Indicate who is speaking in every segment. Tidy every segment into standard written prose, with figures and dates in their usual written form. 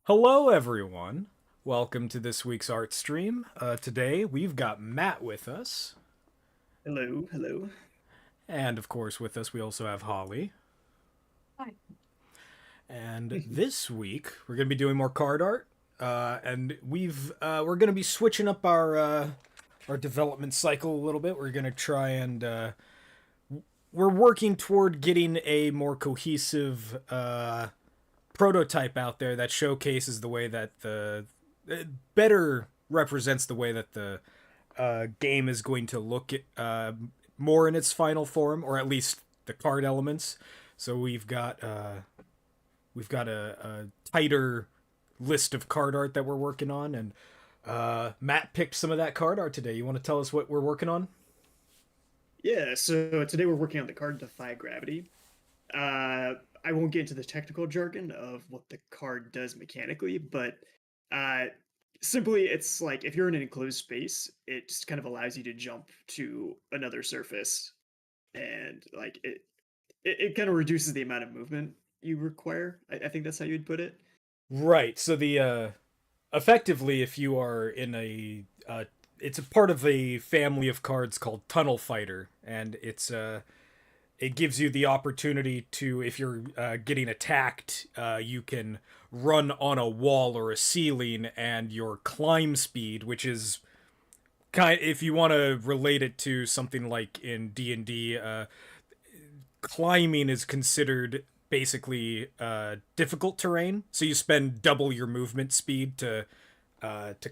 Speaker 1: Hello, everyone. Welcome to this week's art stream. Today we've got Matt with us,
Speaker 2: Hello, hello.
Speaker 1: and of course, with us we also have Holly. And this week we're going to be doing more card art, and we're going to be switching up our development cycle a little bit. We're going to try and we're working toward getting a more cohesive prototype out there that showcases the way that the better represents the way that the game is going to look more in its final form, or at least the card elements. So we've got a tighter list of card art that we're working on, and Matt picked some of that card art today. You want to tell us what we're working on?
Speaker 2: Yeah, so today we're working on the card Defy Gravity. I won't get into the technical jargon of what the card does mechanically, but uh, simply it's like if you're in an enclosed space, it just kind of allows you to jump to another surface, and it kind of reduces the amount of movement you require. I think that's how you'd put it.
Speaker 1: Right. So the effectively, if you are in it's a part of a family of cards called Tunnel Fighter, and it gives you the opportunity to, if you're getting attacked, you can run on a wall or a ceiling, and your climb speed, which is if you want to relate it to something like in D&D, climbing is considered basically difficult terrain, so you spend double your movement speed to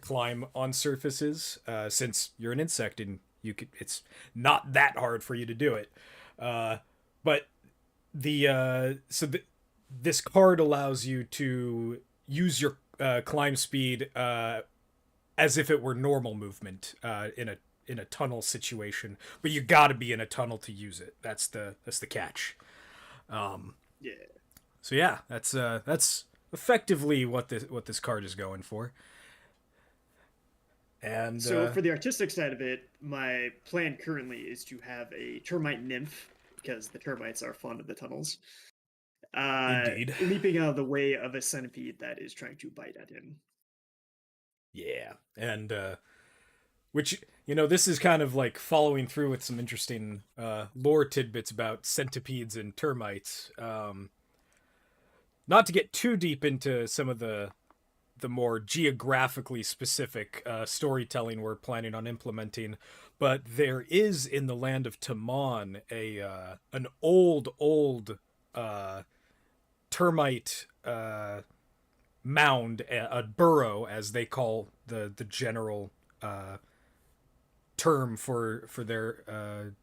Speaker 1: climb on surfaces. Since you're an insect and it's not that hard for you to do it. But the this card allows you to use your climb speed as if it were normal movement in a tunnel situation, but you got to be in a tunnel to use it. That's the catch.
Speaker 2: Yeah.
Speaker 1: So yeah, that's effectively what this card is going for. And
Speaker 2: So for the artistic side of it, my plan currently is to have a termite nymph because the termites are fond of the tunnels.
Speaker 1: indeed,
Speaker 2: Leaping out of the way of a centipede that is trying to bite at him.
Speaker 1: yeah, and which this is kind of like following through with some interesting lore tidbits about centipedes and termites. Not to get too deep into some of the more geographically specific storytelling we're planning on implementing, but there is in the land of Taman a an old uh, termite mound, a burrow, as they call the general term for their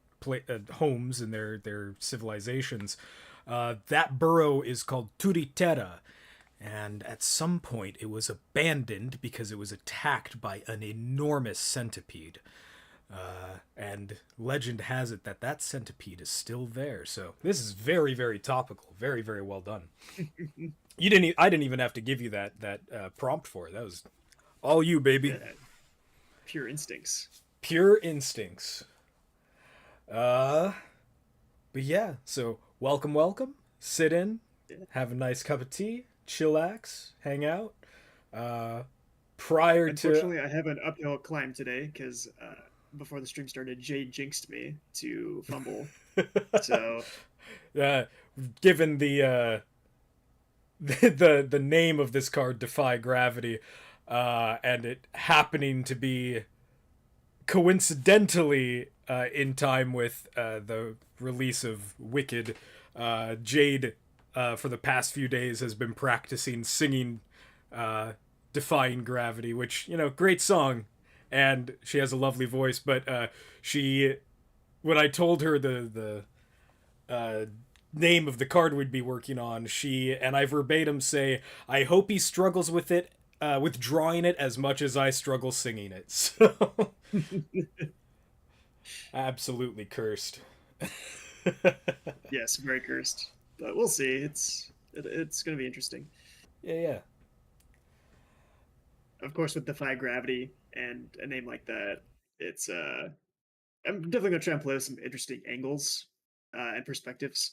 Speaker 1: homes and their civilizations. That burrow is called Tera, and at some point it was abandoned because it was attacked by an enormous centipede. And legend has it that that centipede is still there. So this is very, very topical. Very, very well done. I didn't even have to give you that prompt for it. That was all you, baby.
Speaker 2: Yeah, pure instincts.
Speaker 1: Pure instincts. Uh, but yeah. So welcome, welcome. Sit in,
Speaker 2: Yeah.
Speaker 1: have a nice cup of tea, chillax, hang out. Uh, prior to
Speaker 2: Unfortunately, I have an uphill climb today because before the stream started, Jay jinxed me to fumble. So
Speaker 1: uh, given the name of this card, Defy Gravity, and it happening to be coincidentally in time with the release of Wicked, Jade for the past few days has been practicing singing Defying Gravity, which, great song, and she has a lovely voice, but she when I told her the name of the card we'd be working on, she and I verbatim say, "I hope he struggles with it, with drawing it as much as I struggle singing it." So absolutely cursed.
Speaker 2: yes, very cursed. But we'll see. It's going to be interesting.
Speaker 1: Yeah, yeah.
Speaker 2: Of course, with Defy Gravity and a name like that, it's I'm definitely going to try and play with some interesting angles and perspectives.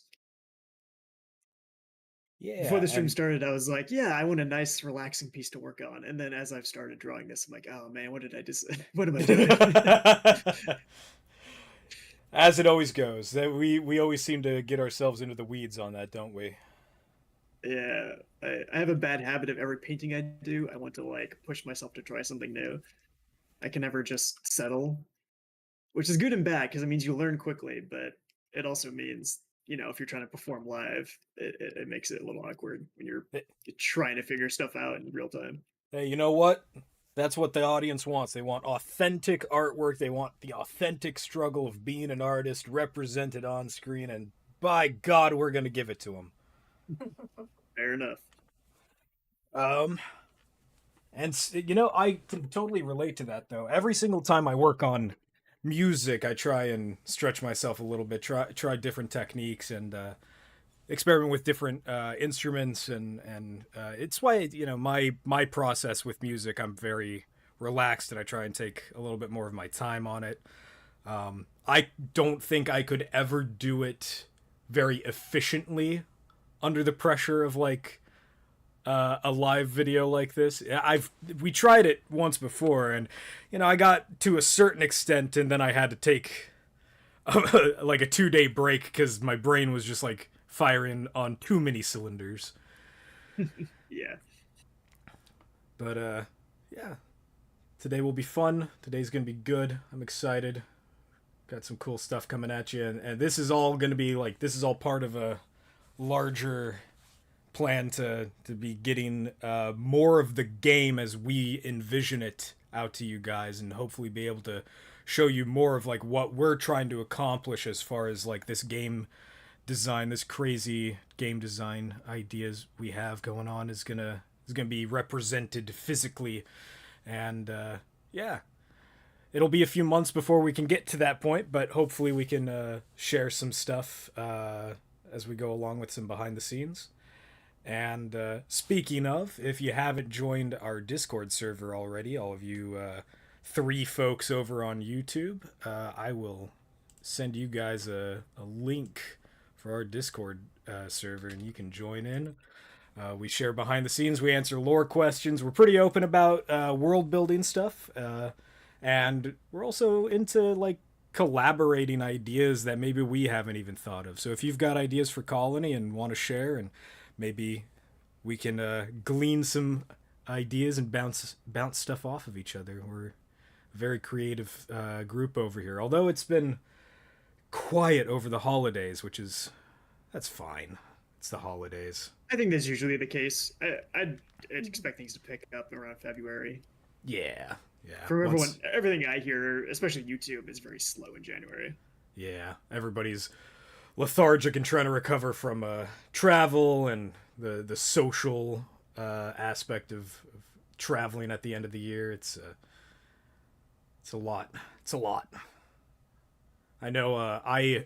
Speaker 2: Before
Speaker 1: Yeah,
Speaker 2: the stream
Speaker 1: and
Speaker 2: started, I was like, "Yeah, I want a nice, relaxing piece to work on." And then as I've started drawing this, I'm like, "Oh man, what did I just? What am I doing?"
Speaker 1: as it always goes, that we always seem to get ourselves into the weeds on that, don't we?
Speaker 2: Yeah, I have a bad habit of every painting I do, I want to like push myself to try something new. I can never just settle, which is good and bad because it means you learn quickly, but it also means, if you're trying to perform live, it makes it a little awkward when you're trying to figure stuff out in real time.
Speaker 1: Hey, you know what? That's what the audience wants. They want authentic artwork. They want the authentic struggle of being an artist represented on screen, and by God, we're gonna give it to them.
Speaker 2: Fair enough.
Speaker 1: Um, and I can totally relate to that though. Every single time I work on music, I try and stretch myself a little bit, try different techniques, and experiment with different instruments, and it's why my process with music, I'm very relaxed, and I try and take a little bit more of my time on it. I don't think I could ever do it very efficiently under the pressure of like a live video like this. We tried it once before, and I got to a certain extent, and then I had to take like a 2 day break because my brain was just like firing on too many cylinders.
Speaker 2: Yeah.
Speaker 1: But yeah, today will be fun. Today's gonna be good. I'm excited. Got some cool stuff coming at you, and this is all gonna be like, this is all part of a larger plan to be getting more of the game as we envision it out to you guys, and hopefully be able to show you more of like what we're trying to accomplish as far as like this game design, this crazy game design ideas we have going on is gonna be represented physically, and yeah, it'll be a few months before we can get to that point, but hopefully we can share some stuff as we go along with some behind the scenes. And speaking of, if you haven't joined our Discord server already, all of you three folks over on YouTube, I will send you guys a link for our Discord server, and you can join in. We share behind the scenes. We answer lore questions. We're pretty open about world building stuff, and we're also into like collaborating ideas that maybe we haven't even thought of. So if you've got ideas for Colony and want to share, and maybe we can glean some ideas and bounce stuff off of each other. We're a very creative group over here. Although it's been quiet over the holidays, that's fine. It's the holidays.
Speaker 2: I think that's usually the case. I'd expect things to pick up around February.
Speaker 1: Yeah, yeah.
Speaker 2: From everything I hear, especially YouTube, is very slow in January.
Speaker 1: Yeah, everybody's lethargic and trying to recover from travel and the social aspect of traveling at the end of the year. It's a lot. It's a lot. I know. I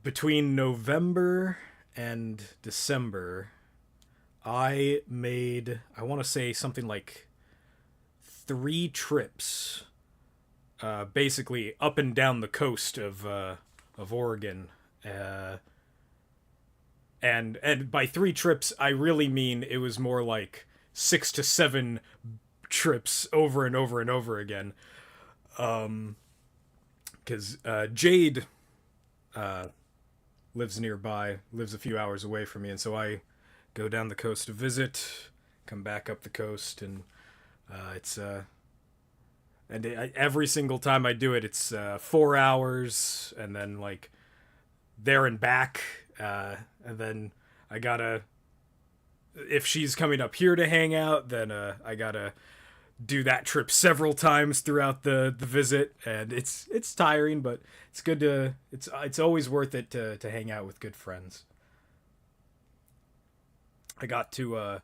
Speaker 1: between November and December, I made, I want to say something like 3 trips, basically up and down the coast of Oregon, and by 3 trips I really mean it was more like 6 to 7 trips over and over and over again. Because Jade lives nearby, lives a few hours away from me, and so I go down the coast to visit, come back up the coast, and every single time I do it, it's 4 hours, and then like there and back, and then I gotta, if she's coming up here to hang out, then I gotta do that trip several times throughout the visit, and it's tiring, but it's good to, it's always worth it to hang out with good friends. I got to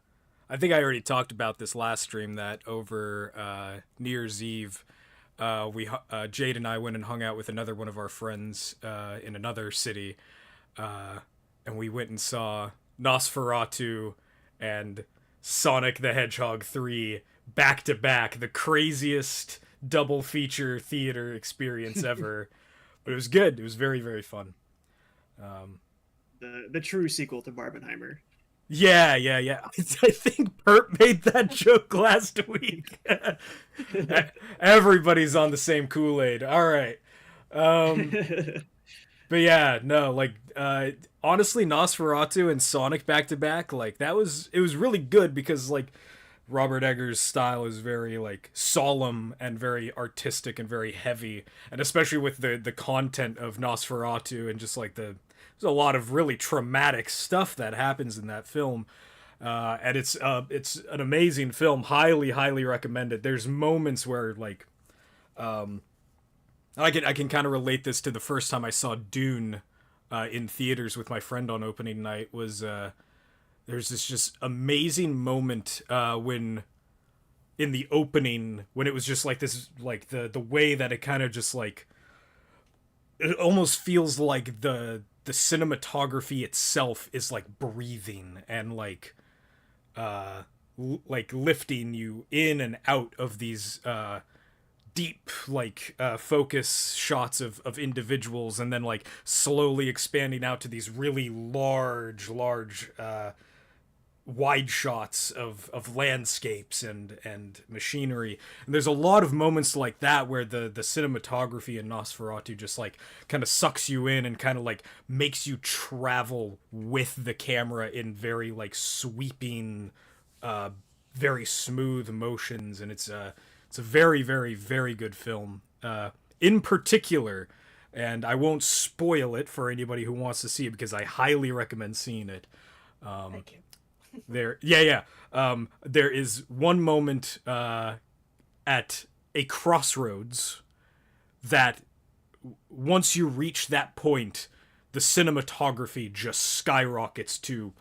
Speaker 1: I think I already talked about this last stream, that over New Year's Eve, we Jade and I went and hung out with another one of our friends in another city, and we went and saw Nosferatu and Sonic the Hedgehog 3 back to back, the craziest double feature theater experience ever. But it was good. It was very, very fun.
Speaker 2: the true sequel to Barbenheimer.
Speaker 1: Yeah, yeah, yeah. I think Bert made that joke last week. Everybody's on the same Kool-Aid. All right. Um, but yeah, no, like honestly, Nosferatu and Sonic back to back, like it was really good because like Robert Eggers' style is very like solemn and very artistic and very heavy, and especially with the content of Nosferatu and just like there's a lot of really traumatic stuff that happens in that film. And it's an amazing film, highly recommended. There's moments where like I can kind of relate this to the first time I saw Dune in theaters with my friend on opening night. Was there's this just amazing moment when in the opening when it was just like this, like the way that it kind of just like it almost feels like the cinematography itself is like breathing and like like lifting you in and out of these deep like focus shots of individuals, and then like slowly expanding out to these really large wide shots of landscapes and machinery. And there's a lot of moments like that where the cinematography in Nosferatu just like kind of sucks you in and kind of like makes you travel with the camera in very like sweeping very smooth motions. And it's a very good film in particular. And I won't spoil it for anybody who wants to see it because I highly recommend seeing it.
Speaker 2: Thank you.
Speaker 1: There is one moment at a crossroads that once you reach that point, the cinematography just skyrockets to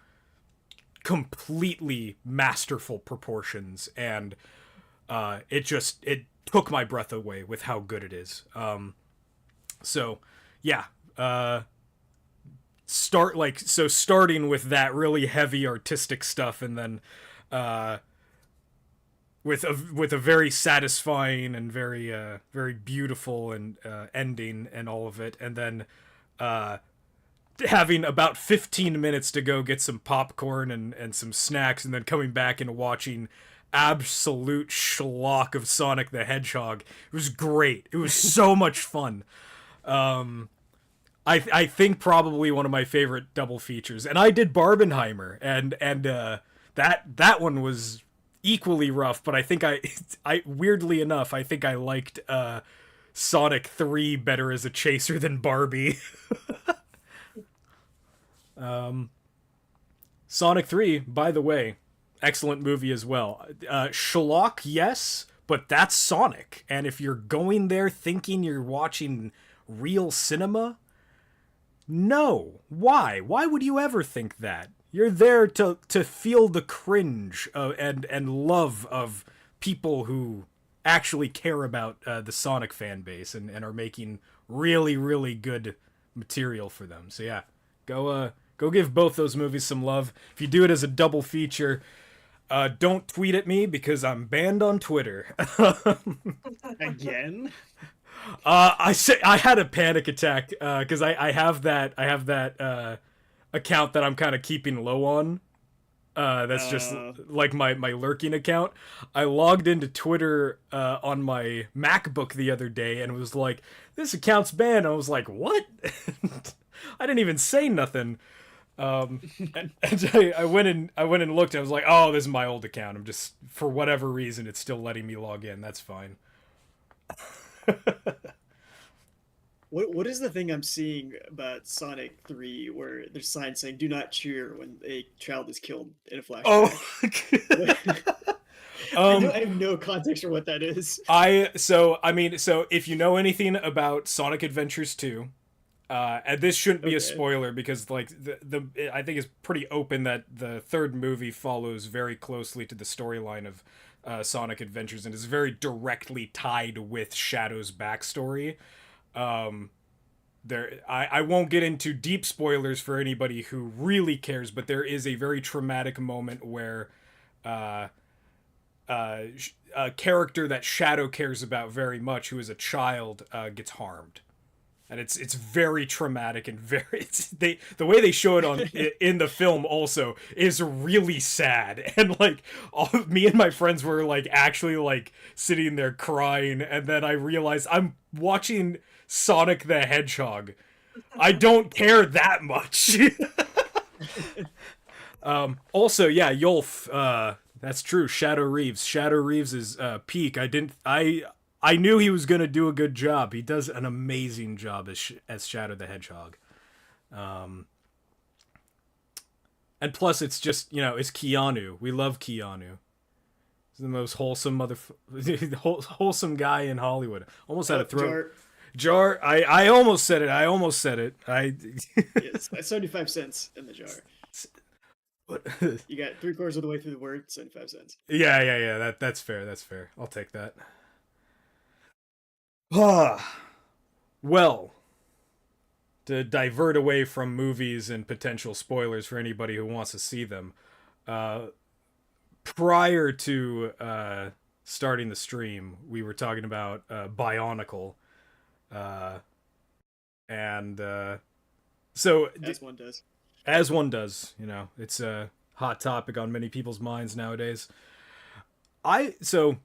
Speaker 1: completely masterful proportions, and it took my breath away with how good it is. So yeah, starting with that really heavy artistic stuff, and then with a very satisfying and very beautiful and ending and all of it, and then having about 15 minutes to go get some popcorn and some snacks, and then coming back and watching absolute schlock of Sonic the Hedgehog. It was great. It was so much fun. I think probably one of my favorite double features. And I did Barbenheimer, and that one was equally rough, but I think I weirdly enough, I think I liked Sonic 3 better as a chaser than Barbie. Sonic 3, by the way, excellent movie as well. Schlock, yes, but that's Sonic. And if you're going there thinking you're watching real cinema, no. Why? Why would you ever think that? You're there to feel the cringe and love of people who actually care about the Sonic fan base and are making really good material for them. So yeah, go give both those movies some love. If you do it as a double feature, don't tweet at me because I'm banned on Twitter.
Speaker 2: Again?
Speaker 1: I had a panic attack because I have that account that I'm kind of keeping low on. That's just like my lurking account. I logged into Twitter on my MacBook the other day and was like, "This account's banned." I was like, "What?" I didn't even say nothing. And I went and looked. And I was like, "Oh, this is my old account. I'm just for whatever reason it's still letting me log in. That's fine."
Speaker 2: What is the thing I'm seeing about Sonic 3 where there's signs saying "Do not cheer when a child is killed" in a
Speaker 1: Oh.
Speaker 2: flashback? I have no context for what that is.
Speaker 1: So if you know anything about Sonic Adventures 2, and this shouldn't be a spoiler because like the I think it's pretty open that the third movie follows very closely to the storyline of Sonic Adventures and is very directly tied with Shadow's backstory. I won't get into deep spoilers for anybody who really cares, but there is a very traumatic moment where a character that Shadow cares about very much, who is a child, gets harmed. and it's very traumatic and very the way they show it on in the film also is really sad, and like all of me and my friends were like actually like sitting there crying, and then I realized I'm watching Sonic the Hedgehog. I don't care that much. Also, yeah, Yulf. That's true. Shadow Reeves. Shadow Reeves is peak. I knew he was gonna do a good job. He does an amazing job as Shadow the Hedgehog. And plus, it's just it's Keanu. We love Keanu. He's the most wholesome wholesome guy in Hollywood. Almost had a throat. Jar. I almost said it. I
Speaker 2: Yes, 75 cents in the jar. You got 3/4 of the way through the word, 75 cents.
Speaker 1: Yeah. That's fair. That's fair. I'll take that. Ah, well, to divert away from movies and potential spoilers for anybody who wants to see them, uh, prior to starting the stream, we were talking about Bionicle, uh, and so
Speaker 2: As one does.
Speaker 1: as one does, it's a hot topic on many people's minds nowadays. So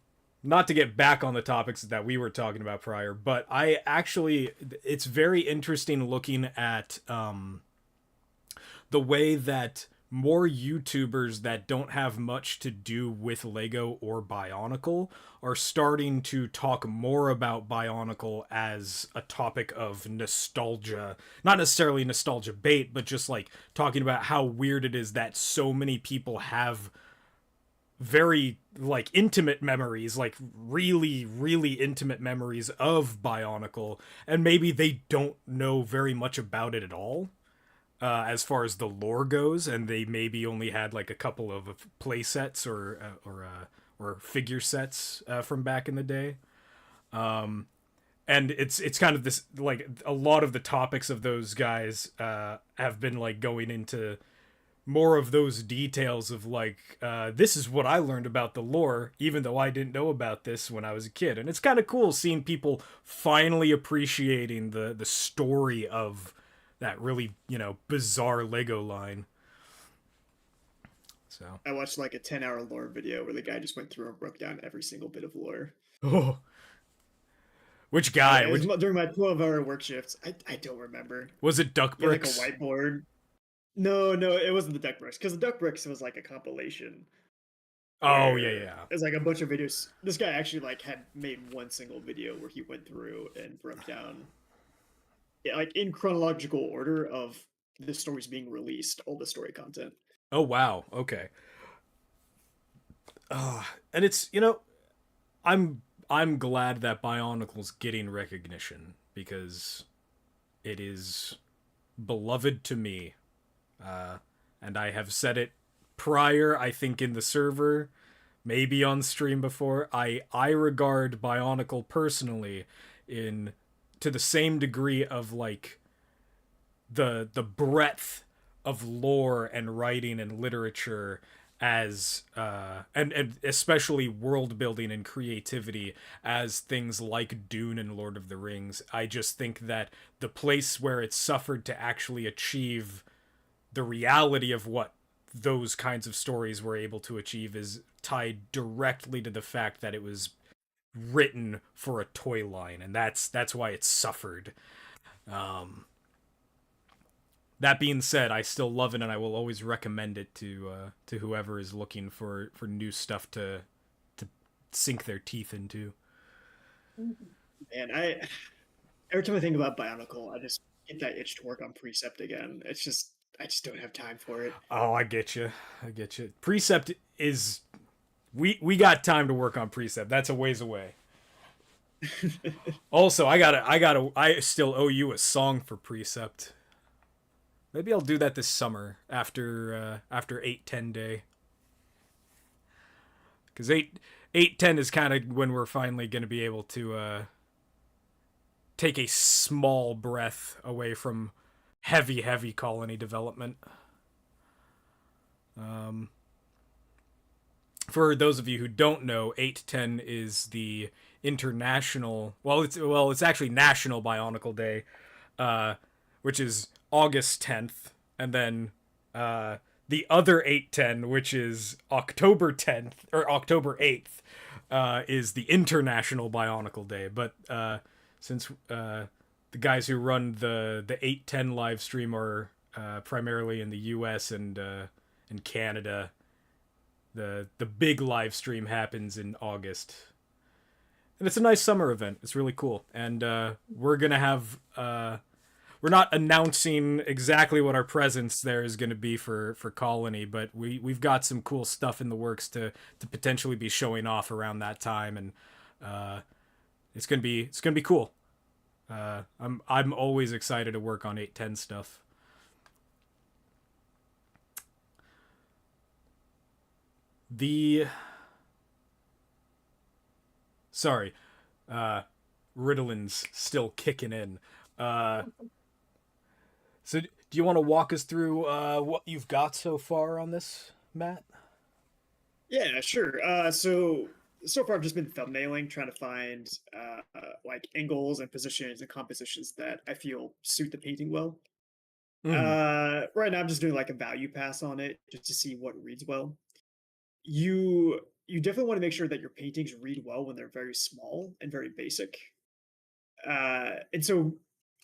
Speaker 1: not to get back on the topics that we were talking about prior, but it's very interesting looking at the way that more YouTubers that don't have much to do with Lego or Bionicle are starting to talk more about Bionicle as a topic of nostalgia. Not necessarily nostalgia bait, but just like talking about how weird it is that so many people have very like intimate memories, like really really intimate memories of Bionicle, and maybe they don't know very much about it at all, as far as the lore goes, and they maybe only had like a couple of play sets or figure sets from back in the day. And it's kind of this, like, a lot of the topics of those guys have been like going into more of those details of like, this is what I learned about the lore, even though I didn't know about this when I was a kid. And it's kind of cool seeing people finally appreciating the story of that really bizarre Lego line. So
Speaker 2: I watched like a 10-hour lore video where the guy just went through and broke down every single bit of lore.
Speaker 1: oh, which guy?
Speaker 2: During my 12-hour work shifts. I don't remember.
Speaker 1: Was it Duck
Speaker 2: He had, like a
Speaker 1: Bricks?
Speaker 2: whiteboard. No, it wasn't the Duck Bricks, because the Duck Bricks was like a compilation.
Speaker 1: Oh
Speaker 2: Where
Speaker 1: yeah.
Speaker 2: There's like a bunch of videos. This guy actually like had made one single video where he went through and broke down, yeah, like in chronological order of the stories being released, all the story content.
Speaker 1: Oh wow. Okay. And it's I'm glad that Bionicle's getting recognition, because it is beloved to me, and I have said it prior, I think, in the server, maybe on stream before. I regard Bionicle personally in to the same degree of like the breadth of lore and writing and literature as and especially world building and creativity as things like Dune and Lord of the Rings. I just think that the place where it suffered to actually achieve the reality of what those kinds of stories were able to achieve is tied directly to the fact that it was written for a toy line, and that's why it suffered. That being said, I still love it, and I will always recommend it to whoever is looking for new stuff to sink their teeth into.
Speaker 2: And every time I think about Bionicle, I just get that itch to work on Precept again. I just don't have time for it.
Speaker 1: Oh, I get you. Precept is we got time to work on Precept. That's a ways away. Also, I still owe you a song for Precept. Maybe I'll do that this summer after 8-10 day. Because 8-10 is kind of when we're finally going to be able to take a small breath away from heavy colony development. For those of you who don't know, 8-10 is the international. Well, it's actually National Bionicle Day. uh, which is August 10th, and then uh, the other 810, which is October 10th or October 8th, is the International Bionicle Day. But since the guys who run the 810 live stream are primarily in the U.S. and in Canada, the big live stream happens in August, and it's a nice summer event. It's really cool, and we're gonna have. We're not announcing exactly what our presence there is going to be for Colony, but we've got some cool stuff in the works to potentially be showing off around that time, and it's gonna be cool. I'm always excited to work on 810 stuff. The sorry, Ritallin's still kicking in. Uh, so do you want to walk us through what you've got so far on this, Matt?
Speaker 2: Yeah, sure. So far I've just been thumbnailing, trying to find like angles and positions and compositions that I feel suit the painting well.
Speaker 1: Mm-hmm.
Speaker 2: Right now I'm just doing like a value pass on it just to see what reads well. You definitely want to make sure that your paintings read well when they're very small and very basic. And so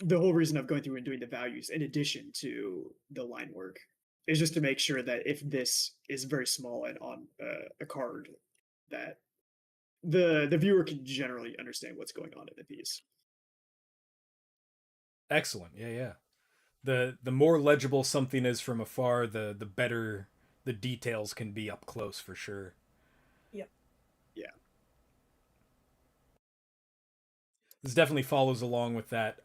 Speaker 2: the whole reason of going through and doing the values in addition to the line work is just to make sure that if this is very small and on a card, that the viewer can generally understand what's going on in the piece.
Speaker 1: Excellent. Yeah, yeah. The more legible something is from afar, the better the details can be up close for sure.
Speaker 3: Yep.
Speaker 2: Yeah.
Speaker 1: This definitely follows along with that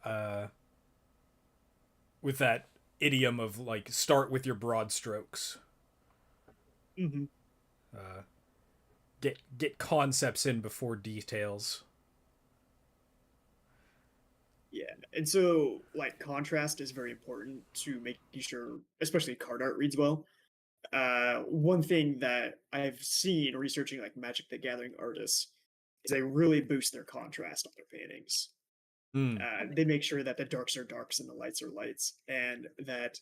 Speaker 1: idiom of like start with your broad strokes.
Speaker 2: Hmm.
Speaker 1: Uh, get concepts in before details.
Speaker 2: Yeah. And so like contrast is very important to making sure, especially card art reads well. One thing that I've seen researching like Magic the Gathering artists is they really boost their contrast on their paintings.
Speaker 1: Mm,
Speaker 2: They make sure that the darks are darks and the lights are lights, and that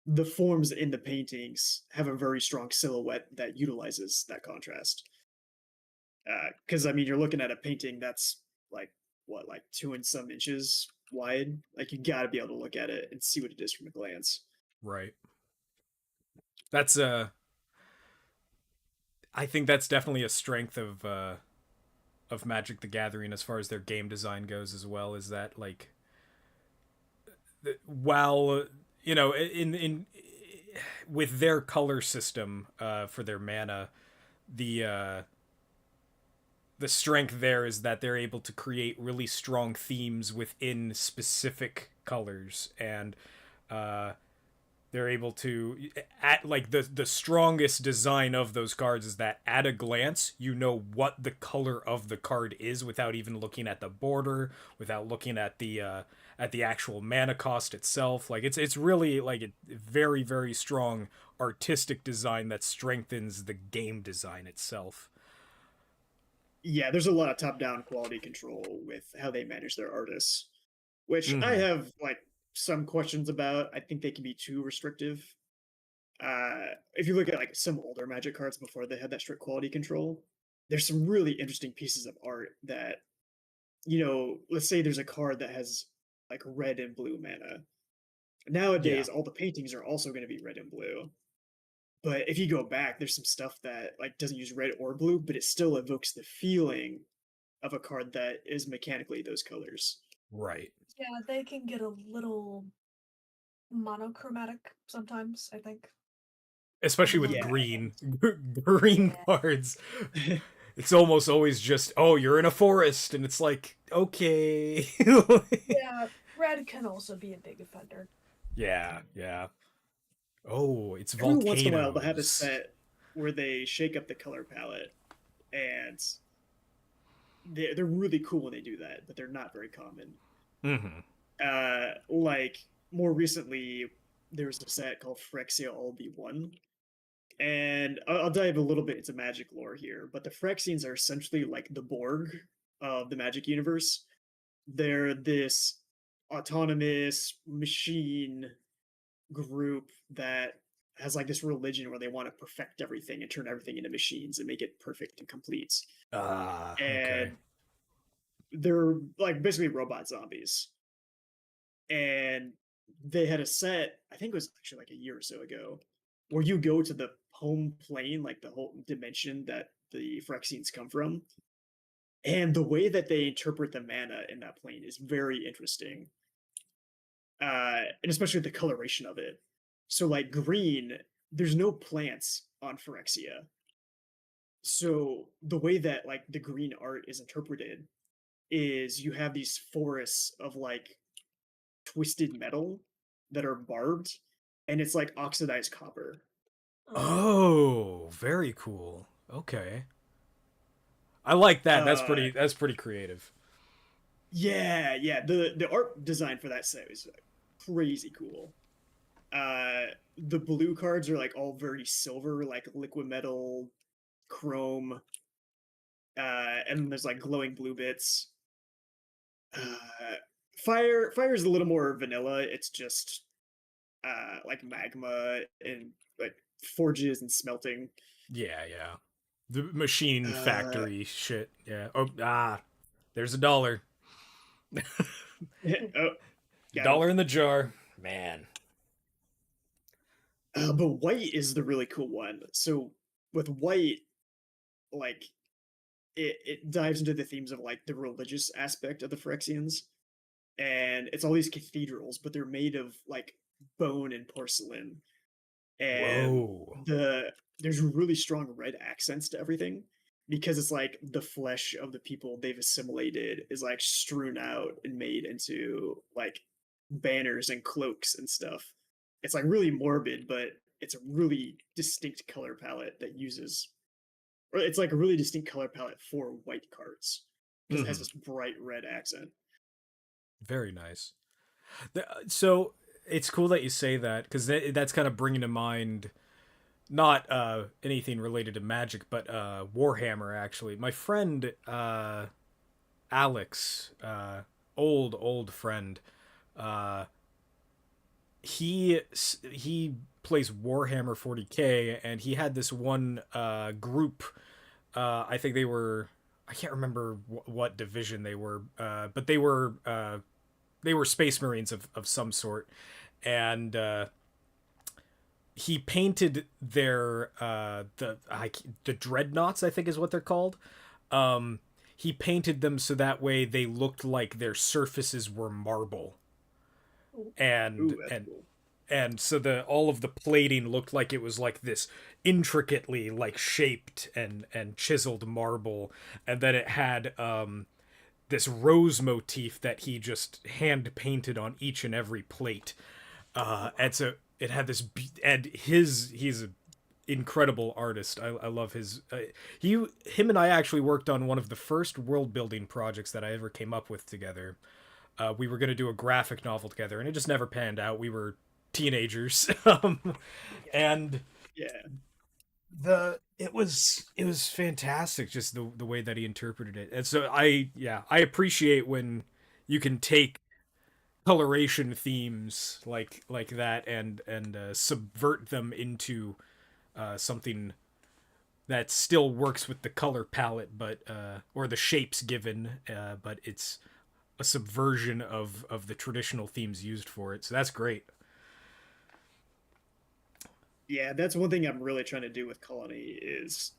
Speaker 2: the forms in the paintings have a very strong silhouette that utilizes that contrast. Because I mean, you're looking at a painting that's like what, like 2 and some inches wide. Like you got to be able to look at it and see what it is from a glance.
Speaker 1: right. That's I think that's definitely a strength of Magic the Gathering as far as their game design goes as well. Is that like while in with their color system for their mana, the uh, the strength there is that they're able to create really strong themes within specific colors, and uh, they're able to at like the strongest design of those cards is that at a glance you know what the color of the card is without even looking at the border, without looking at the actual mana cost itself. Like it's really like a very very strong artistic design that strengthens the game design itself.
Speaker 2: Yeah, there's a lot of top-down quality control with how they manage their artists, which I
Speaker 1: Mm-hmm.
Speaker 2: have like some questions about. I think they can be too restrictive. If you look at like some older Magic cards before they had that strict quality control, there's some really interesting pieces of art that, let's say there's a card that has like red and blue mana.
Speaker 1: Yeah.
Speaker 2: Nowadays, all the paintings are also going to be red and blue. But if you go back, there's some stuff that like doesn't use red or blue, but it still evokes the feeling of a card that is mechanically those colors.
Speaker 1: Right.
Speaker 3: Yeah, they can get a little monochromatic sometimes, I think.
Speaker 1: Especially with
Speaker 2: Yeah.
Speaker 1: green green
Speaker 3: Yeah.
Speaker 1: cards. It's almost always just, oh, you're in a forest, and it's like, okay.
Speaker 3: Yeah, red can also be a big offender.
Speaker 1: Yeah, yeah. Oh, it's
Speaker 2: Every once in a while, they'll have a
Speaker 1: volcanoes.
Speaker 2: set where they shake up the color palette, and they're really cool when they do that, but they're not very common.
Speaker 1: Mm-hmm.
Speaker 2: Like more recently, there was a set called Phyrexia All Be One, and I'll dive a little bit into Magic lore here. But the Phyrexians are essentially like the Borg of the Magic universe. They're this autonomous machine group that has like this religion where they want to perfect everything and turn everything into machines and make it perfect and complete.
Speaker 1: Ah, okay.
Speaker 2: And they're like basically robot zombies. And they had a set, I think it was actually like a year or so ago, where you go to the home plane, like the whole dimension that the Phyrexians come from. And the way that they interpret the mana in that plane is very interesting. And especially the coloration of it. So like green, there's no plants on Phyrexia. So the way that like the green art is interpreted is you have these forests of like twisted metal that are barbed, and it's like oxidized copper.
Speaker 3: Oh,
Speaker 1: Oh, very cool. Okay. I like that.
Speaker 2: Uh,
Speaker 1: That's pretty creative.
Speaker 2: yeah, yeah. The art design for that set is crazy cool. The blue cards are like all very silver, like liquid metal, chrome, and then there's like glowing blue bits. Uh, fire is a little more vanilla. It's just like magma and like forges and smelting.
Speaker 1: Yeah, yeah. The machine
Speaker 2: Uh,
Speaker 1: factory shit. Yeah. Oh, there's a dollar.
Speaker 2: oh, got him.
Speaker 1: Dollar in the jar. Man.
Speaker 2: But white is the really cool one. So with white, like it dives into the themes of like the religious aspect of the Phyrexians, and it's all these cathedrals, but they're made of like bone and porcelain, and
Speaker 1: Whoa.
Speaker 2: there's really strong red accents to everything because it's like the flesh of the people they've assimilated is like strewn out and made into like banners and cloaks and stuff. It's like really morbid, but it's a really distinct color palette that uses, or it's like a really distinct color palette for white cards because it has
Speaker 1: Hmm.
Speaker 2: this bright red accent.
Speaker 1: Very nice. So it's cool that you say that because that's kind of bringing to mind not anything related to magic, but Warhammer. Actually, my friend Alex, old friend, uh, he plays Warhammer 40K, and he had this one group. I think they were. I can't remember what division but they were Space Marines of some sort, and he painted their the dreadnoughts, I think is what they're called. He painted them so that way they looked like their surfaces were marble,
Speaker 3: oh,
Speaker 1: and
Speaker 2: Ooh, that's
Speaker 1: and
Speaker 2: cool.
Speaker 1: and so the all of the plating looked like it was like this intricately like shaped and chiseled marble, and then it had this rose motif that he just hand painted on each and every plate. And so it had this, and he's an incredible artist. I love his. Him and I actually worked on one of the first world building projects that I ever came up with together. We were going to do a graphic novel together, and it just never panned out. We were teenagers,
Speaker 3: yeah.
Speaker 1: and
Speaker 2: Yeah,
Speaker 1: the it was fantastic, just the way that he interpreted it. And so I appreciate when you can take coloration themes like that and subvert them into something that still works with the color palette, but or the shapes given, but it's a subversion of the traditional themes used for it. So that's great.
Speaker 2: yeah. That's one thing I'm really trying to do with Colony is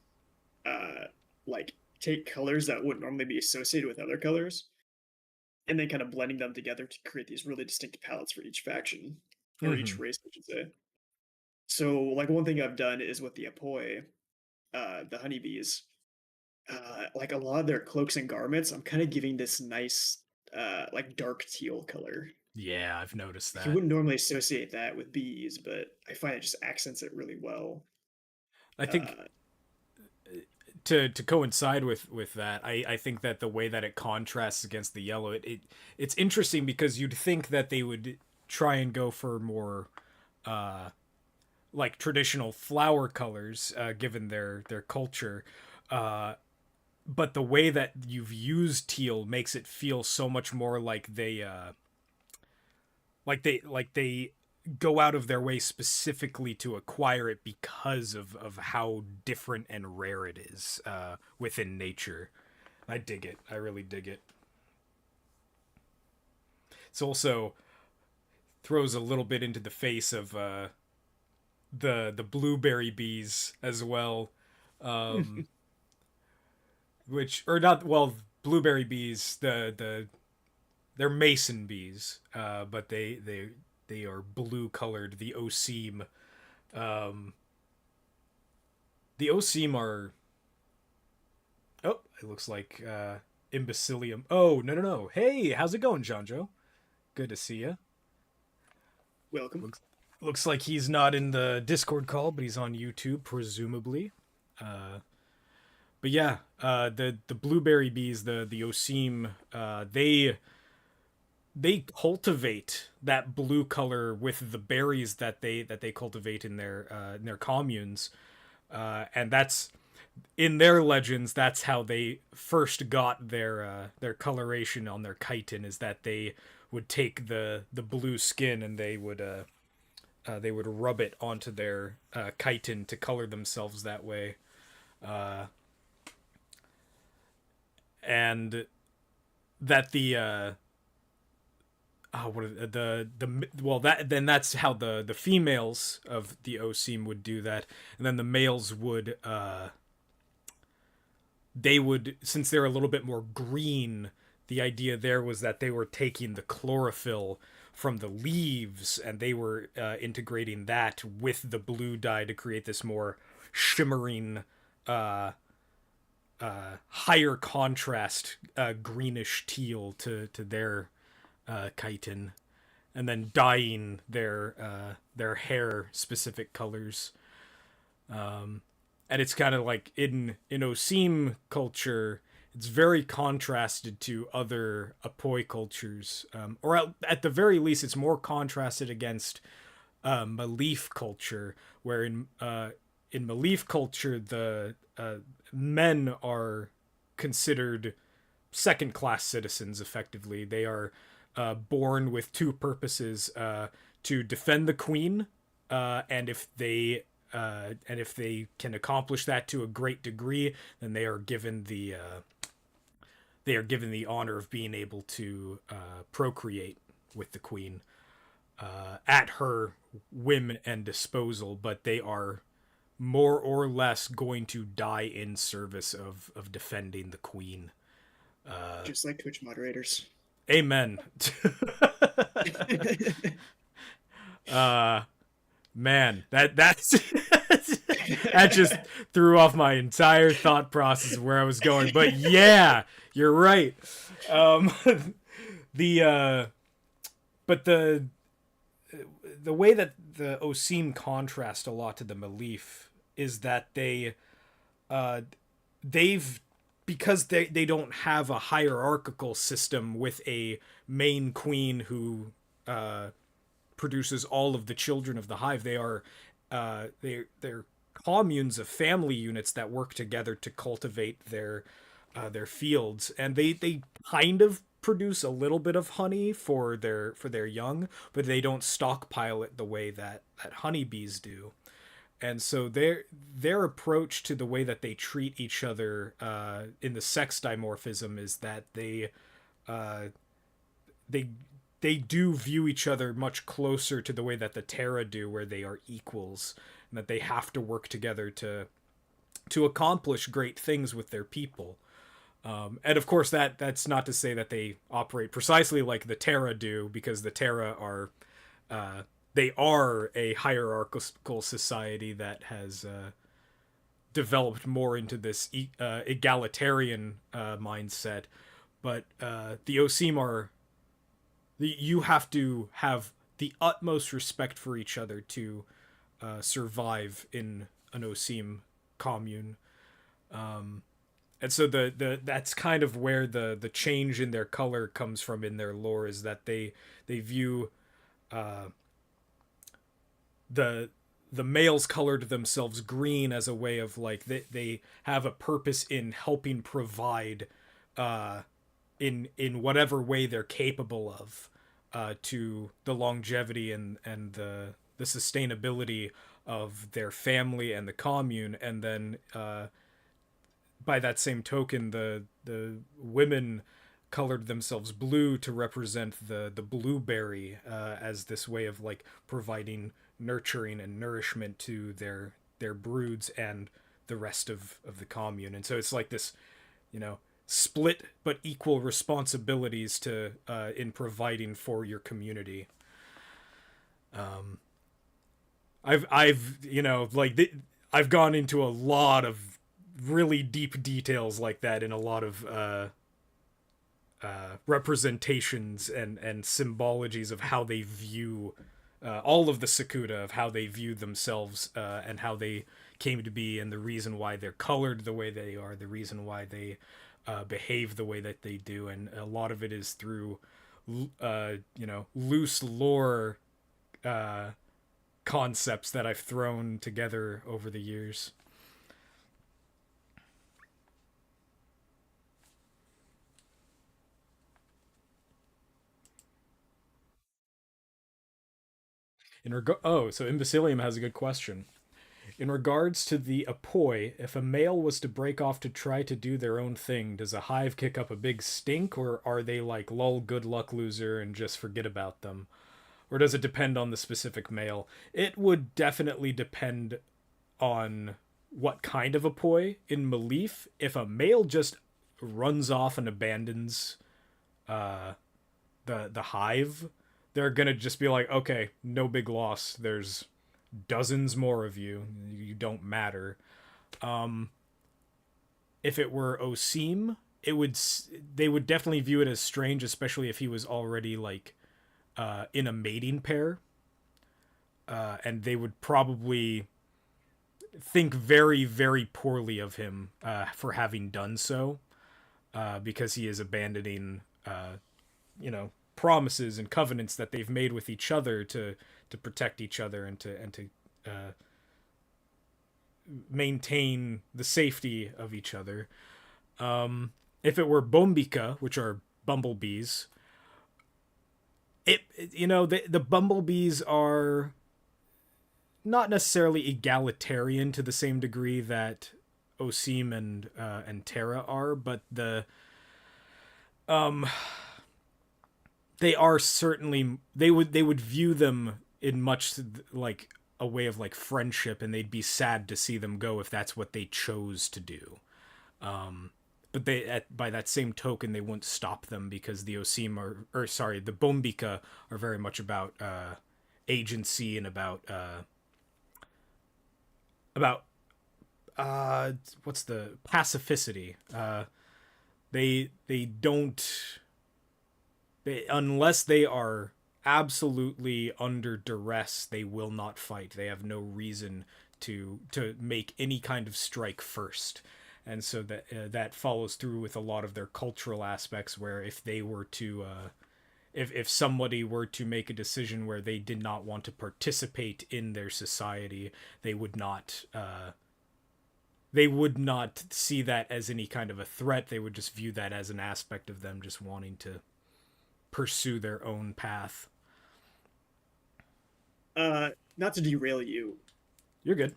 Speaker 2: uh like take colors that wouldn't normally be associated with other colors and then kind of blending them together to create these really distinct palettes for each faction or
Speaker 1: Hmm.
Speaker 2: each race, I should say. So, like one thing I've done is with the Apoy, the honeybees, like a lot of their cloaks and garments, I'm kind of giving this nice, like dark teal color.
Speaker 1: Yeah, I've noticed
Speaker 2: You
Speaker 1: that.
Speaker 2: wouldn't normally associate that with bees, but I find it just accents it really well.
Speaker 1: I think
Speaker 2: Uh,
Speaker 1: to coincide with that, I think that the way that it contrasts against the yellow, it's interesting because you'd think that they would try and go for more like traditional flower colors, given their culture. Uh, but the way that you've used teal makes it feel so much more like they go out of their way specifically to acquire it because of how different and rare it is within nature. I dig it. I really dig it. It's also throws a little bit into the face of the blueberry bees as well, which or not well blueberry bees they're mason bees, but they are blue colored. The Oseam, the Oseam are oh it looks like imbecilium. Oh no. Hey, how's it going, Jonjo? Good to see you.
Speaker 2: Welcome.
Speaker 1: Looks like he's not in the Discord call, but he's on YouTube, presumably. But yeah, the blueberry bees, the Oseam, they cultivate that blue color with the berries that they cultivate in their communes, and that's in their legends. That's how they first got their coloration on their chitin. Is that they would take the blue skin and they would rub it onto their chitin to color themselves that way. And that the that's how the females of the Oseam would do that, and then the males would they would, since they're a little bit more green, the idea there was that they were taking the chlorophyll from the leaves and they were integrating that with the blue dye to create this more shimmering higher contrast greenish teal to their chitin, and then dyeing their hair specific colors. And it's kind of like in Oseam culture, it's very contrasted to other Apoy cultures, or at the very least, it's more contrasted against Malif culture, where in Malif culture the men are considered second-class citizens. Effectively, they are born with two purposes: to defend the queen, and if they can accomplish that to a great degree, then they are given the honor of being able to procreate with the queen at her whim and disposal. But they are more or less going to die in service of defending the queen.
Speaker 2: Just like Twitch moderators.
Speaker 1: Amen. Man, that's that just threw off my entire thought process of where I was going. But yeah, you're right. But the way that the Oseam contrast a lot to the Malif is that they've because they don't have a hierarchical system with a main queen who produces all of the children of the hive. They are they're communes of family units that work together to cultivate their fields, and they kind of produce a little bit of honey for their young, but they don't stockpile it the way that honeybees do. And so their approach to the way that they treat each other in the sex dimorphism is that they do view each other much closer to the way that the Tera do, where they are equals, and that they have to work together to accomplish great things with their people. And of course, that's not to say that they operate precisely like the Tera do, because the Tera are they are a hierarchical society that has developed more into this egalitarian mindset. But the Oseam are you have to have the utmost respect for each other to survive in an Oseam commune. And so that's kind of where the change in their color comes from in their lore, is that they view the males colored themselves green as a way of like they have a purpose in helping provide in whatever way they're capable of. to the longevity and the sustainability of their family and the commune, and then by that same token, the women colored themselves blue to represent the blueberry as this way of like providing nurturing and nourishment to their broods and the rest of the commune. And so it's like this, you know, split but equal responsibilities to in providing for your community. I've you know like I've gone into a lot of really deep details like that in a lot of representations and symbologies of how they view all of the Sakuta, of how they view themselves and how they came to be, and the reason why they're colored the way they are, the reason why they behave the way that they do, and a lot of it is through you know, loose lore concepts that I've thrown together over the years. So Imbecilium has a good question. In regards to the Apoy, if a male was to break off to try to do their own thing, does a hive kick up a big stink, or are they like, lol, good luck loser, and just forget about them? Or does it depend on the specific male? It would definitely depend on what kind of Apoy. In Malif, if a male just runs off and abandons the hive, they're gonna just be like, okay, no big loss. There's dozens more of you. You don't matter. If it were Osim, they would definitely view it as strange, especially if he was already like in a mating pair, and they would probably think very, very poorly of him for having done so, because he is abandoning, you know, promises and covenants that they've made with each other to protect each other and to maintain the safety of each other. If it were Bombika, which are bumblebees, you know, the bumblebees are not necessarily egalitarian to the same degree that Osim and Tera are, but they are certainly, they would view them in much like a way of like friendship, and they'd be sad to see them go if that's what they chose to do. But by that same token, they wouldn't stop them, because the Osim or sorry, the Bombika are very much about agency and about what's the pacificity. They don't, unless they are absolutely under duress, they will not fight. They have no reason to make any kind of strike first. And so that follows through with a lot of their cultural aspects, where if they were to if somebody were to make a decision where they did not want to participate in their society, they would not see that as any kind of a threat. They would just view that as an aspect of them just wanting to pursue their own path.
Speaker 2: Not to derail you.
Speaker 1: You're good.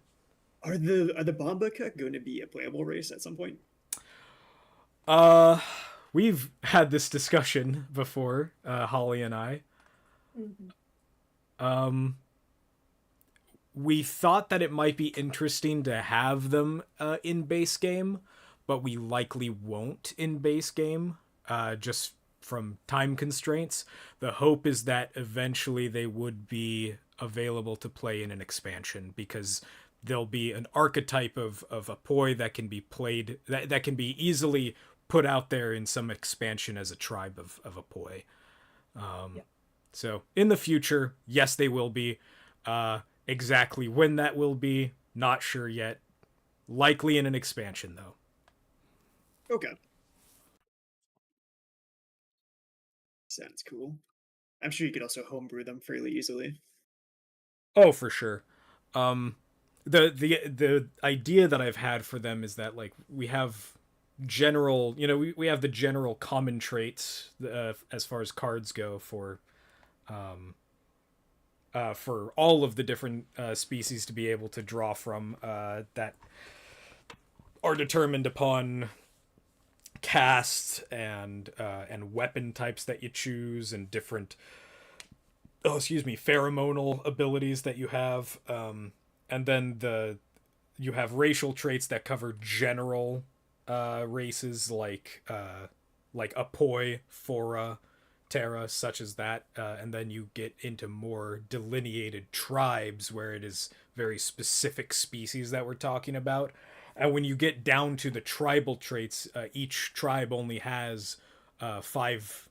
Speaker 2: Are the Bombika going to be a playable race at some point?
Speaker 1: We've had this discussion before, Holly and I.
Speaker 3: Mm-hmm.
Speaker 1: We thought that it might be interesting to have them in base game, but we likely won't in base game, just from time constraints. The hope is that eventually they would be available to play in an expansion, because there'll be an archetype of Apoy that can be played, that can be easily put out there in some expansion as a tribe of Apoy. So in the future, yes, they will be. Exactly when that will be, not sure yet. Likely in an expansion, though.
Speaker 2: Okay. Sounds cool. I'm sure you could also homebrew them fairly easily.
Speaker 1: Oh, for sure. The idea that I've had for them is that, like, we have general, you know, we have the general common traits as far as cards go for for all of the different species to be able to draw from that are determined upon casts and weapon types that you choose and different pheromonal abilities that you have, and then you have racial traits that cover general races like Apoi, Fora, Tera, such as that, and then you get into more delineated tribes where it is very specific species that we're talking about. And when you get down to the tribal traits, each tribe only has 5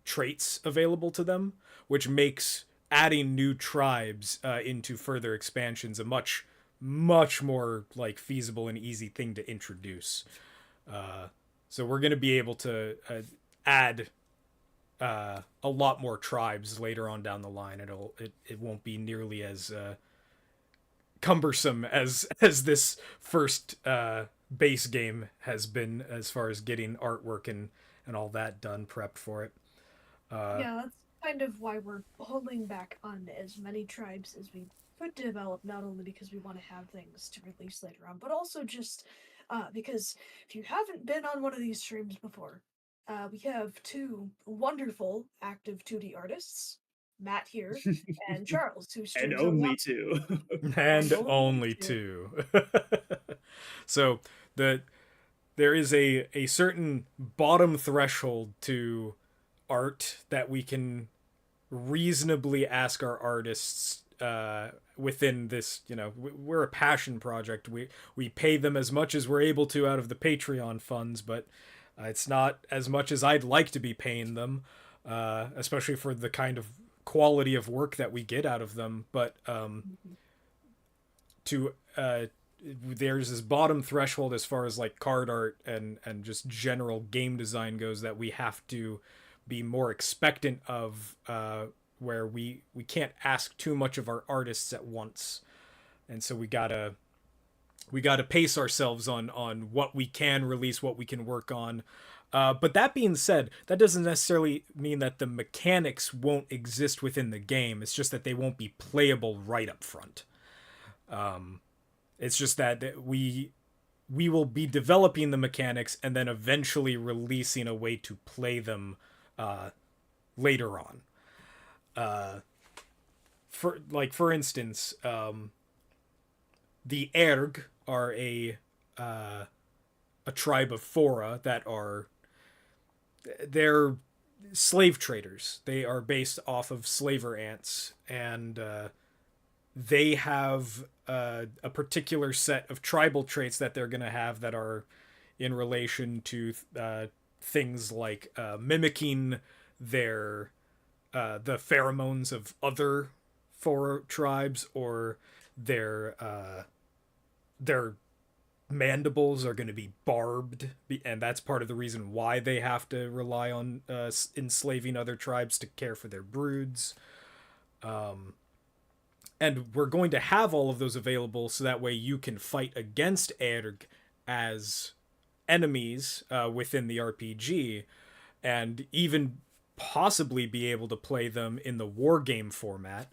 Speaker 1: traits available to them, which makes adding new tribes into further expansions a much more like feasible and easy thing to introduce. So we're going to be able to add a lot more tribes later on down the line. It won't be nearly as cumbersome as this first base game has been as far as getting artwork and all that done, prepped for it.
Speaker 3: Yeah, that's kind of why we're holding back on as many tribes as we could develop, not only because we want to have things to release later on, but also just because if you haven't been on one of these streams before, we have two wonderful active 2D artists, Matt here and Charles, who
Speaker 2: And
Speaker 3: streams a
Speaker 2: only
Speaker 3: lot,
Speaker 2: two.
Speaker 1: And
Speaker 3: only
Speaker 1: only
Speaker 3: two.
Speaker 1: two. So there is a certain bottom threshold to art that we can reasonably ask our artists within this. We're a passion project. We pay them as much as we're able to out of the Patreon funds, but it's not as much as I'd like to be paying them, especially for the kind of quality of work that we get out of them. But to there's this bottom threshold as far as like card art and just general game design goes that we have to be more expectant of, where we can't ask too much of our artists at once, and so we gotta pace ourselves on what we can release, what we can work on. But that being said, that doesn't necessarily mean that the mechanics won't exist within the game. It's just that they won't be playable right up front. It's just that we will be developing the mechanics and then eventually releasing a way to play them later on. For instance, the Erg are a tribe of Fora that they're slave traders. They are based off of slaver ants, and they have a particular set of tribal traits that they're going to have that are in relation to things like mimicking their the pheromones of other Fora tribes, or their mandibles are going to be barbed, and that's part of the reason why they have to rely on enslaving other tribes to care for their broods. And we're going to have all of those available so that way you can fight against Erg as enemies within the RPG, and even possibly be able to play them in the war game format.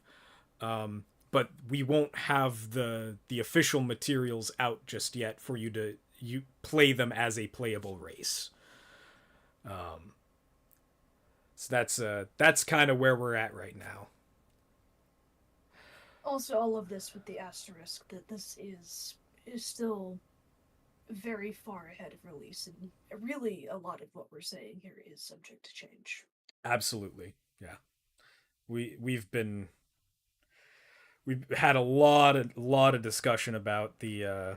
Speaker 1: But we won't have the official materials out just yet for you to play them as a playable race. So that's kind of where we're at right now.
Speaker 3: Also, all of this with the asterisk that this is still very far ahead of release, and really a lot of what we're saying here is subject to change.
Speaker 1: Absolutely, yeah. We've had a lot of discussion about the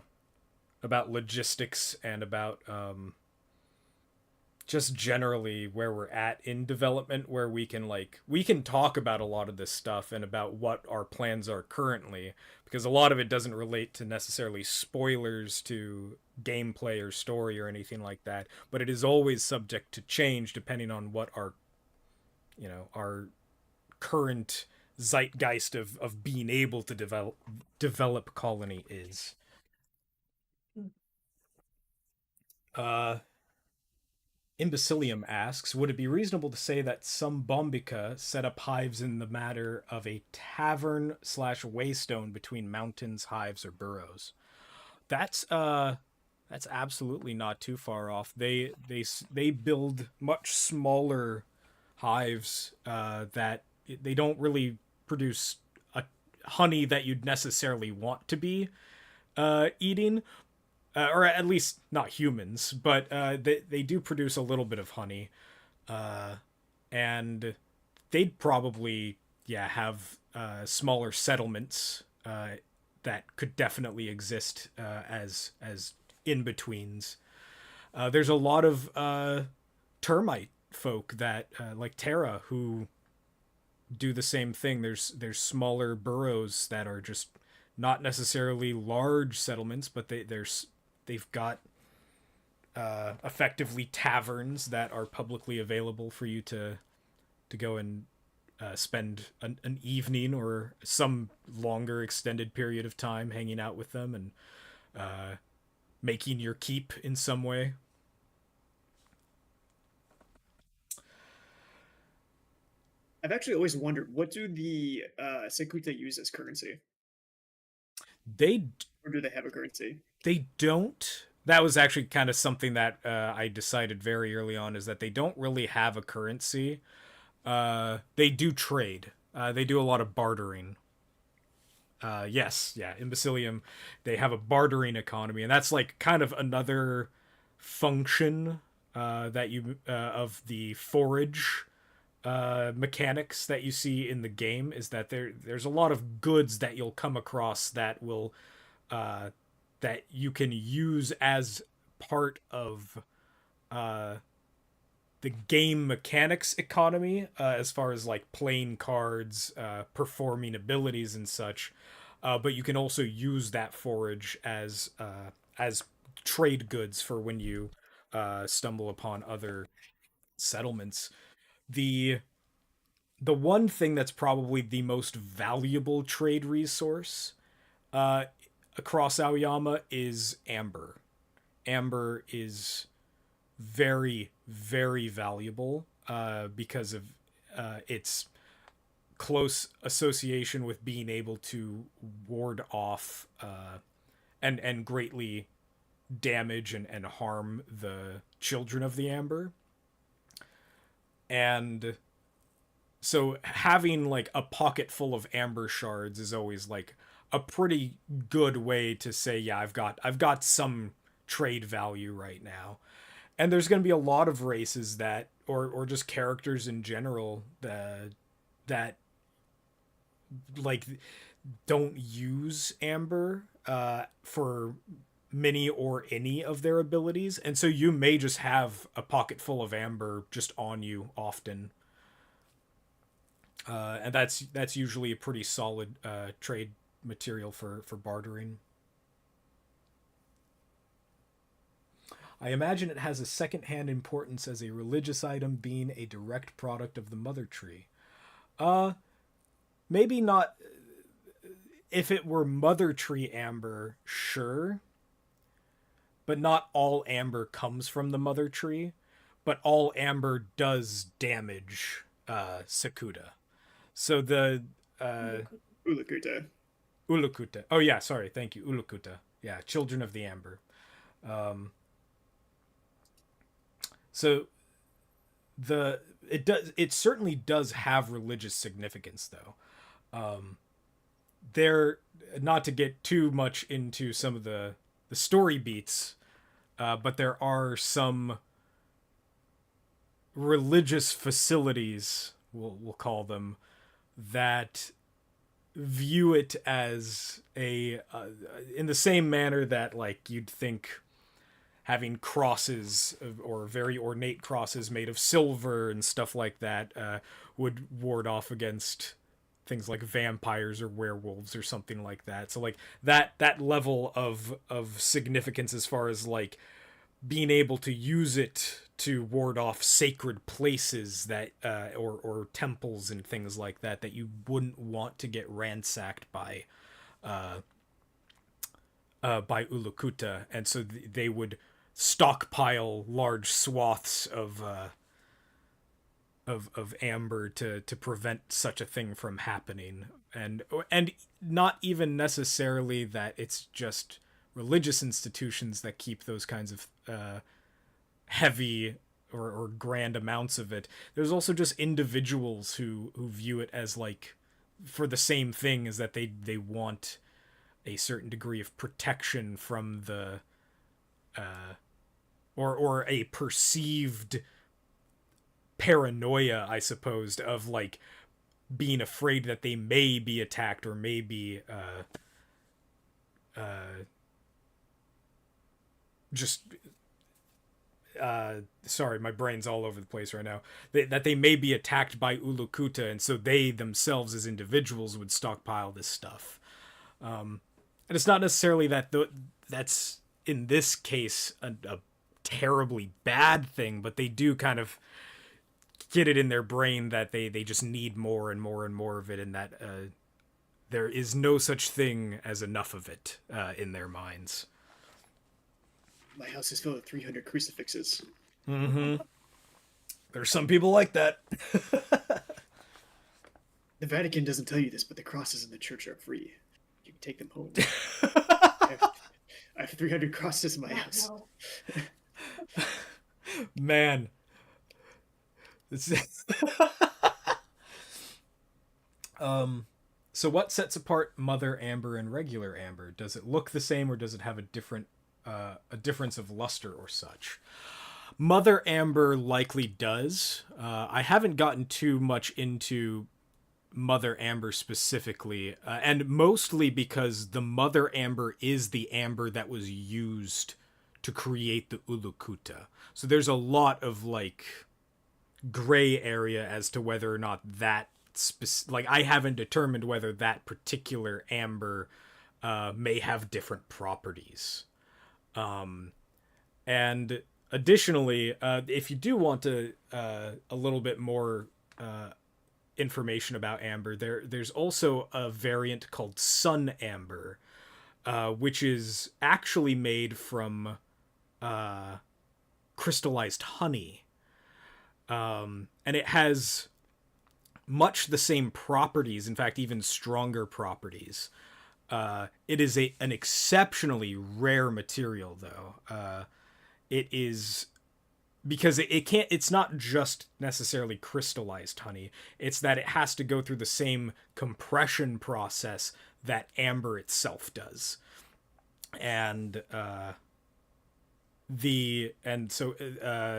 Speaker 1: about logistics and about just generally where we're at in development, where we can talk about a lot of this stuff and about what our plans are currently, because a lot of it doesn't relate to necessarily spoilers to gameplay or story or anything like that, but it is always subject to change depending on what our current zeitgeist of being able to develop colony is. Imbecilium asks, would it be reasonable to say that some Bombica set up hives in the matter of a tavern slash waystone between mountains, hives, or burrows? That's absolutely not too far off. They build much smaller hives that they don't really produce a honey that you'd necessarily want to be eating, or at least not humans, but they do produce a little bit of honey, and they'd probably have smaller settlements that could definitely exist as in betweens. There's a lot of termite folk that like Tera who do the same thing. There's smaller burrows that are just not necessarily large settlements, but they've got effectively taverns that are publicly available for you to go and spend an evening or some longer extended period of time hanging out with them and making your keep in some way.
Speaker 2: I've actually always wondered, what do the Sekuta use as currency?
Speaker 1: They
Speaker 2: Or do they have a currency?
Speaker 1: they don't. That was actually kind of something that I decided very early on, is that they don't really have a currency. They do trade. They do a lot of bartering. Yes, yeah, Imbecilium, they have a bartering economy, and that's like kind of another function that you of the forage mechanics that you see in the game, is that there's a lot of goods that you'll come across that will that you can use as part of the game mechanics economy, as far as like playing cards, performing abilities and such. But you can also use that forage as trade goods for when you stumble upon other settlements. The the one thing that's probably the most valuable trade resource uh, across Aoyama is amber. Amber is very, very valuable because of its close association with being able to ward off and greatly damage and harm the children of the amber. And so having like a pocket full of amber shards is always like a pretty good way to say, yeah, I've got some trade value right now. And there's going to be a lot of races that or just characters in general that like don't use amber for many or any of their abilities, and so you may just have a pocket full of amber just on you often. And that's usually a pretty solid trade material for bartering. I imagine it has a second-hand importance as a religious item, being a direct product of the mother tree. Uh, Maybe not. If it were mother tree amber, sure, but not all amber comes from the mother tree. But all amber does damage Sakuda. So the
Speaker 2: Ulakuta.
Speaker 1: Ulukuta. Oh yeah, sorry, thank you, Ulukuta. Yeah, children of the amber. Um, so it certainly does have religious significance though. There, not to get too much into some of the story beats, but there are some religious facilities, we'll call them, that view it as a in the same manner that like you'd think having crosses or very ornate crosses made of silver and stuff like that would ward off against things like vampires or werewolves or something like that. So like that level of significance as far as like being able to use it to ward off sacred places that or temples and things like that that you wouldn't want to get ransacked by Ulukuta, and so they would stockpile large swaths of amber to prevent such a thing from happening, and not even necessarily that it's just religious institutions that keep those kinds of heavy or grand amounts of it. There's also just individuals who view it as like for the same thing, is that they want a certain degree of protection from the or a perceived paranoia, I suppose, of like being afraid that they may be attacked or may be just sorry, my brain's all over the place right now. That they may be attacked by Ulukuta, and so they themselves as individuals would stockpile this stuff. And it's not necessarily that that's in this case a terribly bad thing, but they do kind of get it in their brain that they just need more and more and more of it, and that there is no such thing as enough of it in their minds.
Speaker 2: My house is filled with 300 crucifixes.
Speaker 1: Mm-hmm. There's some people like that.
Speaker 2: The Vatican doesn't tell you this, but the crosses in the church are free. You can take them home. I have 300 crosses in my house.
Speaker 3: No.
Speaker 1: Man. So what sets apart Mother Amber and regular amber? Does it look the same, or does it have a difference of luster or such? Mother Amber likely does. I haven't gotten too much into Mother Amber specifically, and mostly because the Mother Amber is the amber that was used to create the Ulukuta. So there's a lot of like gray area as to whether or not that like I haven't determined whether that particular amber may have different properties. And additionally, if you do want a little bit more information about amber, there's also a variant called Sun Amber, which is actually made from crystallized honey. And it has much the same properties, in fact, even stronger properties. It is an exceptionally rare material, though. It is because it's not just necessarily crystallized honey. It's that it has to go through the same compression process that amber itself does. And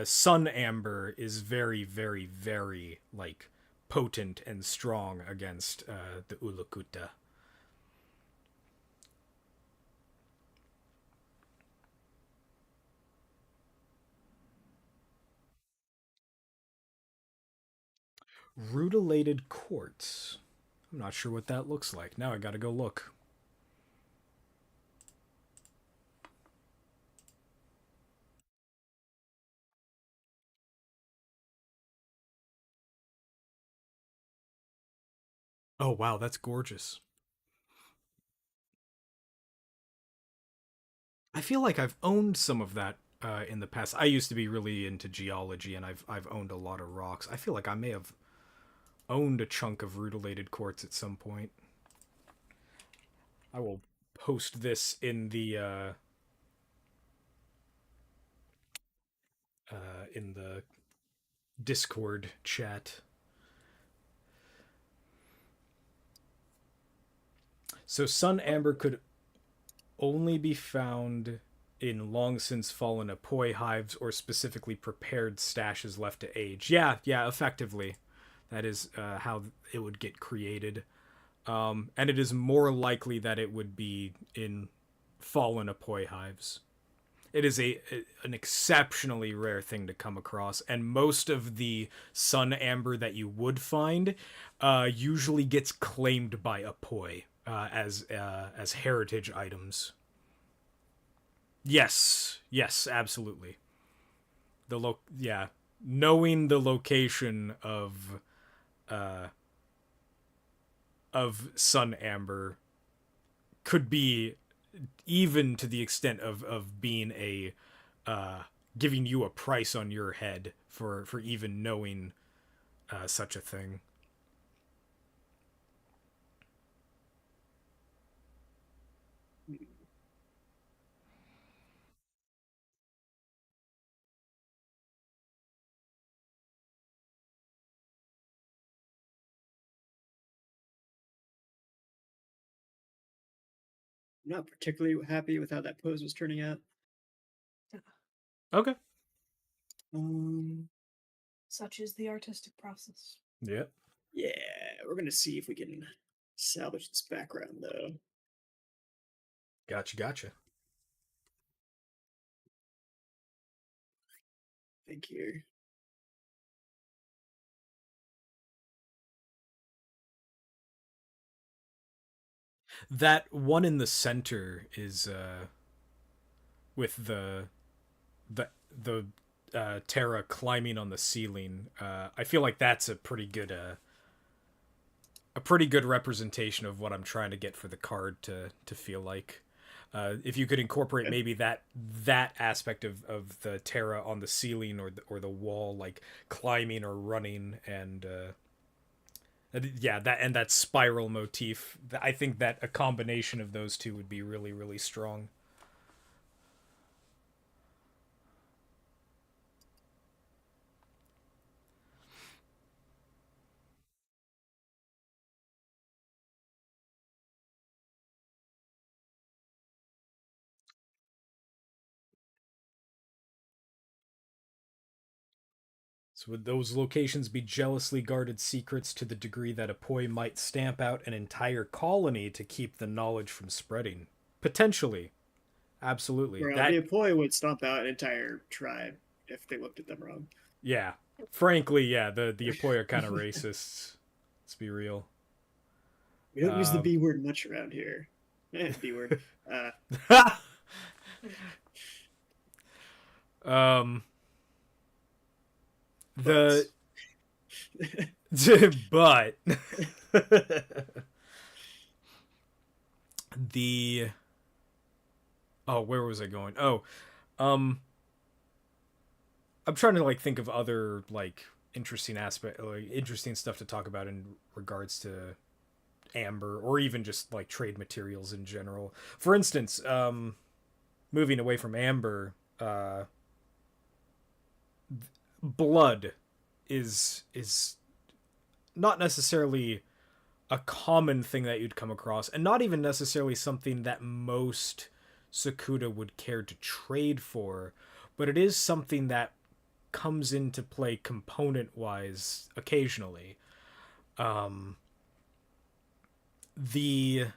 Speaker 1: Sun Amber is very, very, very like potent and strong against the Ulukuta. Rutilated quartz. I'm not sure what that looks like. Now I gotta go look. Oh wow, that's gorgeous. I feel like I've owned some of that in the past. I used to be really into geology, and I've owned a lot of rocks. I feel like I may have owned a chunk of rutilated quartz at some point. I will post this in the Discord chat. So Sun Amber could only be found in long since fallen Apoi hives or specifically prepared stashes left to age. Yeah, effectively. That is how it would get created. And it is more likely that it would be in fallen Apoi hives. It is an exceptionally rare thing to come across, and most of the Sun Amber that you would find usually gets claimed by Apoi as heritage items. Yes, absolutely. Knowing the location of Sun Amber could be even to the extent of being a giving you a price on your head for even knowing such a thing.
Speaker 2: I'm not particularly happy with how that pose was turning out.
Speaker 1: Okay.
Speaker 3: Such is the artistic process.
Speaker 1: Yeah.
Speaker 2: Yeah, we're gonna see if we can salvage this background though.
Speaker 1: Gotcha.
Speaker 2: Thank you.
Speaker 1: That one in the center is with the Tera climbing on the ceiling. I feel like that's a pretty good representation of what I'm trying to get for the card to feel like. If you could incorporate maybe that aspect of the Tera on the ceiling or the wall, like climbing or running, and yeah, that spiral motif. I think that a combination of those two would be really, really strong. So would those locations be jealously guarded secrets to the degree that a poi might stamp out an entire colony to keep the knowledge from spreading? Potentially. Absolutely.
Speaker 2: Well, the
Speaker 1: That,
Speaker 2: employee would stomp out an entire tribe if they looked at them wrong.
Speaker 1: yeah. Frankly, yeah, the Apoy are kind of racists. Let's be real.
Speaker 2: We don't use the
Speaker 1: Um,
Speaker 2: B word much around here. B word.
Speaker 1: um,
Speaker 2: But
Speaker 1: the but the oh, where was I going? Oh, um, I'm trying to like think of other like interesting stuff to talk about in regards to amber or even just like trade materials in general. For instance, moving away from amber, blood is not necessarily a common thing that you'd come across, and not even necessarily something that most Sakuda would care to trade for, but it is something that comes into play component wise occasionally. Um, the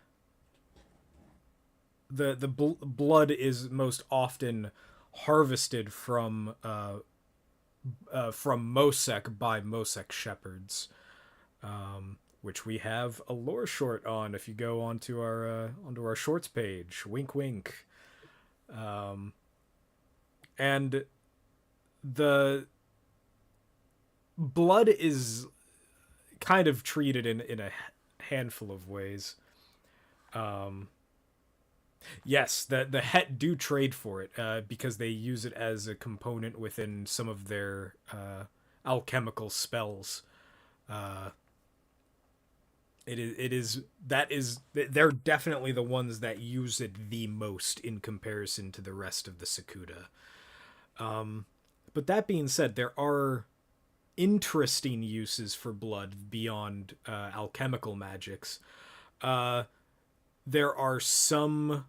Speaker 1: blood is most often harvested from Mosek by Mosek shepherds, which we have a lore short on. If you go onto our shorts page, wink wink, and the blood is kind of treated in a handful of ways. Yes, the Het do trade for it because they use it as a component within some of their alchemical spells. They're definitely the ones that use it the most in comparison to the rest of the Sakuda. But that being said, there are interesting uses for blood beyond alchemical magics. There are some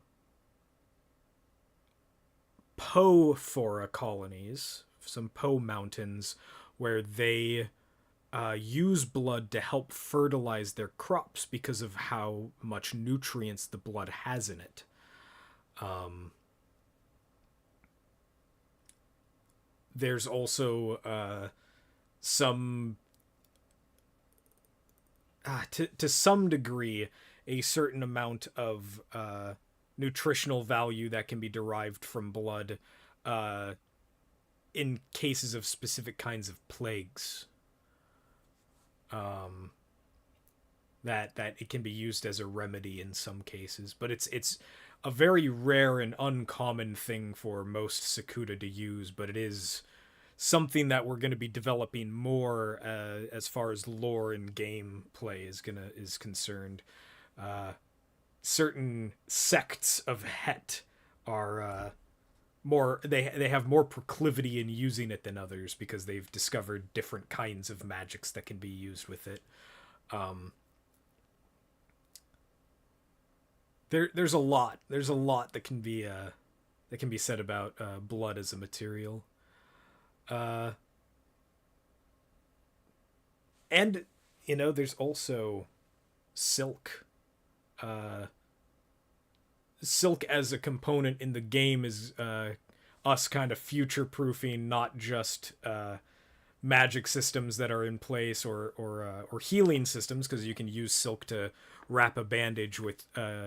Speaker 1: Phora colonies, some Po mountains, where they use blood to help fertilize their crops because of how much nutrients the blood has in it. There's also some, to some degree, a certain amount of nutritional value that can be derived from blood in cases of specific kinds of plagues. that it can be used as a remedy in some cases, but it's a very rare and uncommon thing for most Sakuta to use, but it is something that we're going to be developing more as far as lore and gameplay is concerned. Uh, Certain sects of Het are more they have more proclivity in using it than others because they've discovered different kinds of magics that can be used with it. Um, there's a lot that can be said about blood as a material. Uh, and there's also silk. Uh, Silk as a component in the game is us kind of future proofing not just magic systems that are in place or healing systems, because you can use silk to wrap a bandage with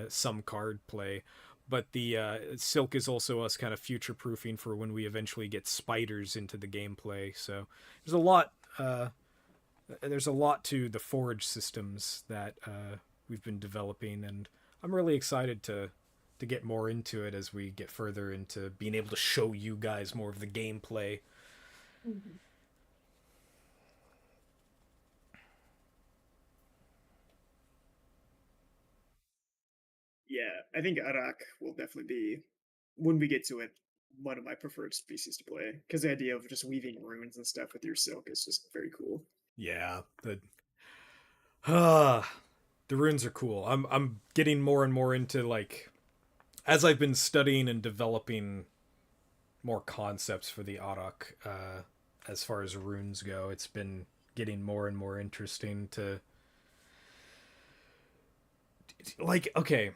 Speaker 1: some card play, but the silk is also us kind of future proofing for when we eventually get spiders into the gameplay. So there's a lot there's a lot to the forage systems that we've been developing, and I'm really excited to get more into it as we get further into being able to show you guys more of the gameplay.
Speaker 3: Mhm.
Speaker 2: Yeah, I think Arak will definitely be, when we get to it, one of my preferred species to play, because the idea of just weaving runes and stuff with your silk is just very cool.
Speaker 1: Yeah, uh, the runes are cool. I'm getting more and more into, like, as I've been studying and developing more concepts for the Arak, as far as runes go, it's been getting more and more interesting to, like, okay,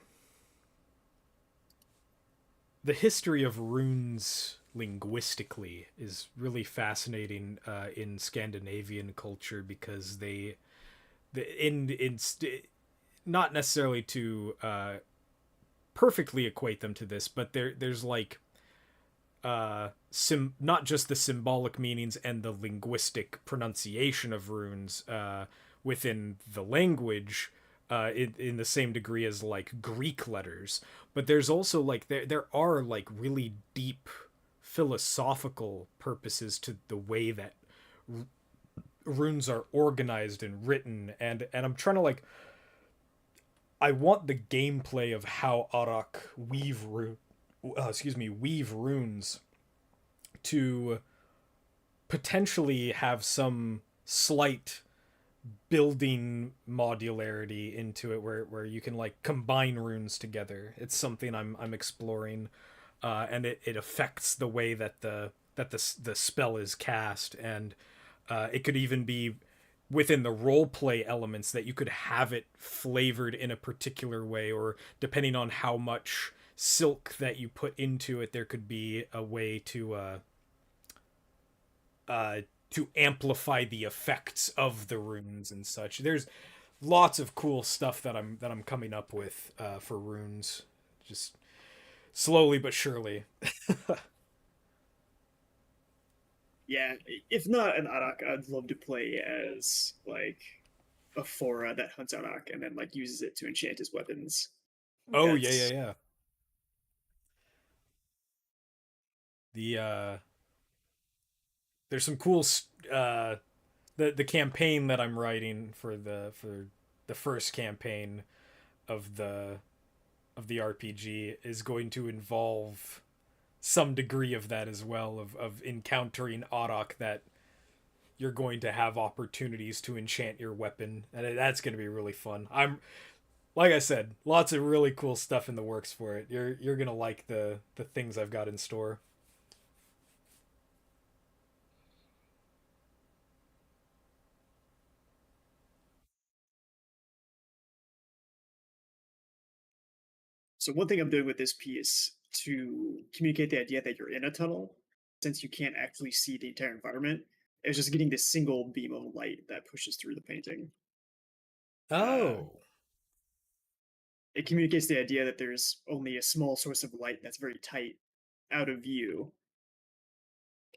Speaker 1: the history of runes linguistically is really fascinating in Scandinavian culture, because not necessarily to perfectly equate them to this, but there's like not just the symbolic meanings and the linguistic pronunciation of runes within the language in the same degree as like Greek letters, but there's also like there are like really deep philosophical purposes to the way that runes are organized and written, and I'm trying to like I want the gameplay of how Arak weave runes to potentially have some slight building modularity into it, where you can like combine runes together. It's something I'm exploring, and it affects the way that the spell is cast, and it could even be within the role play elements that you could have it flavored in a particular way, or depending on how much silk that you put into it, there could be a way uh, to amplify the effects of the runes and such. There's lots of cool stuff that I'm coming up with for runes, just slowly but surely.
Speaker 2: Yeah, if not an Arak, I'd love to play as like a Fora that hunts Arak and then like uses it to enchant his weapons.
Speaker 1: Oh yeah, yeah,
Speaker 2: That's
Speaker 1: yeah. There's some cool the campaign that I'm writing for the first campaign of the RPG is going to involve some degree of that as well, of encountering Auroch, that you're going to have opportunities to enchant your weapon, and that's going to be really fun. I'm Like I said, lots of really cool stuff in the works for it. You're going to like the things I've got in store.
Speaker 2: so one thing I'm doing with this piece to communicate the idea that you're in a tunnel, since you can't actually see the entire environment, is just getting this single beam of light that pushes through the painting. Uh,
Speaker 1: Oh.
Speaker 2: it communicates the idea that there's only a small source of light that's very tight out of view.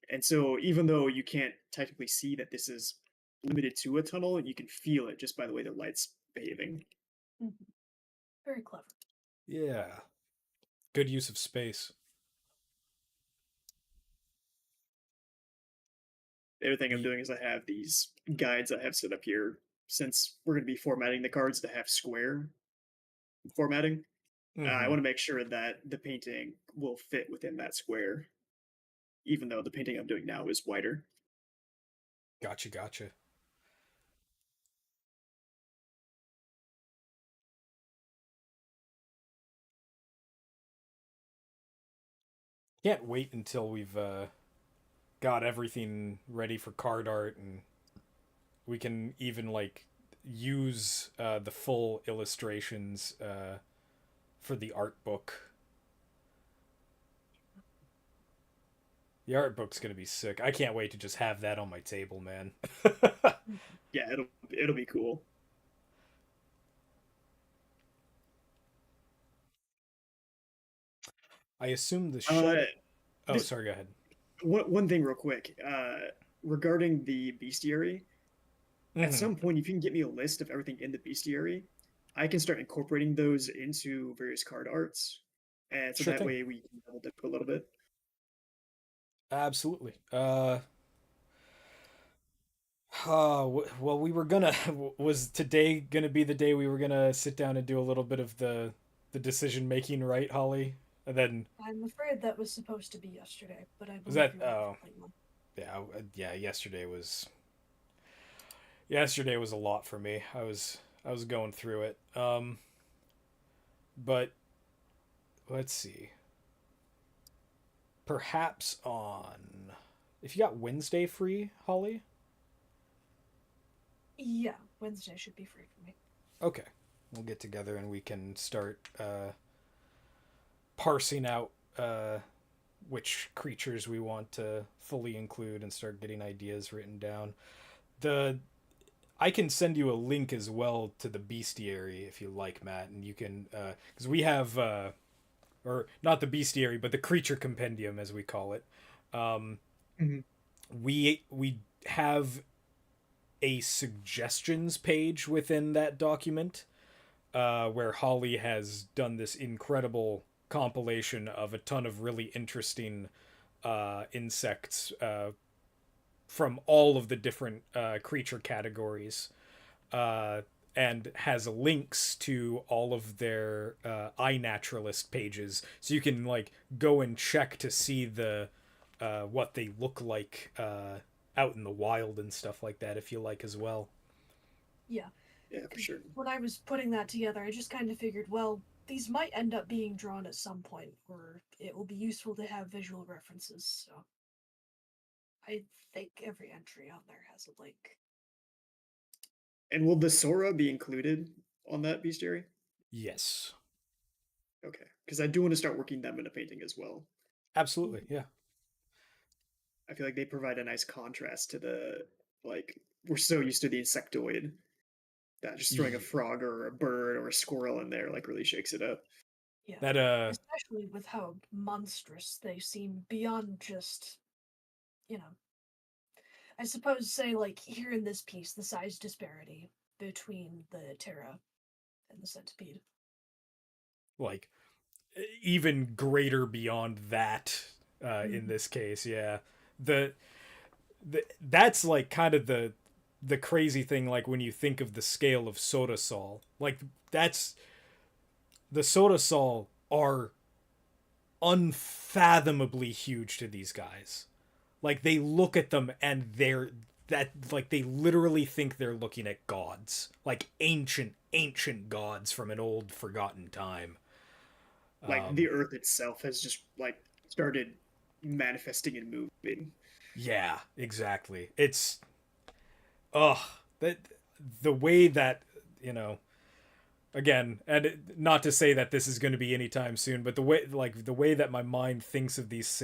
Speaker 2: And so even though you can't technically see that this is limited to a tunnel, you can feel it just by the way the light's behaving.
Speaker 3: Mhm. Very clever.
Speaker 1: Yeah. Good use of space.
Speaker 2: The other thing I'm
Speaker 1: Ye-
Speaker 2: doing is I have these guides I have set up here since we're going to be formatting the cards to have square formatting. I
Speaker 1: Mhm.
Speaker 2: want to make sure that the painting will fit within that square, even though the painting I'm doing now is wider.
Speaker 1: Gotcha, gotcha. Can't wait until we've got everything ready for card art, and we can even like use the full illustrations for the art book. The art book's gonna be sick. I can't wait to just have that on my table, man.
Speaker 3: Mhm.
Speaker 2: Yeah, it'll be cool.
Speaker 1: I assume the
Speaker 2: Uh,
Speaker 1: shut. Oh,
Speaker 2: just
Speaker 1: sorry. Go ahead.
Speaker 2: one thing real quick. Regarding the bestiary, at
Speaker 1: Mm-hmm.
Speaker 2: some point, if you can get me a list of everything in the bestiary, I can start incorporating those into various card arts, and so
Speaker 1: Sure
Speaker 2: that
Speaker 1: thing.
Speaker 2: way we can double dip a little bit.
Speaker 1: Absolutely. Well, we were gonna. Was today gonna be the day we were gonna sit down and do a little bit of the decision making, right, Holly? And then
Speaker 3: I'm afraid that was supposed to be yesterday, but I
Speaker 1: was
Speaker 3: believe
Speaker 1: that?
Speaker 3: you were the
Speaker 1: Oh,
Speaker 3: only one.
Speaker 1: yeah, yeah. Yesterday was a lot for me. I was going through it. But let's see. Perhaps on if you got Wednesday free, Holly.
Speaker 3: Yeah, Wednesday should be free for me.
Speaker 1: Okay, we'll get together and we can start parsing out which creatures we want to fully include and start getting ideas written down. The I can send you a link as well to the bestiary if you like, Matt, and you can because we have or not the bestiary, but the creature compendium as we call it. Um,
Speaker 2: Mhm.
Speaker 1: we have a suggestions page within that document where Holly has done this incredible compilation of a ton of really interesting insects from all of the different creature categories uh, and has links to all of their iNaturalist pages, so you can like go and check to see the what they look like out in the wild and stuff like that if you like as well.
Speaker 3: Yeah,
Speaker 2: Yeah, for
Speaker 3: because
Speaker 2: sure.
Speaker 3: when I was putting that together, I just kind of figured, well, these might end up being drawn at some point, or it will be useful to have visual references. So I think every entry on there has a link.
Speaker 2: And will the Sora be included on that bestiary?
Speaker 1: Yes,
Speaker 2: Okay, because I do want to start working them in a painting as well.
Speaker 1: absolutely.
Speaker 3: Mhm.
Speaker 1: Yeah.
Speaker 2: I feel like they provide a nice contrast to the like we're so used to the insectoid that just throwing a
Speaker 1: Ye-
Speaker 2: frog or a bird or a squirrel in there like really shakes it up.
Speaker 3: Yeah,
Speaker 1: That
Speaker 3: especially with how monstrous they seem beyond just, you know, I suppose, say, like, here in this piece, the size disparity between the Tera and the centipede.
Speaker 1: like even greater beyond that in
Speaker 3: Mhm.
Speaker 1: this case. Yeah. The that's like kind of the crazy thing like when you think of the scale of soda sol like that's the soda sol are unfathomably huge to these guys. Like they look at them and they're that like they literally think they're looking at gods, like ancient gods from an old forgotten time.
Speaker 2: Like
Speaker 1: um
Speaker 2: the earth itself has just like started manifesting and moving.
Speaker 1: yeah, exactly. It's ugh that the way that you know again, and not to say that this is going to be anytime soon, but the way that my mind thinks of these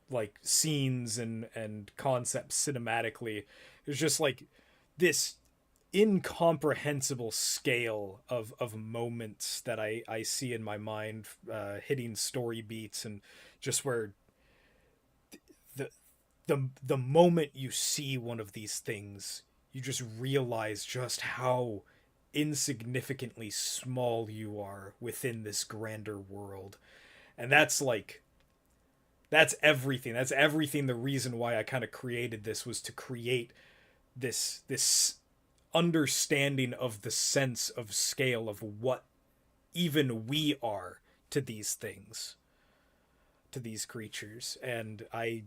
Speaker 1: like scenes and concepts cinematically is just like this incomprehensible scale of moments that I see in my mind hitting story beats and just where the the moment you see one of these things you just realize just how insignificantly small you are within this grander world. And that's like that's everything. That's everything. The reason why I kind of created this was to create this understanding of the sense of scale of what even we are to these things, to these creatures. And I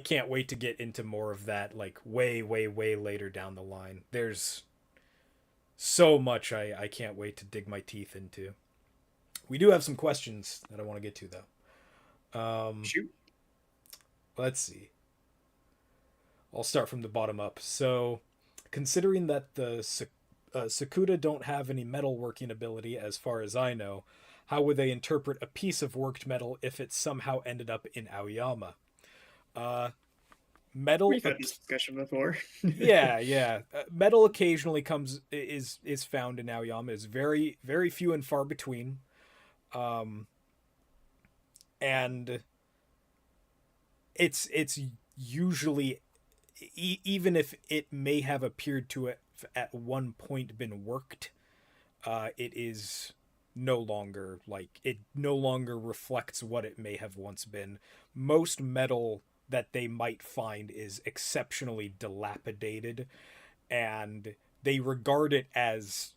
Speaker 1: can't wait to get into more of that, like way later down the line. There's so much I can't wait to dig my teeth into. We do have some questions that I want to get to though.
Speaker 2: Shoot.
Speaker 1: Let's see. I'll start from the bottom up. So, considering that the Sakuda don't have any metalworking ability, as far as I know, how would they interpret a piece of worked metal if it somehow ended up in Aoyama? Metal.
Speaker 2: We've had this discussion before.
Speaker 1: Yeah. Metal occasionally is found in Aoyama. It's very few and far between. And it's usually, even if it may have appeared to it at one point been worked, it is no longer, like, it no longer reflects what it may have once been. Most metal that they might find is exceptionally dilapidated, and they regard it as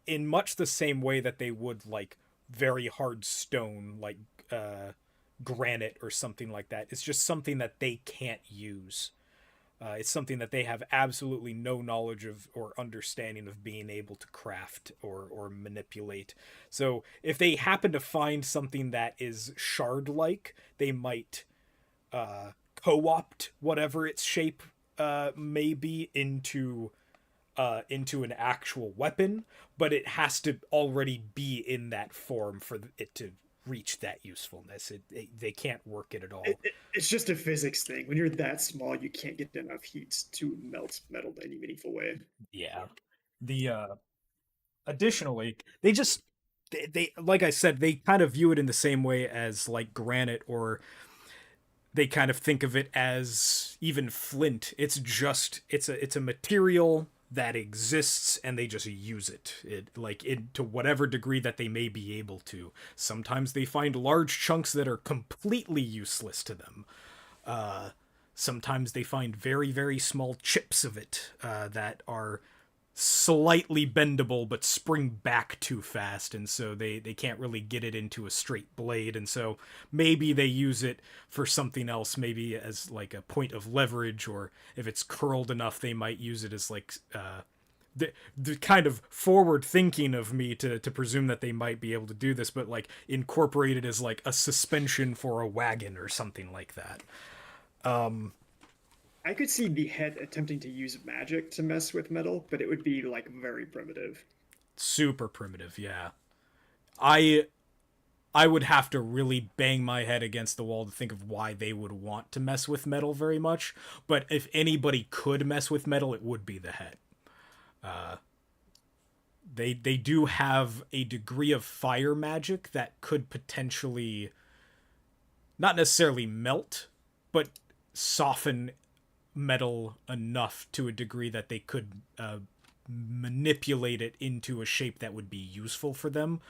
Speaker 1: in much the same way that they would like very hard stone, like granite or something like that. It's just something that they can't use. It's something that they have absolutely no knowledge of or understanding of being able to craft or manipulate. So if they happen to find something that is shard-like, they might co-opt whatever its shape may be into an actual weapon, but it has to already be in that form for it to reach that usefulness. They can't work it at all.
Speaker 2: It's just a physics thing. When you're that small, you can't get enough heat to melt metal in any meaningful way.
Speaker 1: Yeah. The additionally, they like I said, they kind of view it in the same way as like granite, or they kind of think of it as even flint. It's a material that exists, and they just use it like to whatever degree that they may be able to. Sometimes they find large chunks that are completely useless to them. Sometimes they find very small chips of it that are slightly bendable but spring back too fast, and so they can't really get it into a straight blade, and so maybe they use it for something else, maybe as like a point of leverage, or if it's curled enough they might use it as like the kind of forward thinking of me to presume that they might be able to do this, but like incorporate it as like a suspension for a wagon or something like that.
Speaker 2: I could see the head attempting to use magic to mess with metal, but it would be like very primitive.
Speaker 1: Super primitive, yeah. I would have to really bang my head against the wall to think of why they would want to mess with metal very much, but if anybody could mess with metal, it would be the head. They do have a degree of fire magic that could potentially not necessarily melt, but soften metal enough to a degree that they could manipulate it into a shape that would be useful for them.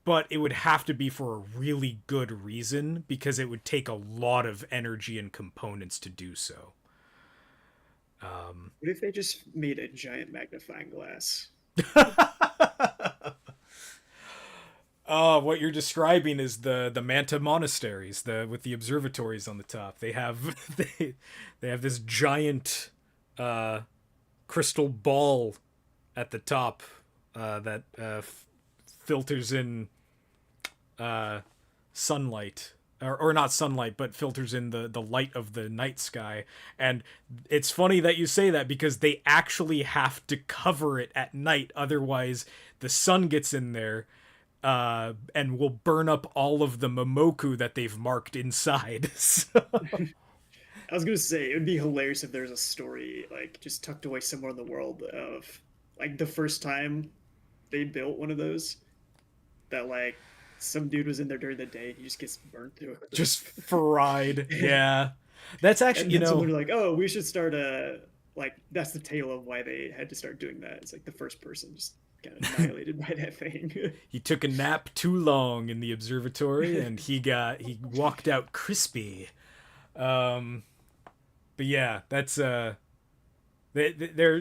Speaker 1: But it would have to be for a really good reason, because it would take a lot of energy and components to do so.
Speaker 2: What if they just made a giant magnifying glass?
Speaker 1: What you're describing is the Manta monasteries, with the observatories on the top. They have they have this giant crystal ball at the top that filters in sunlight, or not sunlight, but filters in the light of the night sky. And it's funny that you say that, because they actually have to cover it at night, otherwise the sun gets in there and will burn up all of the Momoku that they've marked inside. So.
Speaker 2: I was gonna say it would be hilarious if there's a story like just tucked away somewhere in the world of like the first time they built one of those, that like some dude was in there during the day and he just gets burnt to a crisp.
Speaker 1: Just fried. Yeah. That's actually,
Speaker 2: and then someone like, oh, we should start a like that's the tale of why they had to start doing that. It's like the first person just kind of annihilated by that thing.
Speaker 1: He took a nap too long in the observatory, and he walked out crispy. Um, but yeah, that's they're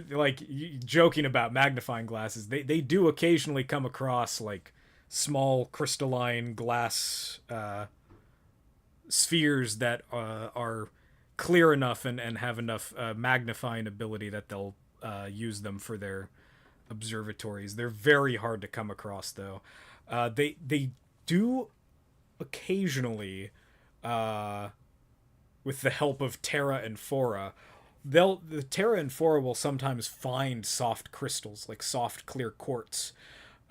Speaker 1: like joking about magnifying glasses. They do occasionally come across like small crystalline glass spheres that are clear enough and have enough magnifying ability that they'll use them for their observatories. They're very hard to come across, though. They do occasionally, uh, with the help of Tera and Fora, the Tera and Fora will sometimes find soft crystals, like soft clear quartz,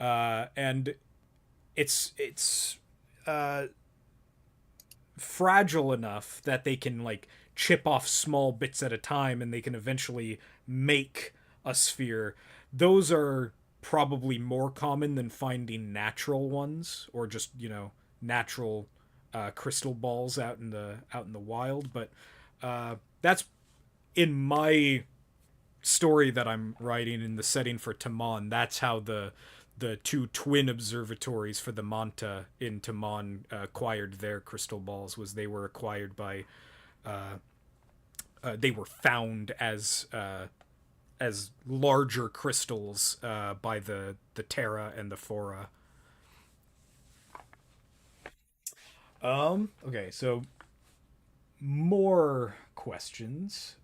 Speaker 1: and it's uh, fragile enough that they can like chip off small bits at a time, and they can eventually make a sphere. Those are probably more common than finding natural ones, or just natural crystal balls out in the wild. But that's in my story that I'm writing in the setting for Taman. That's how the two twin observatories for the Manta in Taman acquired their crystal balls. Was they were acquired by they were found as larger crystals by the Tera and the Fora. Okay, so more questions.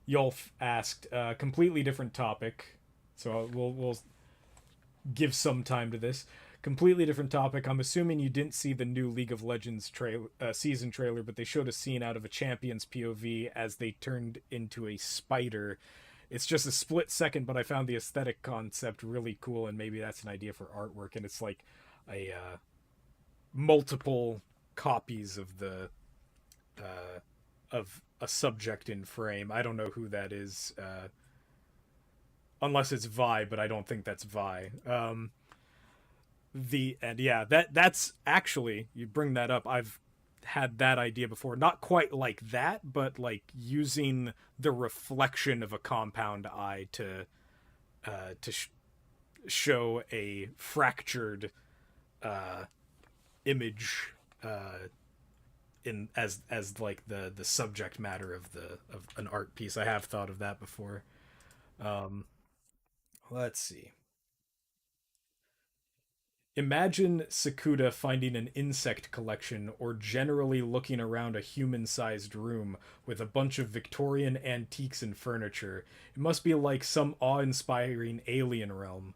Speaker 1: Yolf asked, completely different topic, so we'll give some time to this. Completely different topic. I'm assuming you didn't see the new League of Legends season trailer, but they showed a scene out of a champion's POV as they turned into a spider. It's just a split second, but I found the aesthetic concept really cool, and maybe that's an idea for artwork. And it's like a multiple copies of the of a subject in frame. I don't know who that is, unless it's Vi, but I don't think that's Vi. And yeah, that's actually, you bring that up. I've had that idea before, not quite like that, but like using the reflection of a compound eye to show a fractured image in as like the subject matter of an art piece. I have thought of that before. Um, let's see. Imagine Sakuda finding an insect collection or generally looking around a human sized room with a bunch of Victorian antiques and furniture. It must be like some awe inspiring alien realm.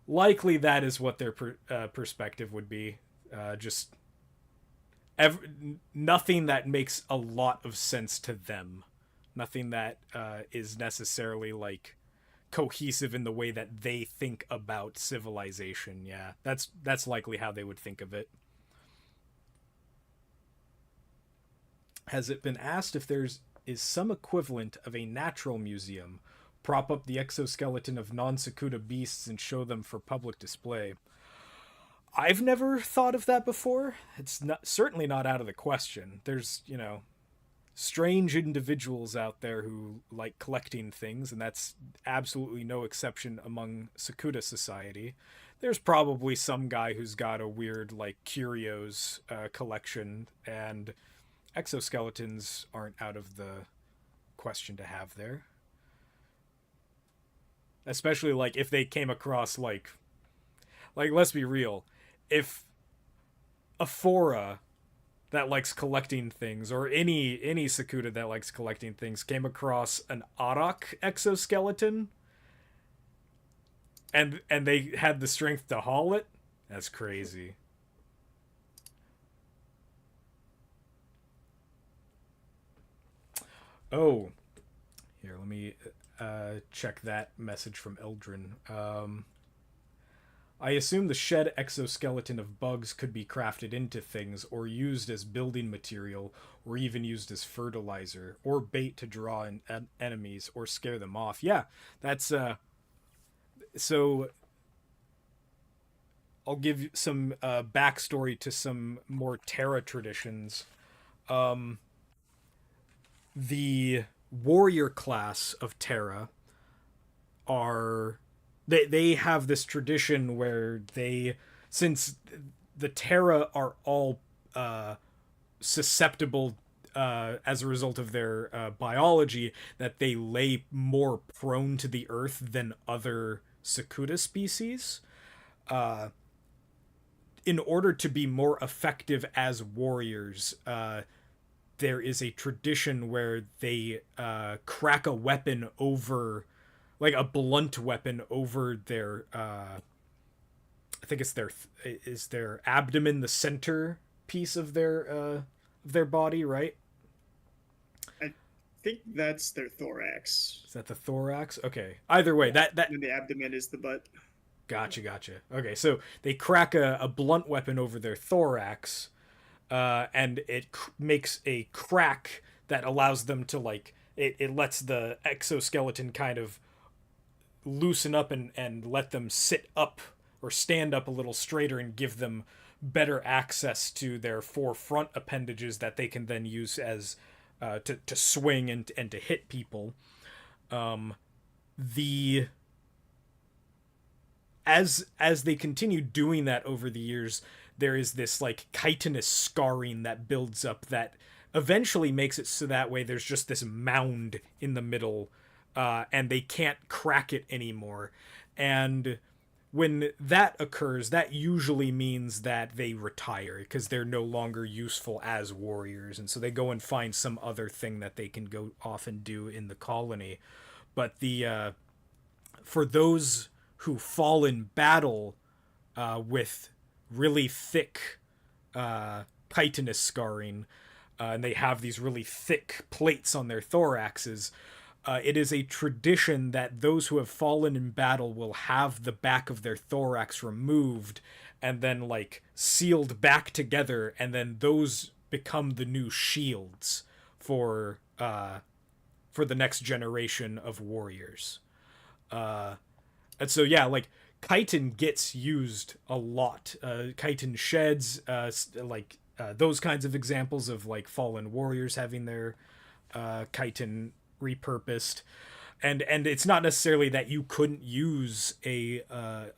Speaker 1: Likely that is what their perspective would be. Just nothing that makes a lot of sense to them. Nothing that is necessarily like cohesive in the way that they think about civilization. Yeah, that's likely how they would think of it. Has it been asked if there's is some equivalent of a natural museum? Prop up the exoskeleton of non-Sakuda beasts and show them for public display. I've never thought of that before. It's not certainly not out of the question. There's, strange individuals out there who like collecting things, and that's absolutely no exception among Sakuda society. There's probably some guy who's got a weird like curios collection, and exoskeletons aren't out of the question to have there. Especially like if they came across like let's be real, if a Fora that likes collecting things, or any Sakuda that likes collecting things, came across an Arak exoskeleton and they had the strength to haul it, that's crazy. Oh, here, let me check that message from Eldrin. I assume the shed exoskeleton of bugs could be crafted into things, or used as building material, or even used as fertilizer, or bait to draw in enemies, or scare them off. Yeah, that's so I'll give you some backstory to some more Tera traditions. Um, the warrior class of Tera are they have this tradition where they, since the Tera are all susceptible as a result of their biology, that they lay more prone to the earth than other Sakuta species. In order to be more effective as warriors, there is a tradition where they crack a weapon over, like a blunt weapon over their. I think it's their abdomen, the center piece of their body, right?
Speaker 2: I think that's their thorax.
Speaker 1: Is that the thorax? Okay. Either way, that
Speaker 2: And the abdomen is the butt.
Speaker 1: gotcha. Okay, so they crack a blunt weapon over their thorax, and it makes a crack that allows them to, like, it lets the exoskeleton kind of loosen up and let them sit up or stand up a little straighter and give them better access to their four front appendages that they can then use as to swing and to hit people. The as they continue doing that over the years, there is this like chitinous scarring that builds up that eventually makes it so that way there's just this mound in the middle, and they can't crack it anymore. And when that occurs, that usually means that they retire because they're no longer useful as warriors, and so they go and find some other thing that they can go off and do in the colony. But the for those who fall in battle with really thick chitinous scarring, and they have these really thick plates on their thoraxes, it is a tradition that those who have fallen in battle will have the back of their thorax removed and then like sealed back together, and then those become the new shields for the next generation of warriors. And so yeah, like chitin gets used a lot. Chitin sheds, those kinds of examples of like fallen warriors having their chitin repurposed. And it's not necessarily that you couldn't use a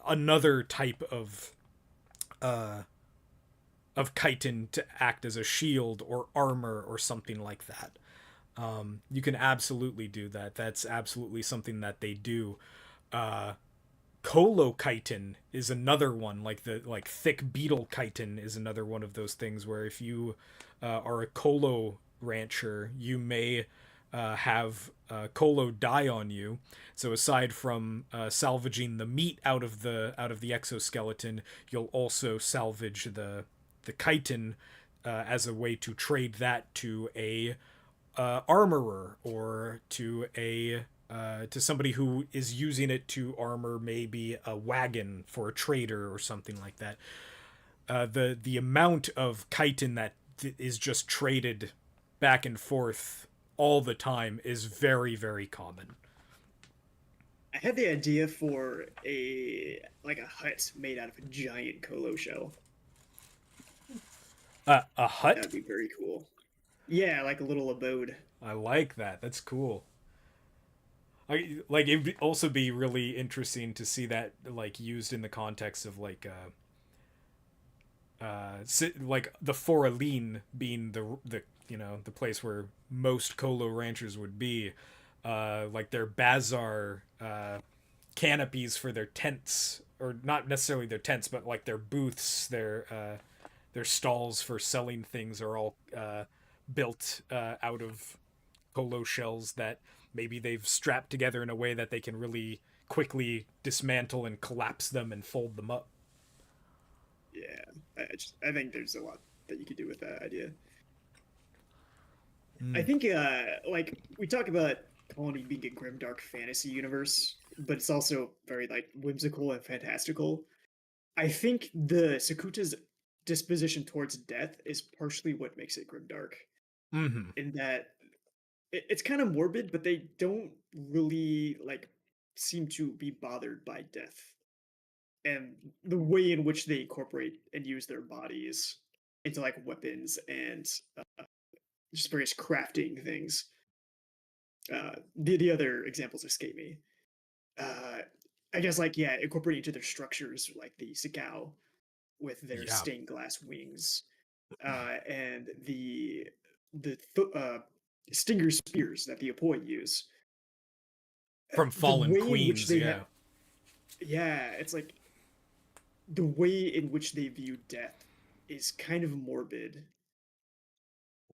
Speaker 1: another type of chitin to act as a shield or armor or something like that. You can absolutely do that. That's absolutely something that they do. Colochitin is another one, like the thick beetle chitin is another one of those things where if you are a colo rancher, you may have colo die on you. So aside from salvaging the meat out of the exoskeleton, you'll also salvage the chitin as a way to trade that to a armorer or to somebody who is using it to armor maybe a wagon for a trader or something like that. The amount of chitin that is just traded back and forth all the time is very, very common.
Speaker 2: I had the idea for a hut made out of a giant colo shell.
Speaker 1: A hut?
Speaker 2: That'd be very cool. Yeah, like a little abode.
Speaker 1: I like that. That's cool. Like it'd also be really interesting to see that like used in the context of like like the Foraline being the the place where most colo ranchers would be, like their bazaar canopies for their tents, or not necessarily their tents, but like their booths, their stalls for selling things are all built out of colo shells that maybe they've strapped together in a way that they can really quickly dismantle and collapse them and fold them up.
Speaker 2: Yeah, I think there's a lot that you could do with that idea. I think like we talk about Colony being a grimdark fantasy universe, but it's also very like whimsical and fantastical. I think the Sakuta's disposition towards death is partially what makes it grimdark.
Speaker 1: Mm-hmm.
Speaker 2: In that it's kind of morbid, but they don't really like seem to be bothered by death and the way in which they incorporate and use their bodies into like weapons and just various crafting things. The other examples escape me. Uh, I guess like yeah, incorporating into their structures like the Sagao with their
Speaker 1: Yeah,
Speaker 2: stained glass wings, and the stinger spears that the Apoi use.
Speaker 1: from
Speaker 2: The
Speaker 1: Fallen
Speaker 2: way in which
Speaker 1: Queens.
Speaker 2: they have,
Speaker 1: Yeah,
Speaker 2: yeah, it's like the way in which they view death is kind of morbid,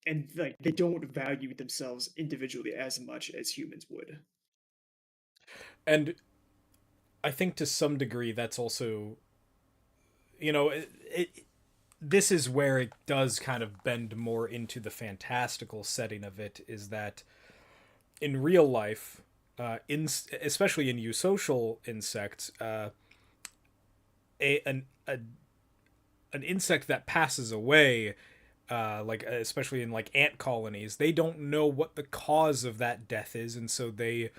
Speaker 2: and like they don't value themselves individually as much as humans would.
Speaker 1: and I think to some degree that's also, this is where it does kind of bend more into the fantastical setting of it. Is that in real life, especially in eusocial insects, a an a, an insect that passes away, like especially in like ant colonies, they don't know what the cause of that death is, and so they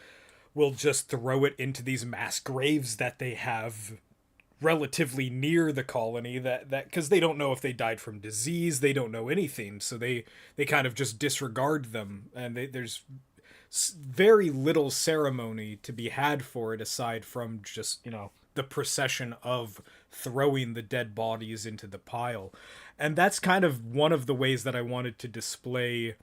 Speaker 1: will just throw it into these mass graves that they have relatively near the colony, that because they don't know if they died from disease, they don't know anything, so they kind of just disregard them, and there's very little ceremony to be had for it aside from just the procession of throwing the dead bodies into the pile. And that's kind of one of the ways that I wanted to display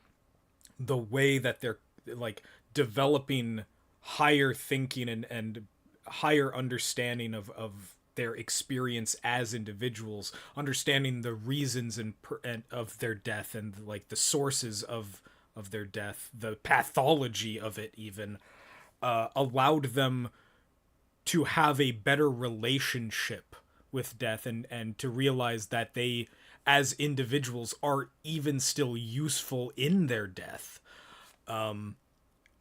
Speaker 1: the way that they're like developing higher thinking and higher understanding of their experience as individuals, understanding the reasons and of their death, and like the sources of their death, the pathology of it even, allowed them to have a better relationship with death, and to realize that they as individuals are even still useful in their death. And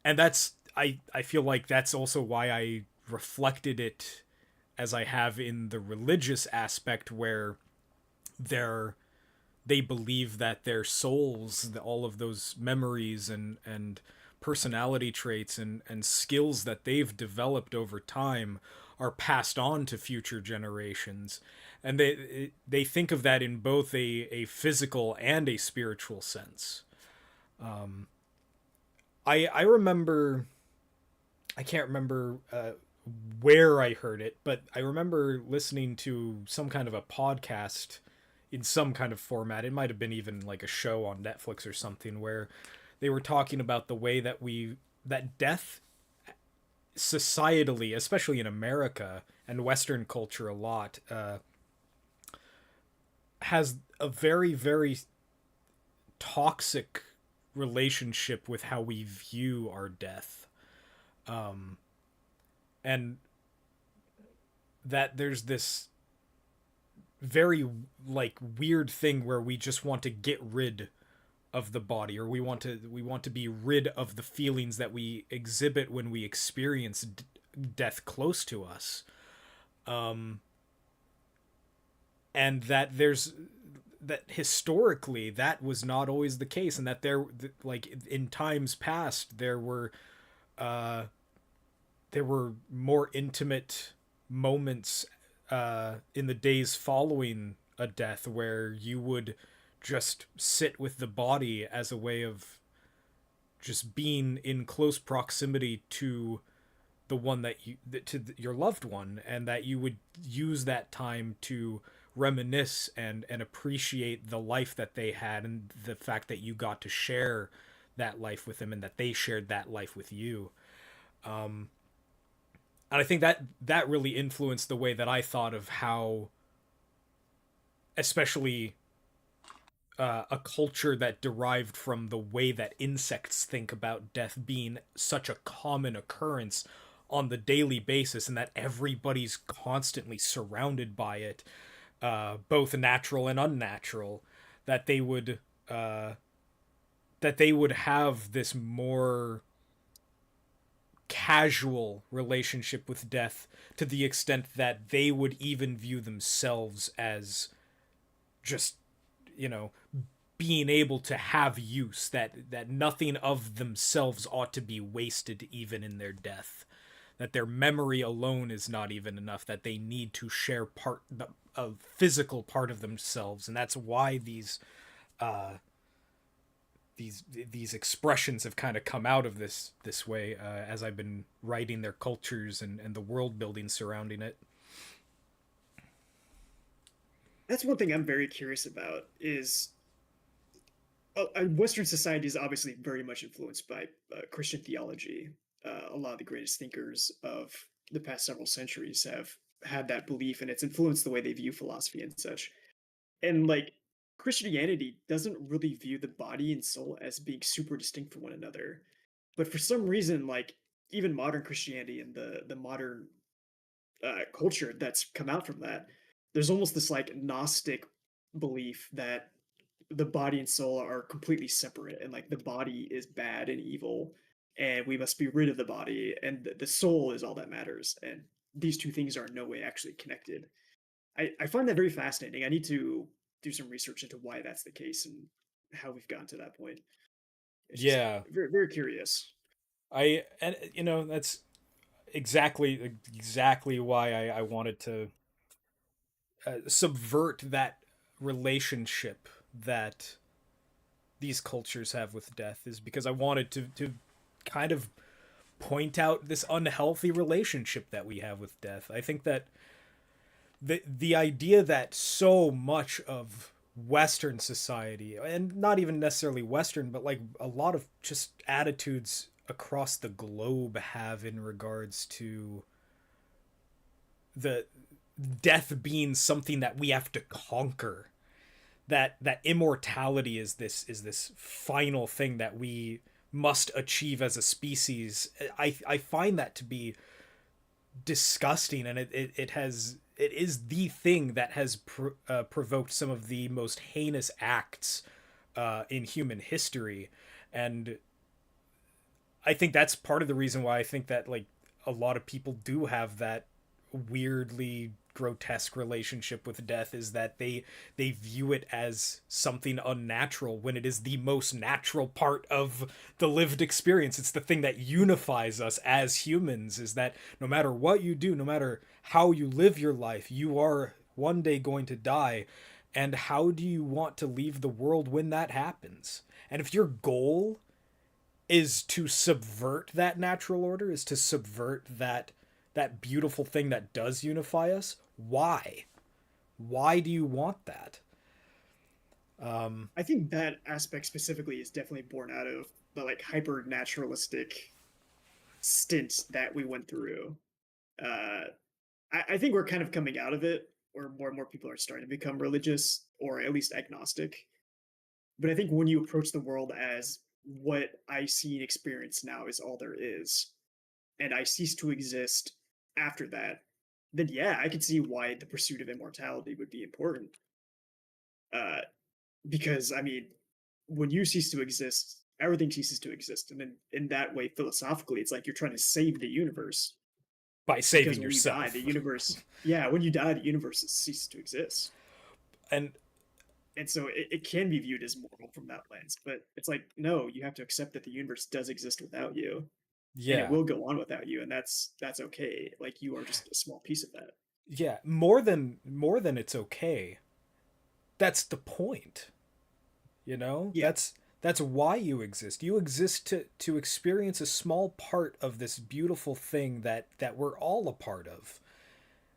Speaker 1: that's I feel like that's also why I reflected it as I have in the religious aspect, where they're they believe that their souls, all of those memories and personality traits and skills that they've developed over time, are passed on to future generations. And they think of that in both a physical and a spiritual sense. I remember, I can't remember where I heard it, but I remember listening to some kind of a podcast in some kind of format. It might have been even like a show on Netflix or something, where they were talking about the way that death societally, especially in America and Western culture a lot, has a very, very toxic relationship with how we view our death. And that there's this very like weird thing where we just want to get rid of the body, or we want to be rid of the feelings that we exhibit when we experience death close to us. And that historically that was not always the case, and that like in times past uh there were more intimate moments in the days following a death, where you would just sit with the body as a way of just being in close proximity to the one your loved one, and that you would use that time to reminisce and appreciate the life that they had, and the fact that you got to share that life with them, and that they shared that life with you. And I think that really influenced the way that I thought of how, especially a culture that derived from the way that insects think about death being such a common occurrence on the daily basis, and that everybody's constantly surrounded by it, both natural and unnatural, that they would have this more casual relationship with death, to the extent that they would even view themselves as just, you know, being able to have use, that nothing of themselves ought to be wasted even in their death, that their memory alone is not even enough, that they need to share a physical part of themselves. And that's why these these expressions have kind of come out of this way as I've been writing their cultures and the world building surrounding it.
Speaker 2: That's one thing I'm very curious about is Western society is obviously very much influenced by Christian theology. A lot of the greatest thinkers of the past several centuries have had that belief, and it's influenced the way they view philosophy and such. And like Christianity doesn't really view the body and soul as being super distinct from one another. But for some reason, like even modern Christianity and the modern culture that's come out from that, there's almost this like Gnostic belief that the body and soul are completely separate, and like the body is bad and evil, and we must be rid of the body, and the soul is all that matters. And these two things are in no way actually connected. I find that very fascinating. I need to do some research into why that's the case and how we've gotten to that point. It's just
Speaker 1: Yeah,
Speaker 2: very, very curious.
Speaker 1: and that's exactly why I wanted to subvert that relationship that these cultures have with death, is because I wanted to kind of point out this unhealthy relationship that we have with death. I think that the idea that so much of Western society, and not even necessarily Western, but like a lot of just attitudes across the globe have in regards to the death being something that we have to conquer, that immortality is this final thing that we must achieve as a species. I find that to be disgusting, and it is the thing that has provoked some of the most heinous acts in human history. And I think that's part of the reason why I think that like a lot of people do have that weirdly grotesque relationship with death, is that they view it as something unnatural when it is the most natural part of the lived experience. It's the thing that unifies us as humans, is that no matter what you do, no matter how you live your life, you are one day going to die. And how do you want to leave the world when that happens? And if your goal is to subvert that natural order, is to subvert that beautiful thing that does unify us, why do you want that?
Speaker 2: I think that aspect specifically is definitely born out of the like hyper naturalistic stint that we went through. Uh, I think we're kind of coming out of it, or more and more people are starting to become religious or at least agnostic. But I think when you approach the world as what I see and experience now is all there is, and I cease to exist after that, then yeah, I could see why the pursuit of immortality would be important. Uh, because I mean, when you cease to exist, everything ceases to exist, and in that way, philosophically, it's like you're trying to save the universe.
Speaker 1: By
Speaker 2: Because
Speaker 1: saving
Speaker 2: when you die,
Speaker 1: yourself.
Speaker 2: the universe, yeah, when you die, the universe ceases to exist.
Speaker 1: And
Speaker 2: And so it can be viewed as moral from that lens, but it's like, no, you have to accept that the universe does exist without you, and it
Speaker 1: yeah,
Speaker 2: will go on without you, and that's okay. Like you are just a small piece of that.
Speaker 1: yeah, more than it's okay. That's the point. You know,
Speaker 2: Yeah,
Speaker 1: that's why you exist. You exist to experience a small part of this beautiful thing that we're all a part of.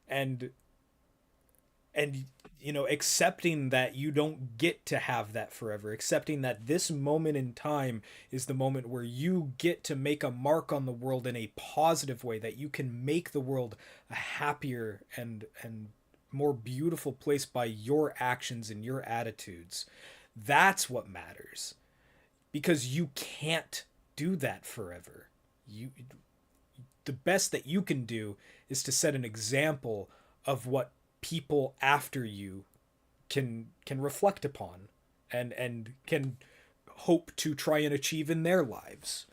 Speaker 1: And accepting that you don't get to have that forever, accepting that this moment in time is the moment where you get to make a mark on the world in a positive way, that you can make the world a happier and more beautiful place by your actions and your attitudes. That's what matters, because you can't do that forever. You The best that you can do is to set an example of what people after you can reflect upon and can hope to try and achieve in their lives.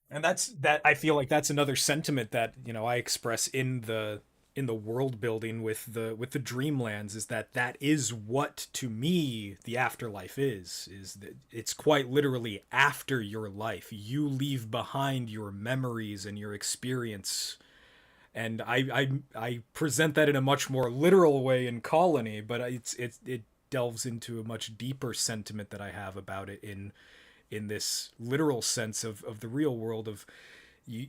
Speaker 1: And that I feel like that's another sentiment that I express in the world building with the dreamlands, is that is what to me the afterlife is that it's quite literally after your life you leave behind your memories and your experience. And I present that in a much more literal way in Colony, but it delves into a much deeper sentiment that I have about it in this literal sense of the real world of you,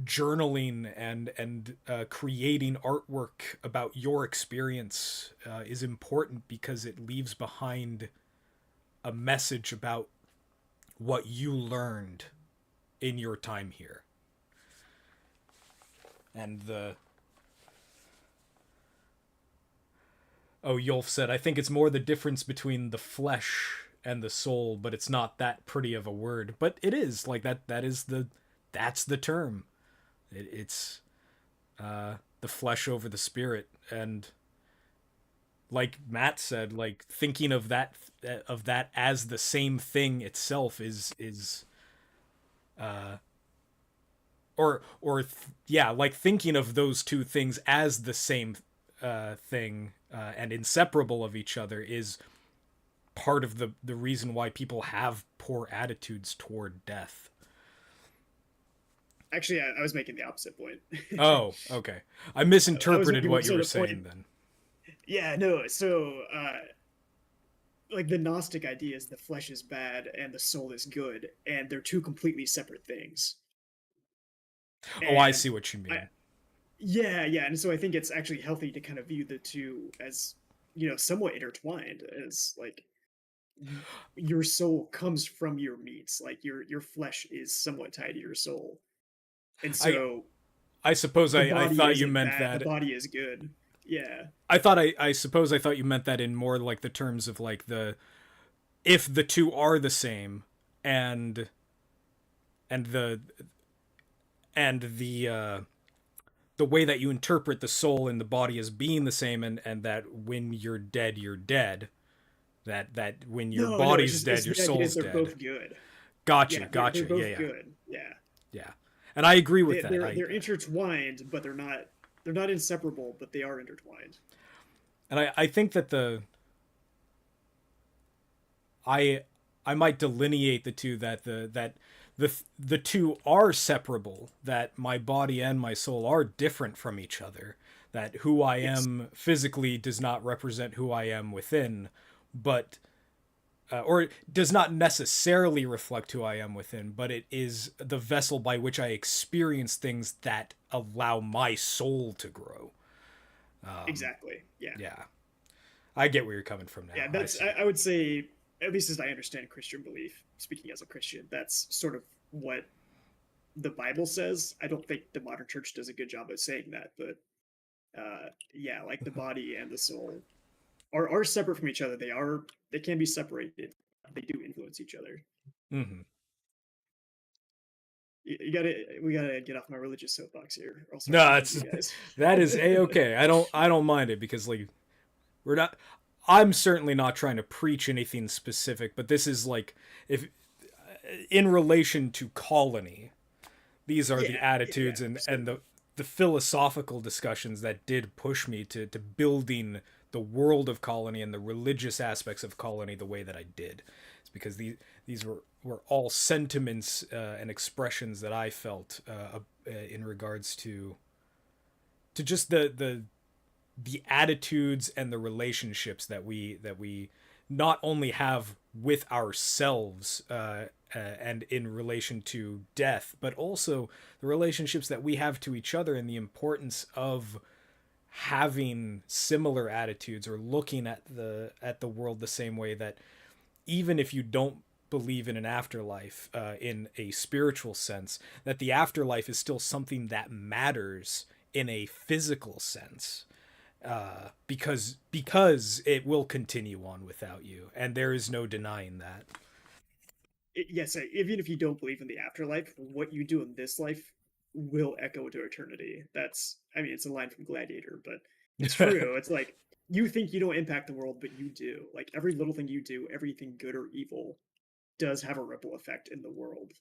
Speaker 1: journaling and creating artwork about your experience is important because it leaves behind a message about what you learned in your time here. And Yulf said, I think it's more the difference between the flesh and the soul, but it's not that pretty of a word. But it is like that's the term. It's the flesh over the spirit, and like Matt said, like thinking of that as the same thing itself is yeah, like thinking of those two things as the same thing and inseparable of each other is part of the reason why people have poor attitudes toward death.
Speaker 2: Actually, I was making the opposite point.
Speaker 1: Oh, okay. I misinterpreted what you were saying then.
Speaker 2: Yeah, no. So, like the Gnostic idea is the flesh is bad and the soul is good, and they're two completely separate things.
Speaker 1: Oh, I see what you mean.
Speaker 2: Yeah, and so I think it's actually healthy to kind of view the two as, somewhat intertwined, as like your soul comes from your meats, like your flesh is somewhat tied to your soul. And so
Speaker 1: I suppose I thought you meant
Speaker 2: bad,
Speaker 1: that
Speaker 2: the body is good. Yeah.
Speaker 1: I suppose I thought you meant that in more like the terms of like if the two are the same and the way that you interpret the soul and the body as being the same, and that when you're dead, that when your body's dead, your soul's dead.
Speaker 2: They're both good.
Speaker 1: Gotcha.
Speaker 2: They're both
Speaker 1: yeah.
Speaker 2: good. Yeah.
Speaker 1: And I agree with that.
Speaker 2: They're intertwined, but they're not inseparable, but they are intertwined.
Speaker 1: And I think that I might delineate the two, that the two are separable, that my body and my soul are different from each other, that who I am physically does not represent who I am within, but or does not necessarily reflect who I am within, but it is the vessel by which I experience things that allow my soul to grow.
Speaker 2: Exactly. Yeah.
Speaker 1: Yeah. I get where you're coming from now.
Speaker 2: Yeah, I would say, at least as I understand Christian belief, speaking as a Christian, that's sort of what the Bible says. I don't think the modern church does a good job of saying that, but yeah, like the body and the soul are separate from each other. They can be separated. They do influence each other.
Speaker 1: Mm-hmm.
Speaker 2: We gotta get off my religious soapbox here.
Speaker 1: No, that is a-okay. I don't mind it, because like I'm certainly not trying to preach anything specific, but this is like, if in relation to colony, these are the attitudes and the philosophical discussions that did push me to building the world of colony and the religious aspects of colony the way that I did. It's because these were all sentiments and expressions that I felt in regards to just the attitudes and the relationships that we not only have with ourselves and in relation to death, but also the relationships that we have to each other, and the importance of having similar attitudes or looking at the world the same way, that even if you don't believe in an afterlife in a spiritual sense, that the afterlife is still something that matters in a physical sense, because it will continue on without you, and there is no denying that.
Speaker 2: Yes, even if you don't believe in the afterlife, what you do in this life will echo to eternity. It's a line from Gladiator, but it's true. It's like, you think you don't impact the world, but you do. Like, every little thing you do, everything good or evil, does have a ripple effect in the world.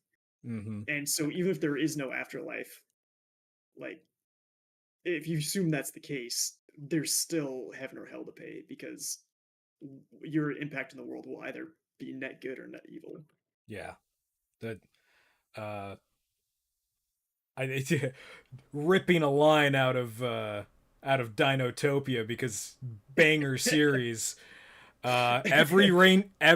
Speaker 1: Mm-hmm.
Speaker 2: And so even if there is no afterlife, like, if you assume that's the case, there's still heaven or hell to pay, because your impact in the world will either be net good or net evil.
Speaker 1: Yeah. That I ripping a line out of Dinotopia, because banger series. Every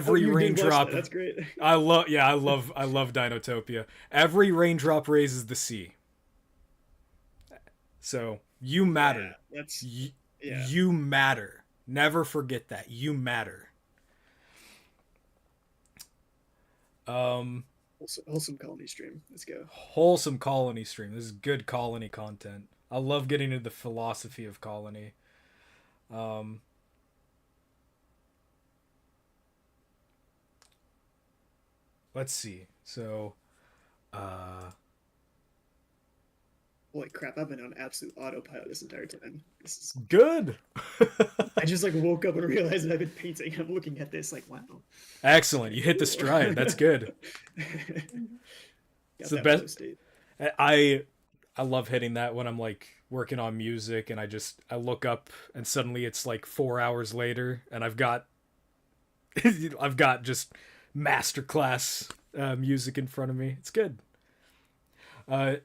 Speaker 2: Oh, you did watch
Speaker 1: raindrop.
Speaker 2: that. That's great.
Speaker 1: I love Dinotopia. Every raindrop raises the sea. So you
Speaker 2: Yeah,
Speaker 1: matter.
Speaker 2: that's
Speaker 1: You,
Speaker 2: yeah.
Speaker 1: you matter. Never forget that. You matter. Um,
Speaker 2: Wholesome colony stream. Let's go.
Speaker 1: wholesome colony stream. This is good colony content. I love getting into the philosophy of colony. Um, let's see. So, uh,
Speaker 2: Holy crap! I've been on absolute autopilot this entire time. This is.
Speaker 1: good.
Speaker 2: I just like woke up and realized that I've been painting. I'm looking at this like, wow.
Speaker 1: Excellent. You hit the stride. That's good. It's
Speaker 2: Got
Speaker 1: the
Speaker 2: that
Speaker 1: best.
Speaker 2: flow state.
Speaker 1: I I love hitting that when I'm like working on music and I look up and suddenly it's like 4 hours later and I've got I've got just masterclass music in front of me. It's good. Uh,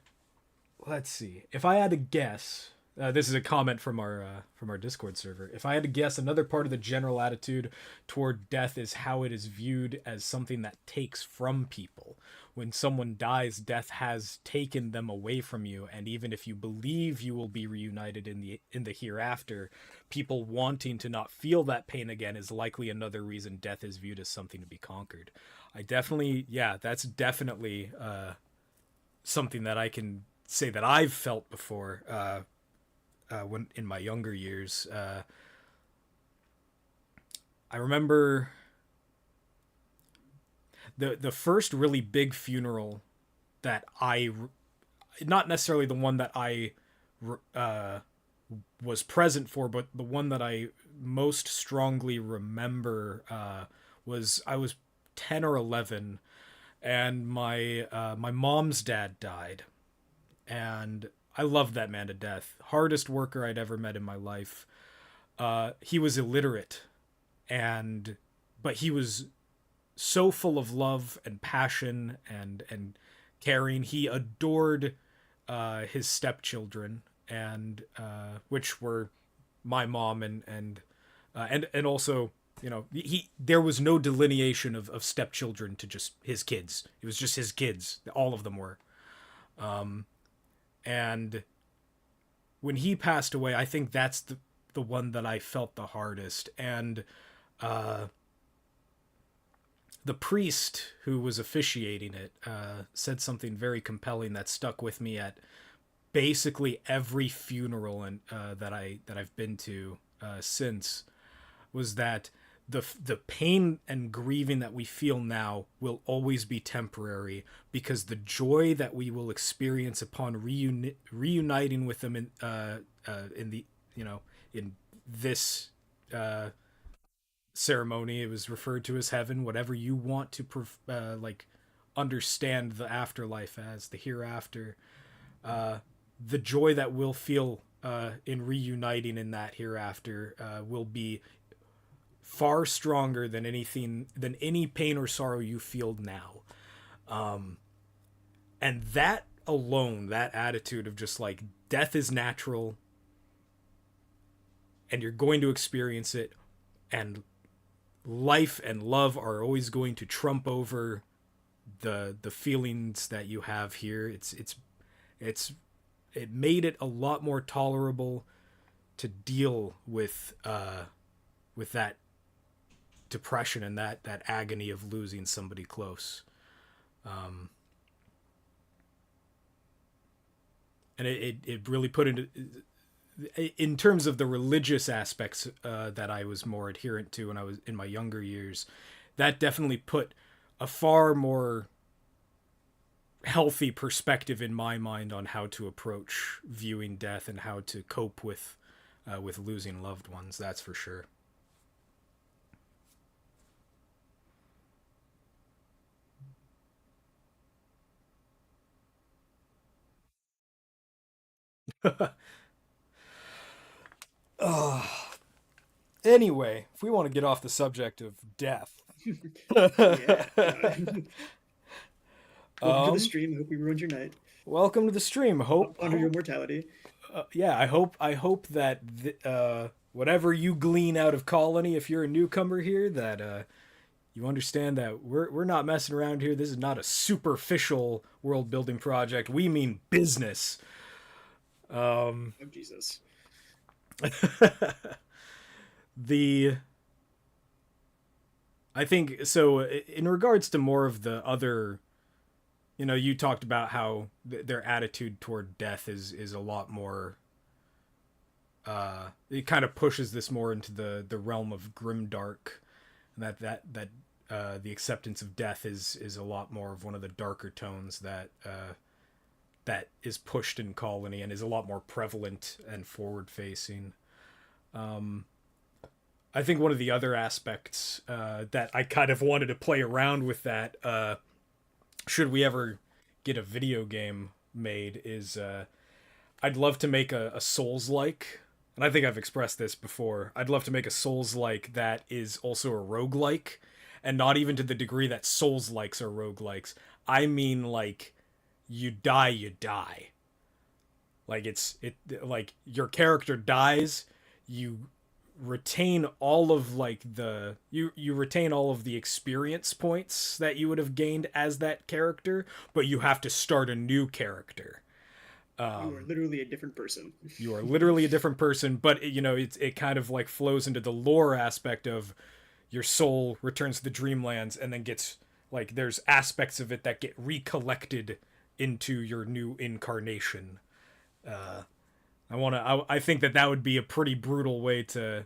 Speaker 1: let's see. If I had to guess, this is a comment from our Discord server. If I had to guess, another part of the general attitude toward death is how it is viewed as something that takes from people. When someone dies, death has taken them away from you, and even if you believe you will be reunited in the hereafter, people wanting to not feel that pain again is likely another reason death is viewed as something to be conquered. I definitely, yeah, that's definitely something that I can say that I've felt before. When in my younger years, I remember the first really big funeral that not necessarily the one that I was present for, but the one that I most strongly remember was I was 10 or 11, and my mom's dad died, and I loved that man to death. Hardest worker I'd ever met in my life. He was illiterate, but he was so full of love and passion and caring. He adored his stepchildren, and which were my mom and also, you know, there was no delineation of stepchildren to just his kids. It was just his kids. All of them were. And when he passed away, I think that's the one that I felt the hardest. And the priest who was officiating it said something very compelling that stuck with me at basically every funeral that I've been to since, was that the pain and grieving that we feel now will always be temporary, because the joy that we will experience upon reuniting with them in the, you know, in this ceremony, it was referred to as heaven, whatever you want to like understand the afterlife as, the hereafter, the joy that we'll feel in reuniting in that hereafter will be far stronger than any pain or sorrow you feel now. And that alone, that attitude of just like, death is natural and you're going to experience it, and life and love are always going to trump over the feelings that you have here. It made it a lot more tolerable to deal with that depression and that agony of losing somebody close. And it really put into, in terms of the religious aspects that I was more adherent to when I was in my younger years, that definitely put a far more healthy perspective in my mind on how to approach viewing death and how to cope with losing loved ones. That's for sure. Anyway, if we want to get off the subject of death,
Speaker 2: Yeah. Welcome to the
Speaker 1: um,
Speaker 2: stream. I hope we ruined your night.
Speaker 1: welcome to the stream.
Speaker 2: Under your mortality.
Speaker 1: Yeah, I hope that whatever you glean out of Colony, if you're a newcomer here, that you understand that we're not messing around here. This is not a superficial world building project. We mean business.
Speaker 2: Oh Jesus.
Speaker 1: I think so. In regards to more of the other, you talked about how their attitude toward death is a lot more. It kind of pushes this more into the realm of grimdark, and that the acceptance of death is a lot more of one of the darker tones that is pushed in Colony and is a lot more prevalent and forward facing. I think one of the other aspects that I kind of wanted to play around with that, should we ever get a video game made, is I'd love to make a Souls-like, and I think I've expressed this before, I'd love to make a Souls-like that is also a roguelike, and not even to the degree that Souls-likes are roguelikes. I mean, like, you die. Like, like, your character dies, you retain all of you retain all of the experience points that you would have gained as that character, but you have to start a new character.
Speaker 2: You are literally a different person.
Speaker 1: You are literally a different person, but it kind of like flows into the lore aspect of your soul returns to the Dreamlands and then gets like there's aspects of it that get recollected into your new incarnation. I think that would be a pretty brutal way to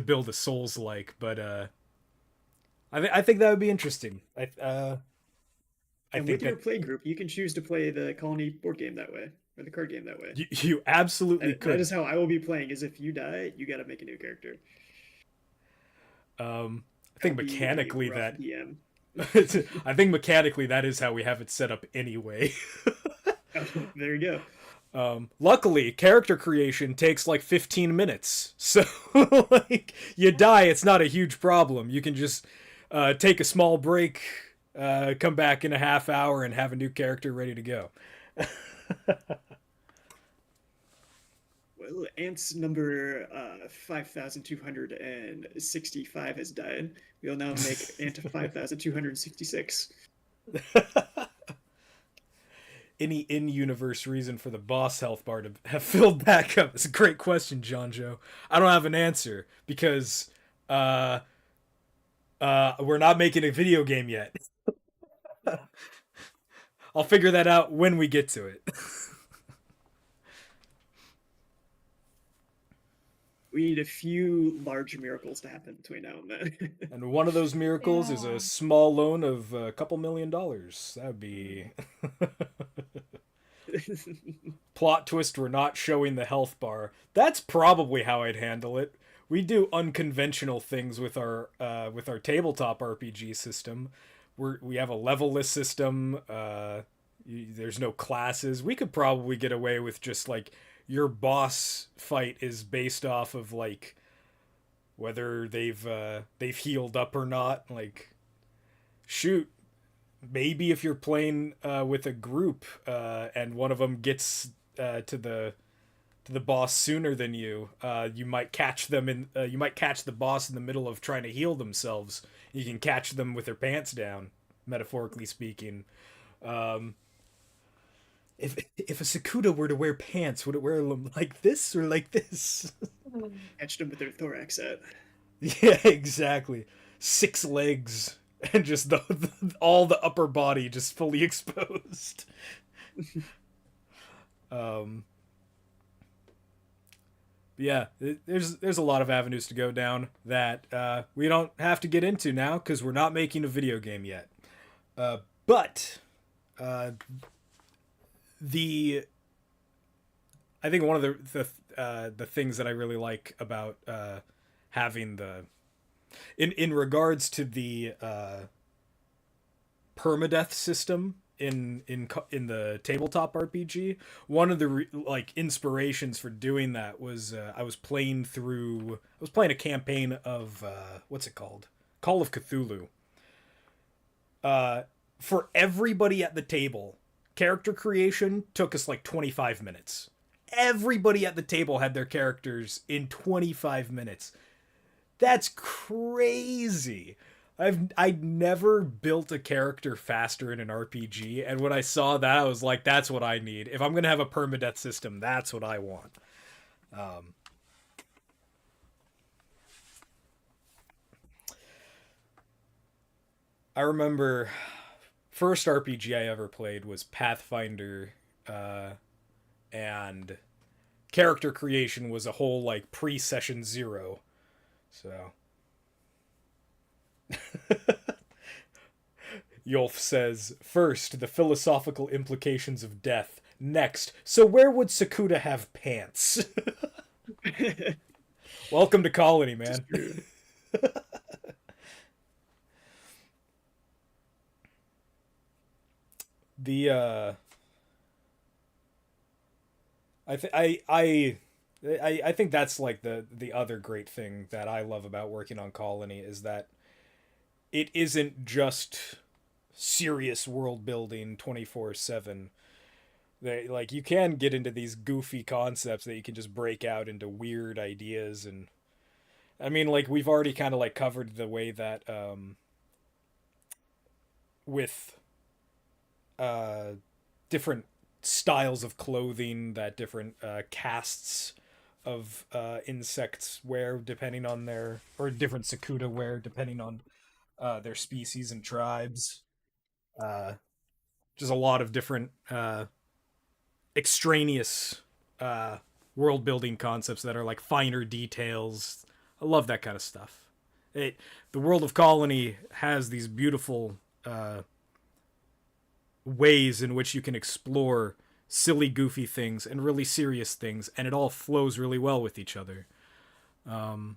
Speaker 1: build a Souls-like, but I think that would be interesting. I
Speaker 2: and
Speaker 1: think
Speaker 2: with your play group, you can choose to play the Colony board game that way, or the card game that way.
Speaker 1: You absolutely could.
Speaker 2: That is how I will be playing. Is if you die, you got to make a new character.
Speaker 1: I think mechanically that.
Speaker 2: DM.
Speaker 1: I think mechanically that is how we have it set up anyway.
Speaker 2: There you go.
Speaker 1: Luckily, character creation takes like 15 minutes. So, like, you die, it's not a huge problem. You can just take a small break, come back in a half hour, and have a new character ready to go.
Speaker 2: Well, Ant's number 5,265 has died. We'll now make Ant 5,266.
Speaker 1: Any in-universe reason for the boss health bar to have filled back up? It's a great question, John Joe. I don't have an answer because we're not making a video game yet. I'll figure that out when we get to it.
Speaker 2: We need a few large miracles to happen between now and then.
Speaker 1: And one of those miracles is a small loan of a couple $1 million. That would be... Plot twist, we're not showing the health bar. That's probably how I'd handle it. We do unconventional things with our tabletop RPG system. We have a level-less system. There's no classes. We could probably get away with just like your boss fight is based off of like whether they've healed up or not. Like, shoot, maybe if you're playing with a group and one of them gets to the boss sooner than you, you might catch them you might catch the boss in the middle of trying to heal themselves. You can catch them with their pants down, metaphorically speaking. If a Sakuda were to wear pants, would it wear them like this or like this?
Speaker 2: Catch them with their thorax out.
Speaker 1: Yeah, exactly. 6 legs and just all the upper body just fully exposed. Yeah, there's a lot of avenues to go down that we don't have to get into now because we're not making a video game yet. But I think one of the things that I really like about having in regards to the permadeath system in the tabletop RPG, one of the inspirations for doing that was I was playing a campaign of what's it called? Call of Cthulhu. For everybody at the table, character creation took us like 25 minutes. Everybody at the table had their characters in 25 minutes. That's crazy. I'd never built a character faster in an RPG, and when I saw that, I was like, that's what I need. If I'm gonna have a permadeath system, that's what I want. I remember first RPG I ever played was Pathfinder, and character creation was a whole like pre-session 0. So Yolf says, first, the philosophical implications of death. Next, so where would Sakuda have pants? Welcome to Colony, man. The I think that's like the other great thing that I love about working on Colony is that it isn't just serious world building 24/7. They like you can get into these goofy concepts that you can just break out into weird ideas. And I mean, like, we've already kind of like covered the way that with different styles of clothing that different castes of insects wear depending on their, or different Sakuda wear depending on their species and tribes. Just a lot of different extraneous world building concepts that are like finer details. I love that kind of stuff. The world of Colony has these beautiful ways in which you can explore silly, goofy things and really serious things, and it all flows really well with each other. And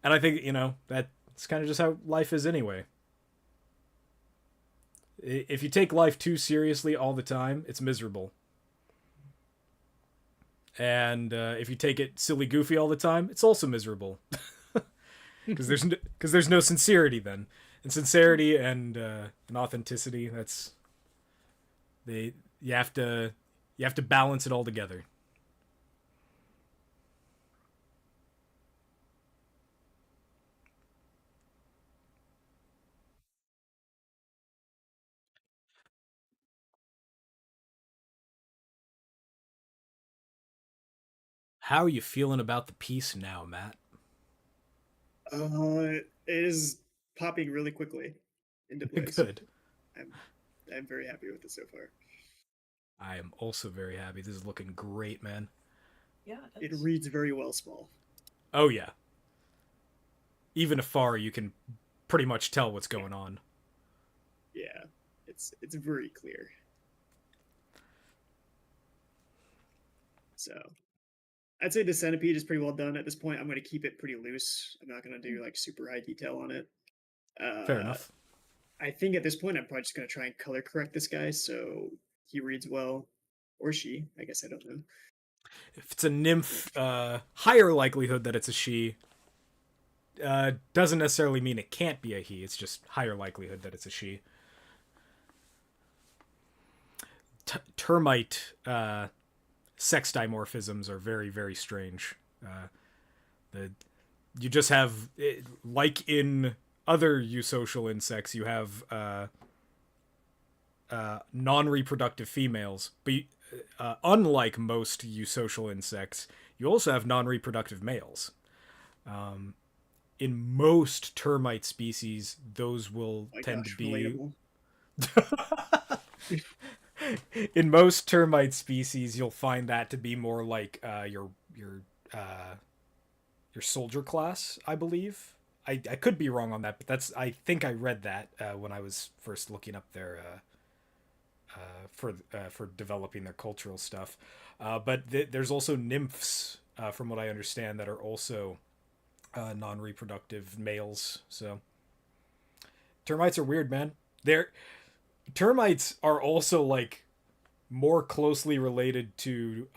Speaker 1: I think, that's kind of just how life is anyway. If you take life too seriously all the time, it's miserable. And if you take it silly, goofy all the time, it's also miserable. Because there's no sincerity then, and sincerity and authenticity. You have to balance it all together. How are you feeling about the piece now, Matt?
Speaker 2: It is popping really quickly into place.
Speaker 1: Good.
Speaker 2: I'm very happy with it so far.
Speaker 1: I am also very happy. This is looking great, man.
Speaker 3: Yeah,
Speaker 2: It reads very well small.
Speaker 1: Oh yeah. Even afar, you can pretty much tell what's going on.
Speaker 2: Yeah, it's very clear. So, I'd say the centipede is pretty well done at this point. I'm going to keep it pretty loose. I'm not going to do like super high detail on it.
Speaker 1: Fair enough.
Speaker 2: I think at this point, I'm probably just going to try and color correct this guy so he reads well, or she. I guess I don't know.
Speaker 1: If it's a nymph, higher likelihood that it's a she. Doesn't necessarily mean it can't be a he. It's just higher likelihood that it's a she. Termite sex dimorphisms are very, very strange. You just have, like in other eusocial insects, you have non-reproductive females, but unlike most eusocial insects, you also have non-reproductive males. In most termite species, those will tend to be
Speaker 2: relatable.
Speaker 1: In most termite species, you'll find that to be more like your soldier class, I believe. I could be wrong on that, but I think I read that when I was first looking up their for developing their cultural stuff. But there's also nymphs, from what I understand, that are also non-reproductive males. So termites are weird, man. Termites are also like more closely related to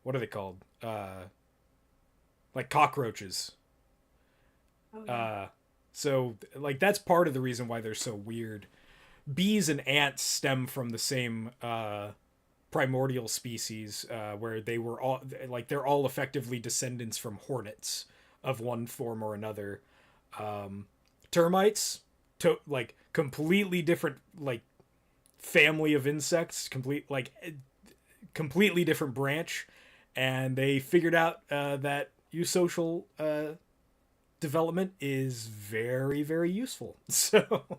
Speaker 1: what are they called? Like cockroaches.
Speaker 3: Oh, yeah.
Speaker 1: So like that's part of the reason why they're so weird. bees and ants stem from the same primordial species, where they were all like they're all effectively descendants from hornets of one form or another. Termites, like completely different, like family of insects, completely different branch, and they figured out that eusocial development is very, very useful. So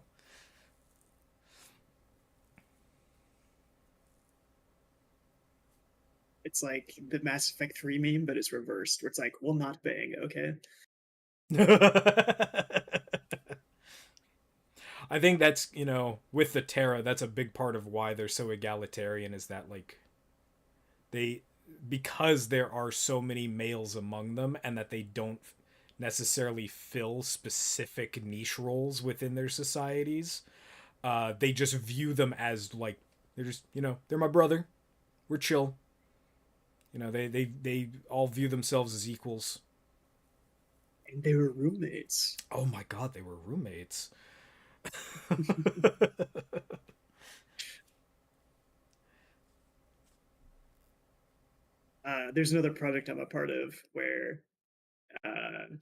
Speaker 2: It's like the Mass Effect 3 meme, but it's reversed, where it's like, well, not bang, okay?
Speaker 1: I think that's, with the Tera, that's a big part of why they're so egalitarian, is that like they because there are so many males among them, and that they don't necessarily fill specific niche roles within their societies. They just view them as like they're just, they're my brother. We're chill. They all view themselves as equals.
Speaker 2: And they were roommates.
Speaker 1: Oh my god, they were roommates.
Speaker 2: There's another project I'm a part of where uh,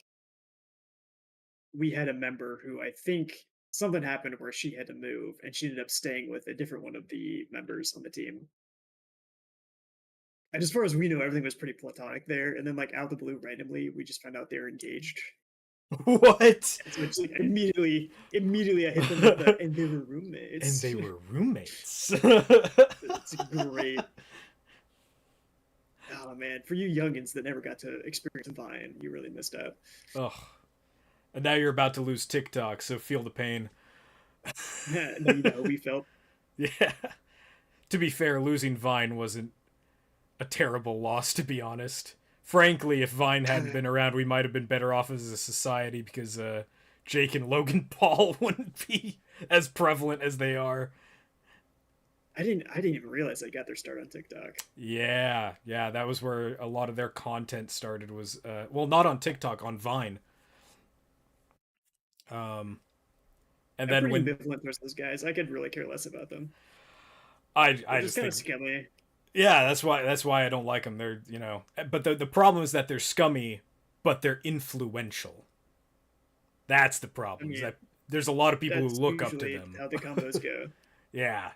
Speaker 2: we had a member who I think something happened where she had to move, and she ended up staying with a different one of the members on the team. And as far as we know, everything was pretty platonic there. And then, like, out of the blue, randomly, we just found out they're engaged.
Speaker 1: What?
Speaker 2: And so it's like immediately, I hit them with the, and they were roommates.
Speaker 1: And they were roommates.
Speaker 2: It's great. Oh man, for you youngins that never got to experience Vine, you really missed out.
Speaker 1: Ugh. And now you're about to lose TikTok, so feel the pain.
Speaker 2: No, we felt.
Speaker 1: Yeah. To be fair, losing Vine wasn't a terrible loss, to be honest. Frankly, if Vine hadn't been around, we might have been better off as a society, because Jake and Logan Paul wouldn't be as prevalent as they are.
Speaker 2: I didn't even realize they got their start on TikTok.
Speaker 1: Yeah, that was where a lot of their content started. Was well, not on TikTok, on Vine. Um, and
Speaker 2: I'm
Speaker 1: then
Speaker 2: pretty
Speaker 1: when
Speaker 2: ambivalent towards those guys. I could really care less about them.
Speaker 1: I
Speaker 2: They're
Speaker 1: just
Speaker 2: just kind of
Speaker 1: think,
Speaker 2: scummy.
Speaker 1: yeah, that's why I don't like them. They're, but the problem is that they're scummy, but they're influential. That's the
Speaker 2: I
Speaker 1: problem. Is
Speaker 2: mean,
Speaker 1: that there's a lot of people who
Speaker 2: that's
Speaker 1: look up to
Speaker 2: usually
Speaker 1: them.
Speaker 2: how the combos go.
Speaker 1: Yeah.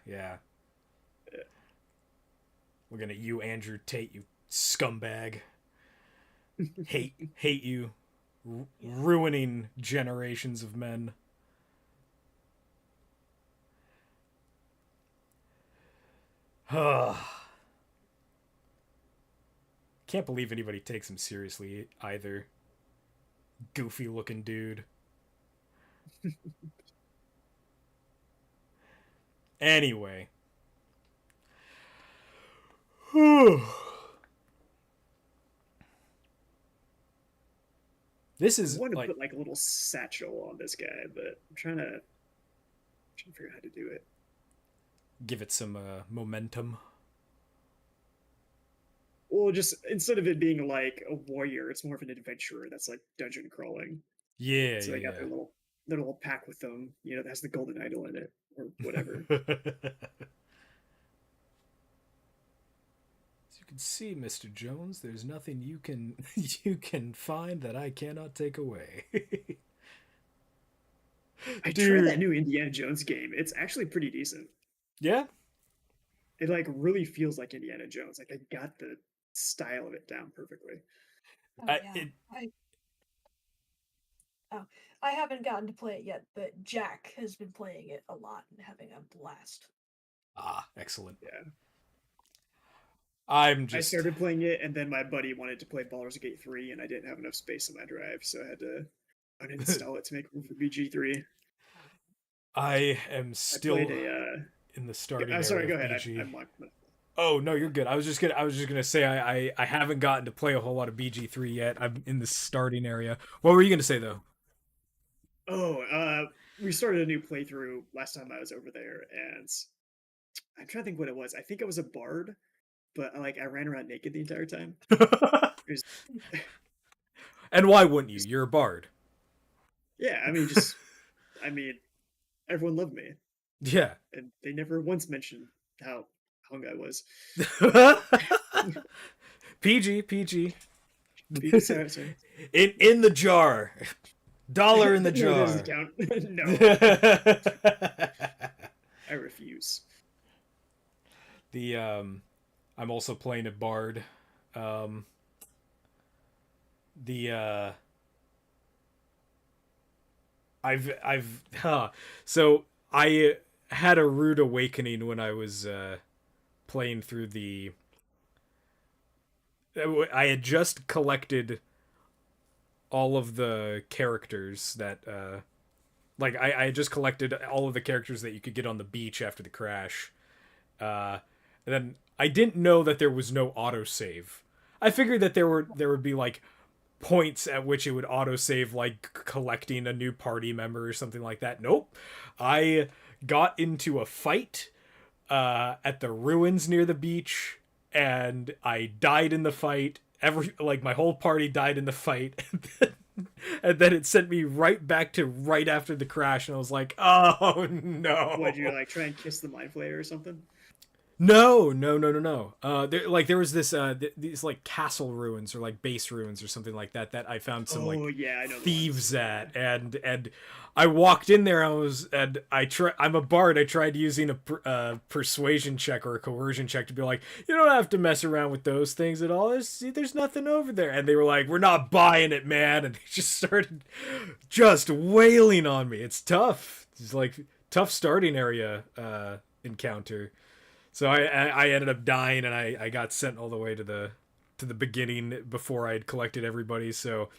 Speaker 1: Looking at you, Andrew Tate, you scumbag. Hate you, ruining generations of men. Can't believe anybody takes him seriously either. Goofy looking dude. Anyway. This
Speaker 2: I
Speaker 1: is
Speaker 2: want to
Speaker 1: like,
Speaker 2: put like a little satchel on this guy, but I'm trying to figure out how to do it.
Speaker 1: give it some momentum.
Speaker 2: Well, just instead of it being like a warrior, it's more of an adventurer that's like dungeon crawling.
Speaker 1: Yeah,
Speaker 2: So they got
Speaker 1: yeah,
Speaker 2: their little pack with them, that has the golden idol in it or whatever.
Speaker 1: yeah. As you can see, Mr. Jones, there's nothing you can you can find that I cannot take away.
Speaker 2: I tried that
Speaker 1: Dude.
Speaker 2: new Indiana Jones game. It's actually pretty decent.
Speaker 1: Yeah?
Speaker 2: It like really feels like Indiana Jones. Like I got the style of it down perfectly.
Speaker 3: Oh yeah.
Speaker 1: It,
Speaker 3: Oh, I haven't gotten to play it yet, but Jack has been playing it a lot and having a blast.
Speaker 1: excellent.
Speaker 2: Yeah.
Speaker 1: I'm
Speaker 2: I
Speaker 1: just
Speaker 2: started playing it and then my buddy wanted to play Baldur's Gate 3 and I didn't have enough space on my drive, so I had to uninstall it to make room for BG3.
Speaker 1: I am
Speaker 2: I
Speaker 1: still
Speaker 2: played a
Speaker 1: in the starting
Speaker 2: I'm sorry,
Speaker 1: area
Speaker 2: go
Speaker 1: of
Speaker 2: ahead.
Speaker 1: BG.
Speaker 2: I'm
Speaker 1: Oh no, you're good. I was just gonna say I haven't gotten to play a whole lot of BG3 yet. I'm in the starting area. What were you gonna say though?
Speaker 2: Oh, we started a new playthrough last time I was over there, and I'm trying to think what it was. I think it was a bard, but like I ran around naked the entire time. It was
Speaker 1: And why wouldn't you?
Speaker 2: just
Speaker 1: You're a bard.
Speaker 2: yeah. I mean, everyone loved me.
Speaker 1: Yeah.
Speaker 2: and they never once mentioned how hung I was.
Speaker 1: PG, PG.
Speaker 2: PG, sorry.
Speaker 1: In the jar. Dollar in the
Speaker 2: No, that doesn't
Speaker 1: jar.
Speaker 2: count. No, I refuse.
Speaker 1: The I'm also playing a bard. Um the I've so I had a rude awakening when I was playing through the I had just collected all of the characters that like I had just collected all of the characters that you could get on the beach after the crash. And then I didn't know that there was no autosave. I figured that there would be like points at which it would autosave, like collecting a new party member or something like that. Nope. I got into a fight at the ruins near the beach, and I died in the fight. Like my whole party died in the fight, and then it sent me right back to right after the crash, and I was like, "Oh
Speaker 2: Would you
Speaker 1: no!"
Speaker 2: like try and kiss the mind flayer or something?
Speaker 1: No, no, no, no, no. There was this these like castle ruins or like base ruins or something like that that I found some like
Speaker 2: Oh yeah, I know the
Speaker 1: thieves
Speaker 2: ones.
Speaker 1: at, and I walked in there. I'm a bard. I tried using a persuasion check or a coercion check to be like, you don't have to mess around with those things at all. There's nothing over there. And they were like, we're not buying it, man. And they just started just wailing on me. It's tough. It's like tough starting area encounter. So I ended up dying, and I got sent all the way to the beginning before I had collected everybody. So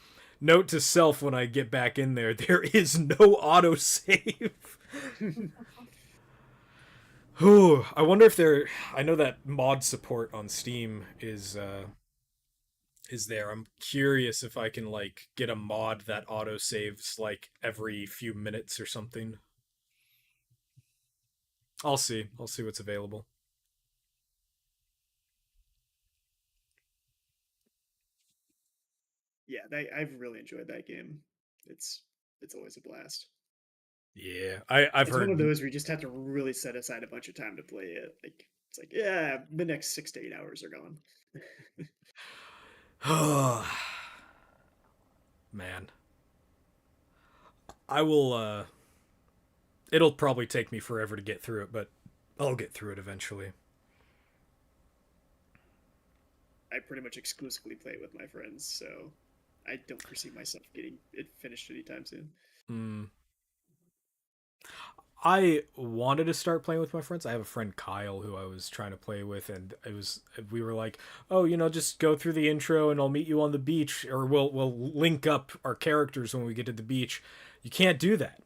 Speaker 1: note to self, when I get back in there, there is no autosave. Whew, I wonder if there. I know that mod support on Steam is there. I'm curious if I can like get a mod that autosaves like every few minutes or something. I'll see. I'll see what's available.
Speaker 2: Yeah, I've really enjoyed that game. It's it's always a blast.
Speaker 1: Yeah, I've
Speaker 2: It's one of
Speaker 1: heard.
Speaker 2: those where you just have to really set aside a bunch of time to play it. Like it's like, yeah, the next 6 to 8 hours are gone.
Speaker 1: Man, I will. It'll probably take me forever to get through it, but I'll get through it eventually.
Speaker 2: I pretty much exclusively play it with my friends, so I don't foresee myself getting it finished anytime soon.
Speaker 1: Mm. I wanted to start playing with my friends. I have a friend Kyle who I was trying to play with, and it was we were like, oh, just go through the intro, and I'll meet you on the beach, or we'll link up our characters when we get to the beach. You can't do that.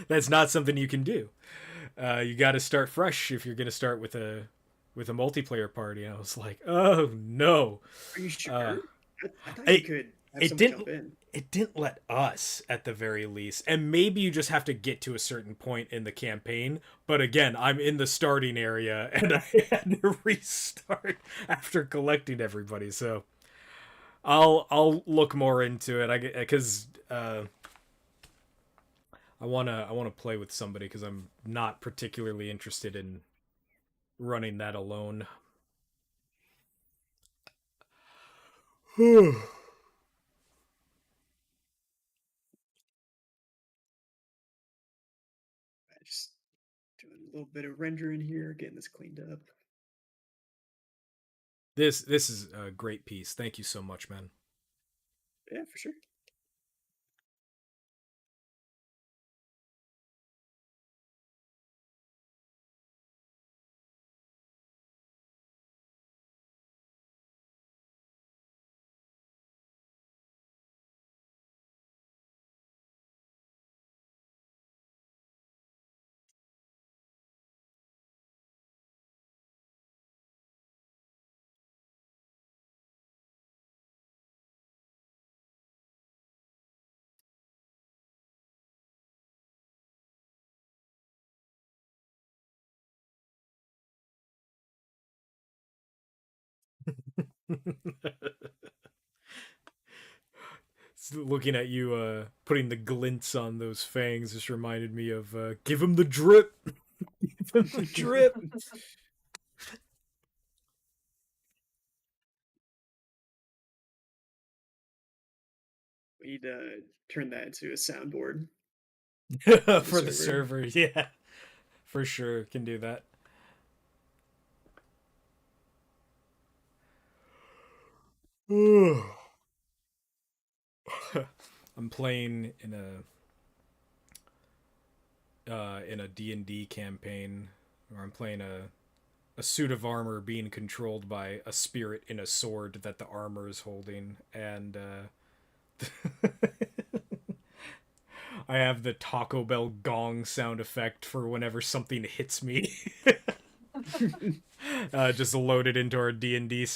Speaker 1: That's not something you can do. You got to start fresh if you're going to start with a multiplayer party. And I was like, oh no.
Speaker 2: Are you
Speaker 1: Uh,
Speaker 2: sure? I thought you
Speaker 1: it
Speaker 2: could have
Speaker 1: it
Speaker 2: someone
Speaker 1: didn't
Speaker 2: jump in.
Speaker 1: it didn't let us at the very least, and maybe you just have to get to a certain point in the campaign. But again, I'm in the starting area, and I had to restart after collecting everybody. So I'll look more into it. I because I wanna play with somebody because I'm not particularly interested in running that alone.
Speaker 2: I just doing a little bit of rendering here, getting this cleaned up.
Speaker 1: This is a great piece. Thank you so much, man.
Speaker 2: Yeah, for sure.
Speaker 1: Looking at you putting the glints on those fangs just reminded me of give him the drip. Give him the drip.
Speaker 2: We need to turn that into a soundboard
Speaker 1: For the server, yeah. For sure, can do that. I'm playing in a D&D campaign where I'm playing a suit of armor being controlled by a spirit in a sword that the armor is holding, and I have the Taco Bell gong sound effect for whenever something hits me. Just loaded into our D&D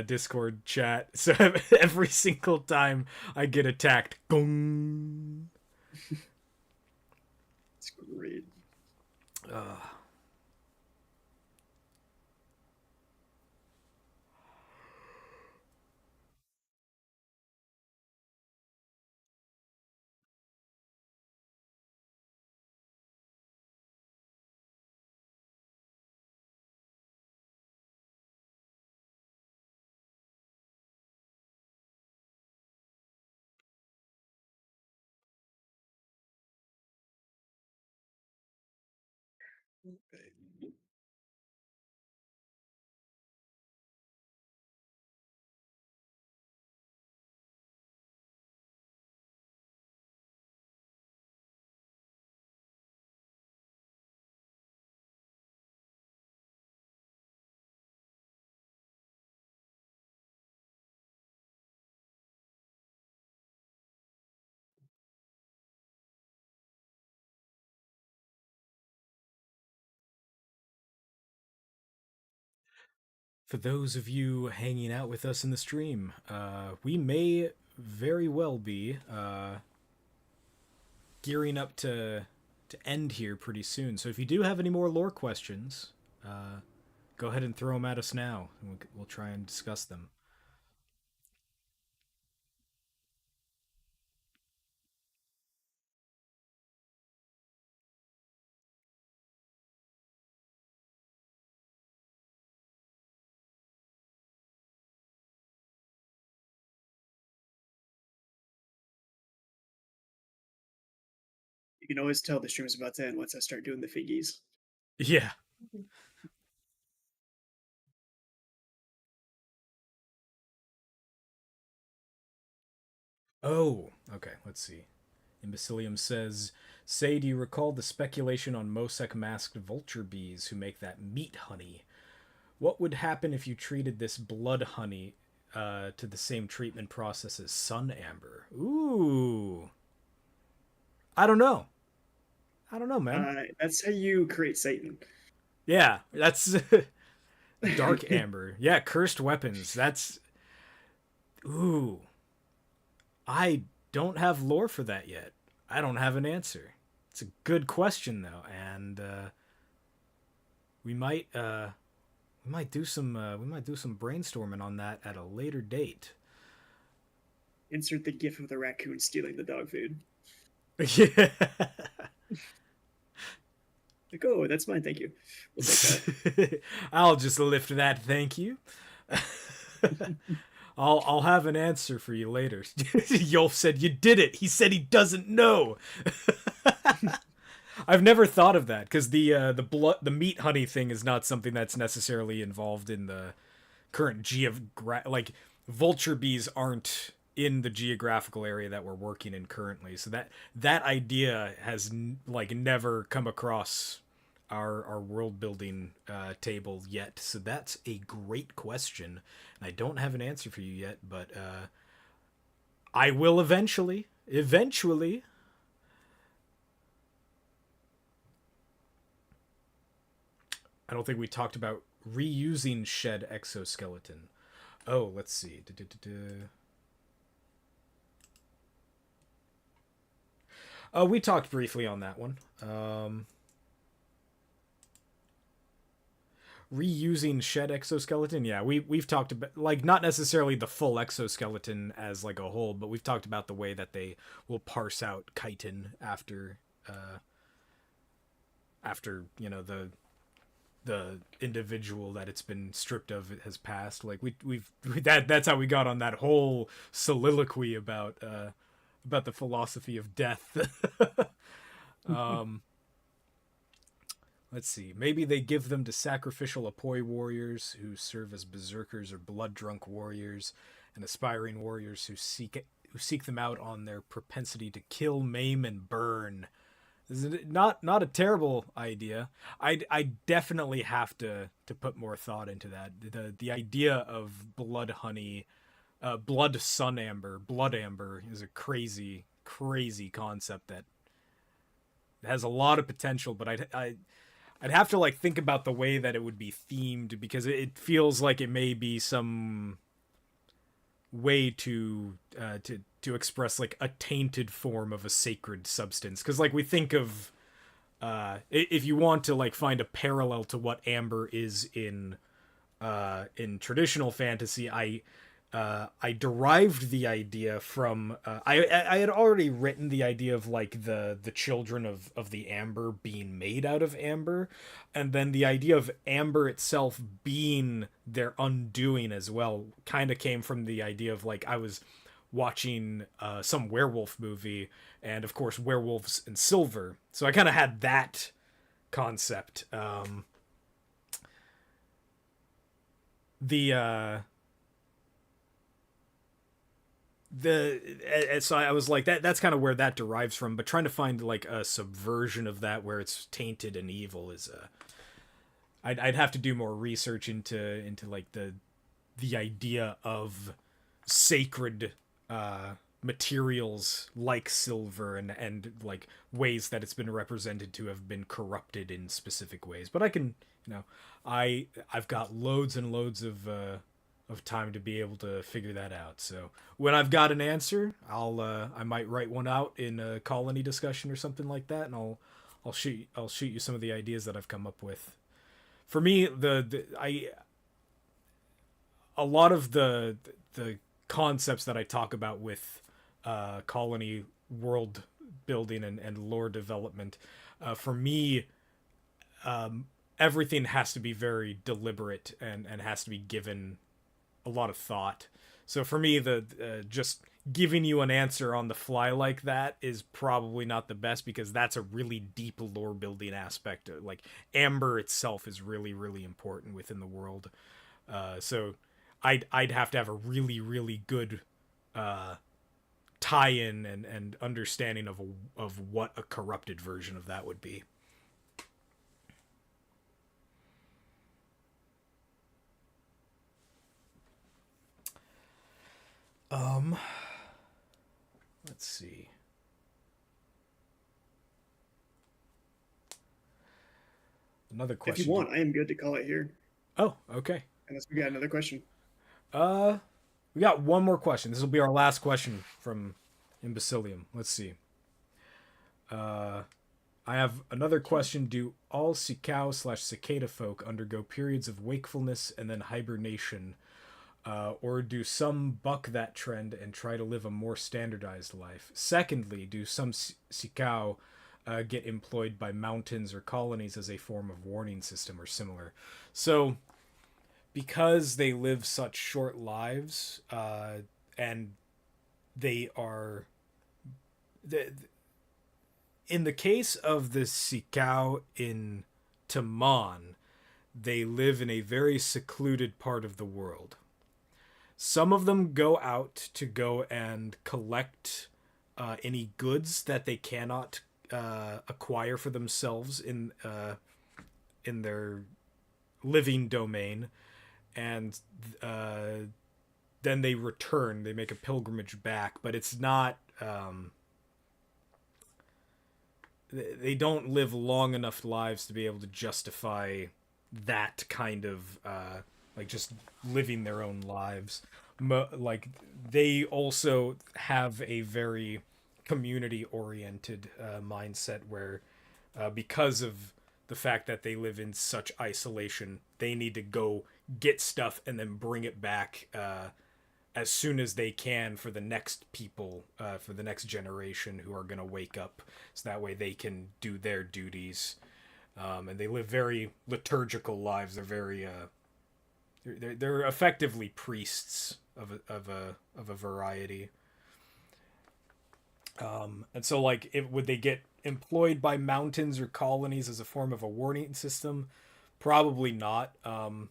Speaker 1: Discord chat. So every single time I get attacked, gong.
Speaker 2: It's great.
Speaker 1: For those of you hanging out with us in the stream, we may very well be gearing up to end here pretty soon. So if you do have any more lore questions, go ahead and throw them at us now, and we'll try and discuss them.
Speaker 2: You can always tell the stream's about to end once I start doing the figgies.
Speaker 1: Yeah. Oh, okay, let's see. Imbecilium says, say, do you recall the speculation on Mosek masked vulture bees who make that meat honey? What would happen if you treated this blood honey to the same treatment process as sun amber? Ooh. I don't know. I don't know, man.
Speaker 2: That's how you create Satan.
Speaker 1: Yeah, that's dark amber. Yeah, cursed weapons. That's ooh. I don't have lore for that yet. I don't have an answer. It's a good question though, and we might do some brainstorming on that at a later date.
Speaker 2: Insert the gif of the raccoon stealing the dog food.
Speaker 1: Yeah.
Speaker 2: Like, oh, that's mine. Thank you. We'll take that.
Speaker 1: I'll just lift that. Thank you. I'll have an answer for you later. Yolf said you did it. He said he doesn't know. I've never thought of that because the meat honey thing is not something that's necessarily involved in the current like vulture bees aren't in the geographical area that we're working in currently. So that idea has like never come across our world building table yet. So that's a great question. And I don't have an answer for you yet, but I will eventually. Eventually. I don't think we talked about reusing shed exoskeleton. Oh, let's see. We talked briefly on that one. reusing shed exoskeleton, yeah, we've talked about, like, not necessarily the full exoskeleton as like a whole, but we've talked about the way that they will parse out chitin after you know the individual that it's been stripped of has passed. Like that's how we got on that whole soliloquy about the philosophy of death. Let's see. Maybe they give them to sacrificial Apoy warriors who serve as berserkers or blood-drunk warriors, and aspiring warriors who seek them out on their propensity to kill, maim, and burn. This is not a terrible idea. I definitely have to put more thought into that. The idea of blood honey, blood sun amber, blood amber is a crazy concept that has a lot of potential, but I'd have to like think about the way that it would be themed, because it feels like it may be some way to express like a tainted form of a sacred substance. Because like we think of if you want to like find a parallel to what amber is in traditional fantasy, I derived the idea from I had already written the idea of like the children of the amber being made out of amber, and then the idea of amber itself being their undoing as well kind of came from the idea of like I was watching some werewolf movie, and of course werewolves and silver, so I kind of had that concept. So I was like that's kind of where that derives from, but trying to find like a subversion of that where it's tainted and evil is I'd have to do more research into like the idea of sacred materials like silver and like ways that it's been represented to have been corrupted in specific ways. But I can, you know, I've got loads and loads of time to be able to figure that out. So when I've got an answer, I might write one out in a colony discussion or something like that, and I'll shoot you some of the ideas that I've come up with. For me, a lot of the concepts that I talk about with colony world building and lore development, for me, everything has to be very deliberate and has to be given a lot of thought. So for me, the just giving you an answer on the fly like that is probably not the best, because that's a really deep lore building aspect. Like amber itself is really important within the world. So I'd have to have a really good tie-in and understanding of what a corrupted version of that would be. Let's see. Another question.
Speaker 2: If you want, I am good to call it here.
Speaker 1: Oh, okay.
Speaker 2: Unless we got another question.
Speaker 1: We got one more question. This will be our last question from Imbecilium. Let's see. I have another question. Do all Sikau/cicada folk undergo periods of wakefulness and then hibernation? Or do some buck that trend and try to live a more standardized life? Secondly, do some Sikau get employed by mountains or colonies as a form of warning system or similar? So, because they live such short lives, and they are... in the case of the Sikau in Taman, they live in a very secluded part of the world. Some of them go out to go and collect any goods that they cannot acquire for themselves in their living domain, and then they return. They make a pilgrimage back, but it's not... they don't live long enough lives to be able to justify that kind of... like just living their own lives. Like they also have a very community oriented mindset where because of the fact that they live in such isolation. They need to go get stuff and then bring it back as soon as they can for the next people, for the next generation who are going to wake up, so that way they can do their duties. And they live very liturgical lives. They're very they're effectively priests of a variety. And so, like, would they get employed by mountains or colonies as a form of a warning system? Probably not. An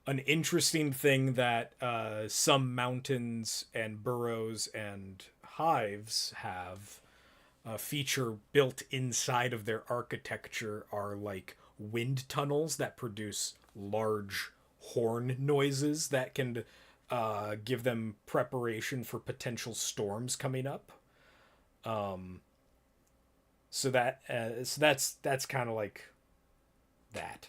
Speaker 1: interesting thing that some mountains and burrows and hives have a feature built inside of their architecture are like wind tunnels that produce large horn noises that can give them preparation for potential storms coming up. So that's kind of like that.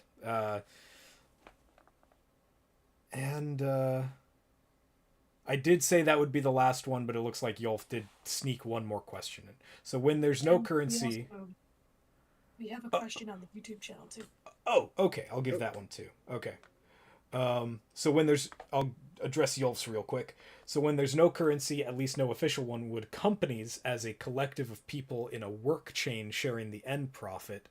Speaker 1: And I did say that would be the last one, but it looks like Yolf did sneak one more question in. So when there's no currency...
Speaker 3: We have a question on the YouTube channel, too.
Speaker 1: Oh, okay. I'll give that one, too. Okay. So when there's... I'll address Yolf's real quick. So when there's no currency, at least no official one, would companies, as a collective of people in a work chain sharing the end profit,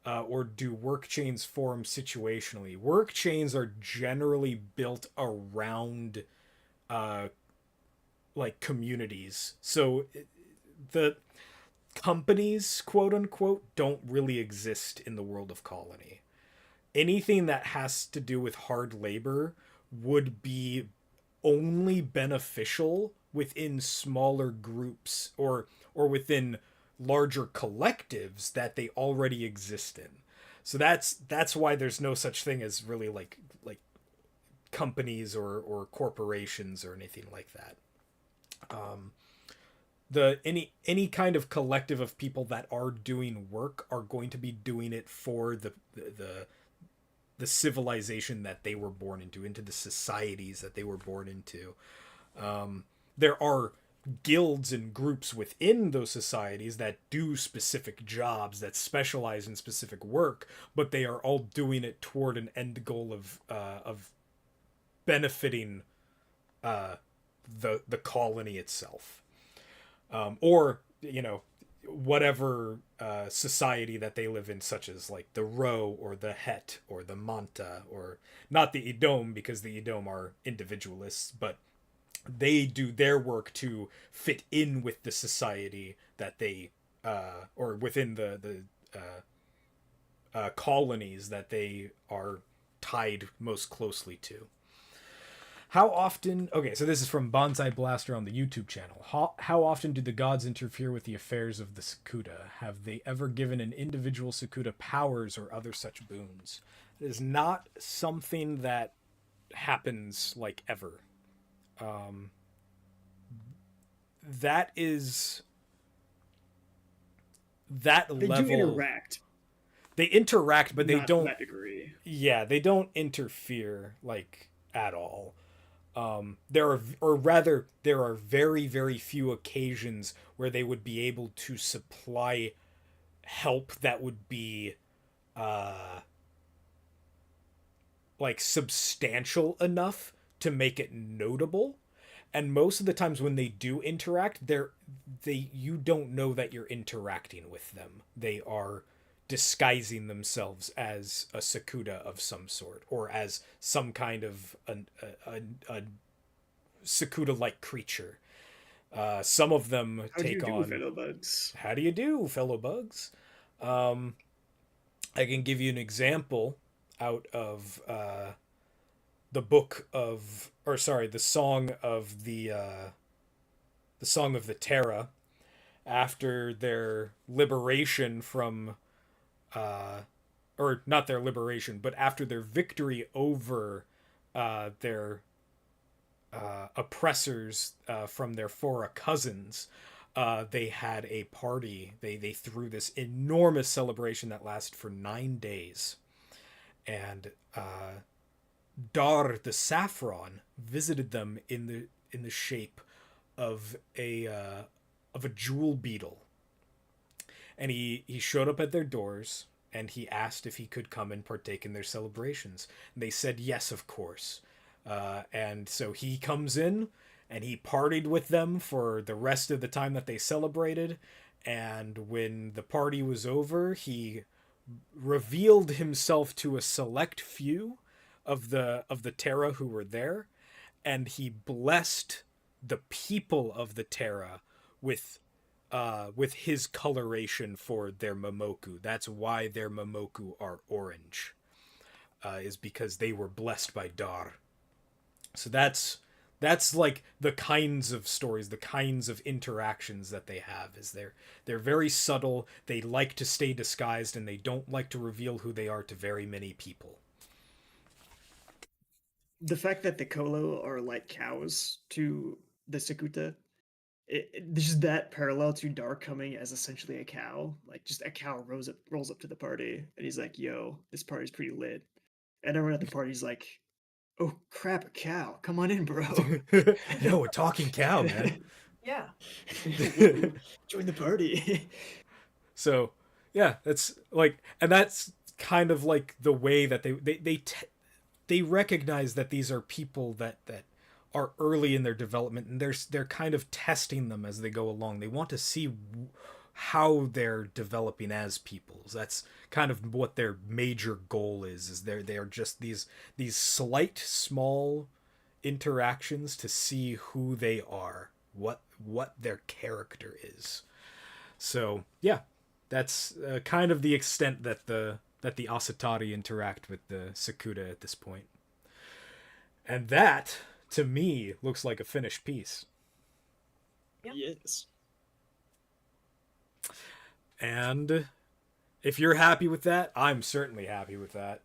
Speaker 1: or do work chains form situationally? Work chains are generally built around like communities. So the companies, quote unquote, don't really exist in the world of Colony. Anything that has to do with hard labor would be only beneficial within smaller groups or within larger collectives that they already exist in. So that's why there's no such thing as really like companies or corporations or anything like that. Any kind of collective of people that are doing work are going to be doing it for the civilization that they were born into the societies that they were born into. There are guilds and groups within those societies that do specific jobs, that specialize in specific work, but they are all doing it toward an end goal of benefiting the colony itself, or whatever society that they live in, such as like the Ro or the Het or the Manta, or not the Edom, because the Edom are individualists, but they do their work to fit in with the society that they or within the colonies that they are tied most closely to. How often... Okay, so this is from Bonsai Blaster on the YouTube channel. How often do the gods interfere with the affairs of the Sakuta? Have they ever given an individual Sakuta powers or other such boons? It is not something that happens, like, ever. That is... That
Speaker 2: they
Speaker 1: level...
Speaker 2: They do interact.
Speaker 1: They interact, but they
Speaker 2: not
Speaker 1: don't...
Speaker 2: to that degree.
Speaker 1: Yeah, they don't interfere, like, at all. There are very, very few occasions where they would be able to supply help that would be, like, substantial enough to make it notable. And most of the times when they do interact, you don't know that you're interacting with them. They are disguising themselves as a Sakuta of some sort, or as some kind of a Sakuta-like creature. Some of them take on...
Speaker 2: fellow bugs?
Speaker 1: How do you do, fellow bugs? I can give you an example out of the song of the Tera, after their liberation from or not their liberation, but after their victory over their oppressors from their Fora cousins, they had a party. They threw this enormous celebration that lasted for 9 days. And Dar the Saffron visited them in the shape of a jewel beetle. and he showed up at their doors, and he asked if he could come and partake in their celebrations. And they said yes, of course. And so he comes in, and he partied with them for the rest of the time that they celebrated. And when the party was over, he revealed himself to a select few of the Tera who were there, and he blessed the people of the Tera with his coloration for their Momoku. That's why their Momoku are orange, is because they were blessed by Dar. So that's like the kinds of stories, the kinds of interactions that they have. Is they're very subtle. They like to stay disguised, and they don't like to reveal who they are to very many people.
Speaker 2: The fact that the Kolo are like cows to the Sakuta, just that parallel to Dark coming as essentially a cow, like just a cow rolls up to the party, and he's like, "Yo, this party's pretty lit," and everyone at the party's like, "Oh crap, a cow! Come on in, bro."
Speaker 1: No, a talking cow, man.
Speaker 3: Yeah.
Speaker 2: Woo, join the party.
Speaker 1: So yeah, that's like, and that's kind of like the way that they recognize that these are people that are early in their development, and they're kind of testing them as they go along. They want to see how they're developing as peoples. That's kind of what their major goal is they're just these slight small interactions to see who they are, what their character is. So yeah, that's kind of the extent that the Asatari interact with the Sakuta at this point. And that, to me, looks like a finished piece.
Speaker 3: Yep.
Speaker 2: Yes.
Speaker 1: And if you're happy with that, I'm certainly happy with that.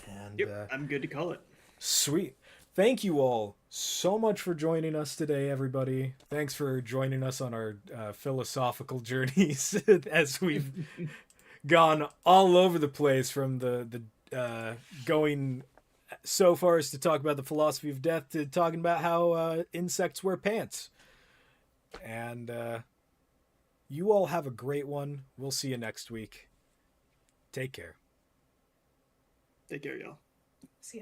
Speaker 1: And
Speaker 2: Yep, I'm good to call it.
Speaker 1: sweet. Thank you all so much for joining us today, everybody. Thanks for joining us on our philosophical journeys as we've gone all over the place, from the going so far as to talk about the philosophy of death to talking about how insects wear pants. And you all have a great one. We'll see you next week. Take care.
Speaker 2: Take care, y'all.
Speaker 3: See ya.